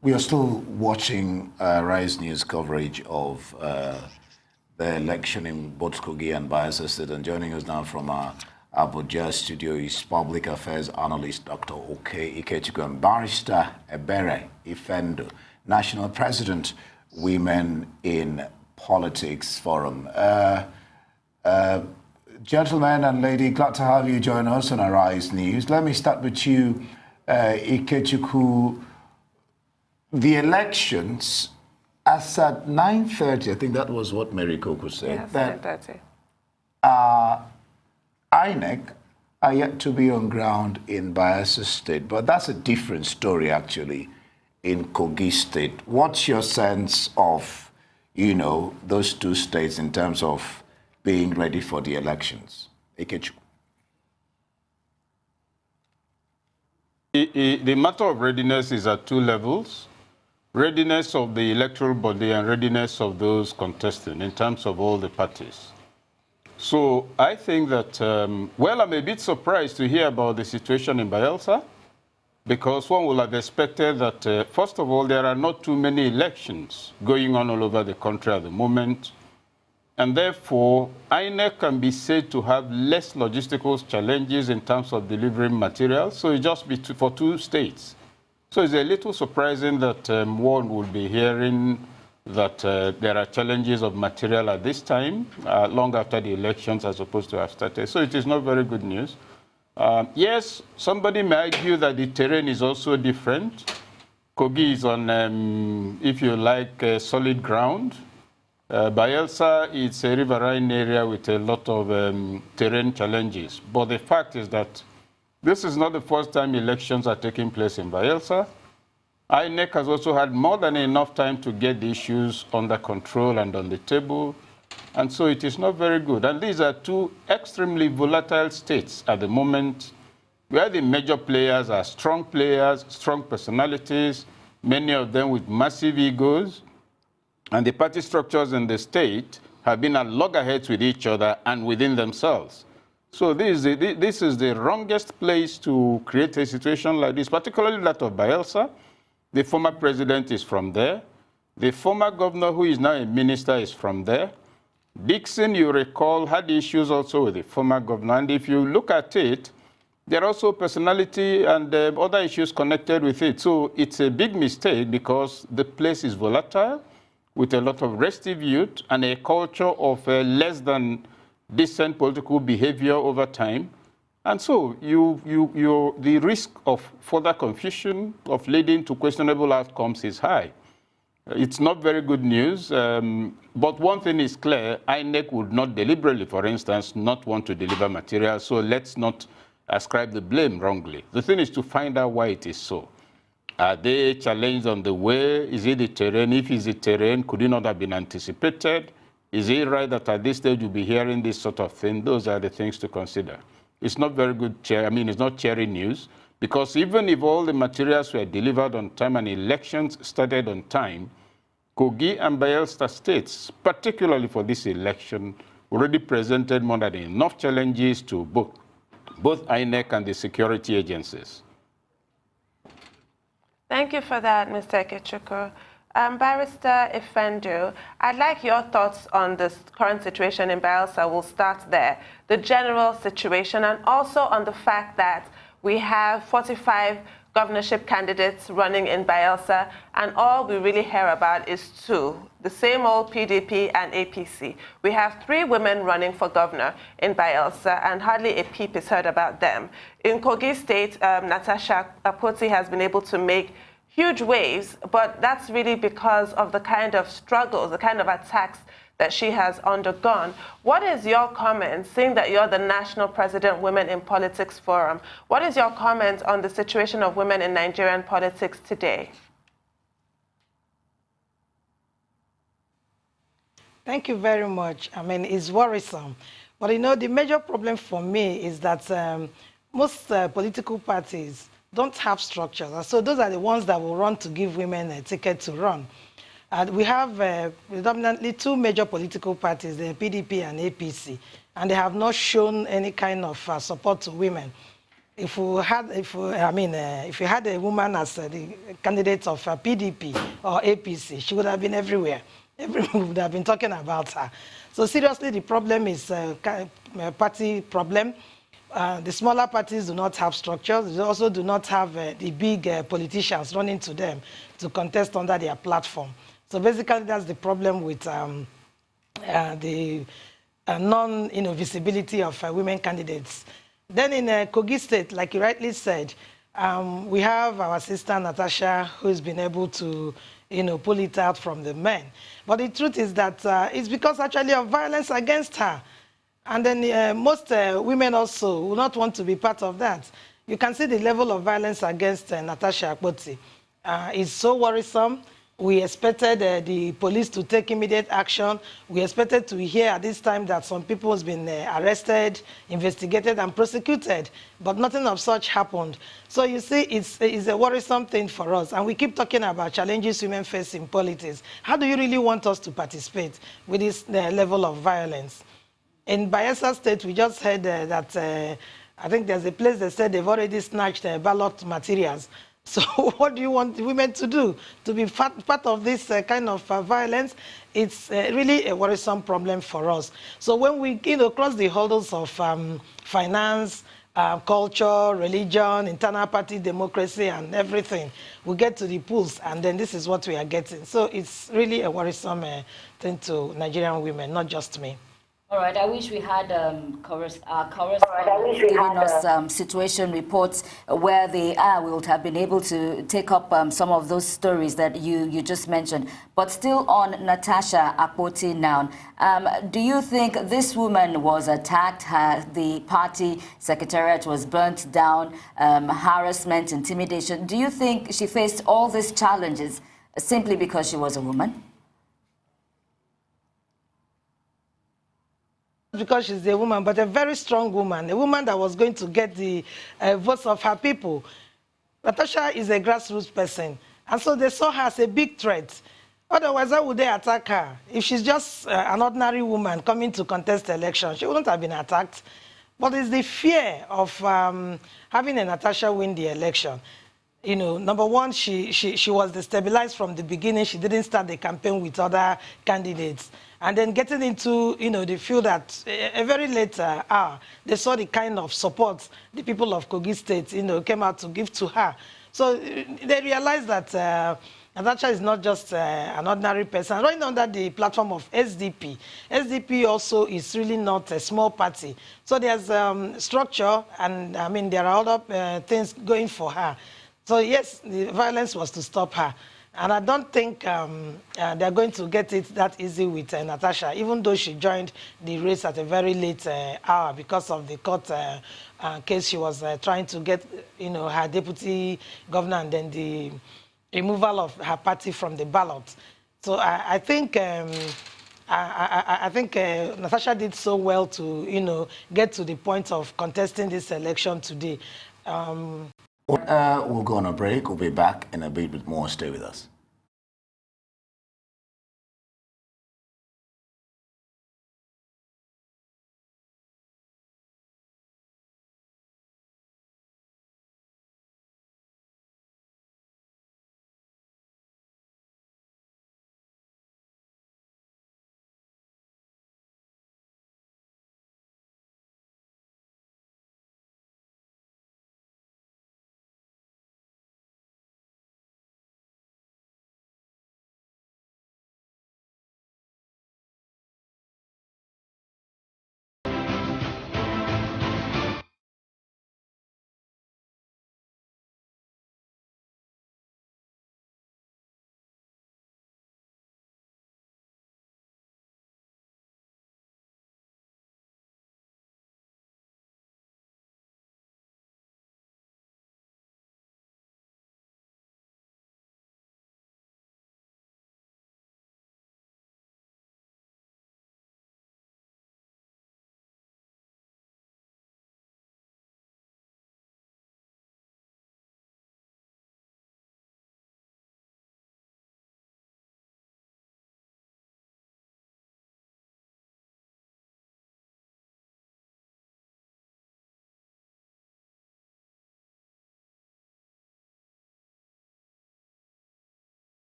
We are still watching Rise News coverage of the election in both Kogi and Bayelsa State. And joining us now from our Abuja studio is Public Affairs Analyst Dr. Ikokwu and Barrister Ebere Ifendo, National President, Women in Politics Forum. Gentlemen and lady, glad to have you join us on Rise News. Let me start with you, Ikokwu. The elections, as at 9:30, I think that was what Mary Ikokwu said. Yes, 9:30. INEC are yet to be on ground in Bayelsa State, but that's a different story actually in Kogi State. What's your sense of, those two states in terms of being ready for the elections? Ikokwu. The matter of readiness is at two levels. Readiness of the electoral body and readiness of those contesting in terms of all the parties. So I think that, I'm a bit surprised to hear about the situation in Bayelsa, because one would have expected that, first of all, there are not too many elections going on all over the country at the moment, and therefore, INEC can be said to have less logistical challenges in terms of delivering materials, so it just be for two states. So it's a little surprising that one will be hearing that there are challenges of material at this time, long after the elections are supposed to have started. So it is not very good news. Yes, somebody may argue that the terrain is also different. Kogi is on, if you like, solid ground. Bayelsa is a riverine area with a lot of terrain challenges. But the fact is that this is not the first time elections are taking place in Bayelsa. INEC has also had more than enough time to get the issues under control and on the table. And so it is not very good. And these are two extremely volatile states at the moment, where the major players are strong players, strong personalities, many of them with massive egos. And the party structures in the state have been at loggerheads with each other and within themselves. So this is the wrongest place to create a situation like this, particularly that of Bayelsa. The former president is from there. The former governor, who is now a minister, is from there. Dixon, you recall, had issues also with the former governor. And if you look at it, there are also personality and other issues connected with it. So it's a big mistake because the place is volatile with a lot of restive youth and a culture of less than decent political behavior over time. And so the risk of further confusion, of leading to questionable outcomes is high. It's not very good news, but one thing is clear, INEC would not deliberately, for instance, not want to deliver material, so let's not ascribe the blame wrongly. The thing is to find out why it is so. Are they challenged on the way? Is it the terrain? If it's the terrain, could it not have been anticipated? Is it right that at this stage you'll be hearing this sort of thing? Those are the things to consider. It's not very good, it's not cheery news, because even if all the materials were delivered on time and elections started on time, Kogi and Bayelsa states, particularly for this election, already presented more than enough challenges to both INEC and the security agencies. Thank you for that, Mr. Ikechukwu. Barrister Ifendu, I'd like your thoughts on this current situation in Bayelsa. We'll start there. The general situation, and also on the fact that we have 45 governorship candidates running in Bayelsa, and all we really hear about is two, the same old PDP and APC. We have 3 women running for governor in Bayelsa, and hardly a peep is heard about them. In Kogi State, Natasha Akpoti has been able to make huge waves, but that's really because of the kind of struggles, the kind of attacks that she has undergone. What is your comment, seeing that you're the National President Women in Politics Forum, what is your comment on the situation of women in Nigerian politics today? Thank you very much. I mean, it's worrisome. But you know, the major problem for me is that most political parties don't have structures. And so those are the ones that will run to give women a ticket to run. We have predominantly 2 major political parties, the PDP and APC, and they have not shown any kind of support to women. If you had a woman as the candidate of PDP or APC, she would have been everywhere. Everyone would have been talking about her. So seriously, the problem is a party problem. The smaller parties do not have structures. They also do not have the big politicians running to them to contest under their platform. So basically, that's the problem with the non-visibility of women candidates. Then in Kogi State, like you rightly said, we have our sister Natasha, who's been able to pull it out from the men. But the truth is that it's because actually of violence against her. And then most women also will not want to be part of that. You can see the level of violence against Natasha Akpoti. It's so worrisome. We expected the police to take immediate action. We expected to hear at this time that some people have been arrested, investigated, and prosecuted, but nothing of such happened. So you see, it's a worrisome thing for us. And we keep talking about challenges women face in politics. How do you really want us to participate with this level of violence? In Bayelsa State, we just heard that I think there's a place that said they've already snatched ballot materials. So what do you want women to do? To be part of this kind of violence? It's really a worrisome problem for us. So when we cross the hurdles of finance, culture, religion, internal party democracy, and everything, we get to the polls, and then this is what we are getting. So it's really a worrisome thing to Nigerian women, not just me. All right, I wish we had correspondents giving us situation reports where they are. We would have been able to take up some of those stories that you just mentioned. But still on Natasha Akpoti now, do you think this woman was attacked? The party secretariat was burnt down, harassment, intimidation. Do you think she faced all these challenges simply because she was a woman? Because she's a woman, but a very strong woman, a woman that was going to get the votes of her people. Natasha is a grassroots person, and so they saw her as a big threat. Otherwise, how would they attack her? If she's just an ordinary woman coming to contest the election, she wouldn't have been attacked. But it's the fear of having a Natasha win the election. Number one, she was destabilized from the beginning. She didn't start the campaign with other candidates. And then getting into, the field at a very late hour, they saw the kind of support the people of Kogi State, came out to give to her. So they realized that Natasha is not just an ordinary person. Right under the platform of SDP. SDP also is really not a small party. So there's structure, and there are other things going for her. So yes, the violence was to stop her. And I don't think they're going to get it that easy with Natasha, even though she joined the race at a very late hour because of the court case she was trying to get, her deputy governor and then the removal of her party from the ballot. So I think Natasha did so well to, get to the point of contesting this election today. We'll go on a break. We'll be back in a bit more. Stay with us.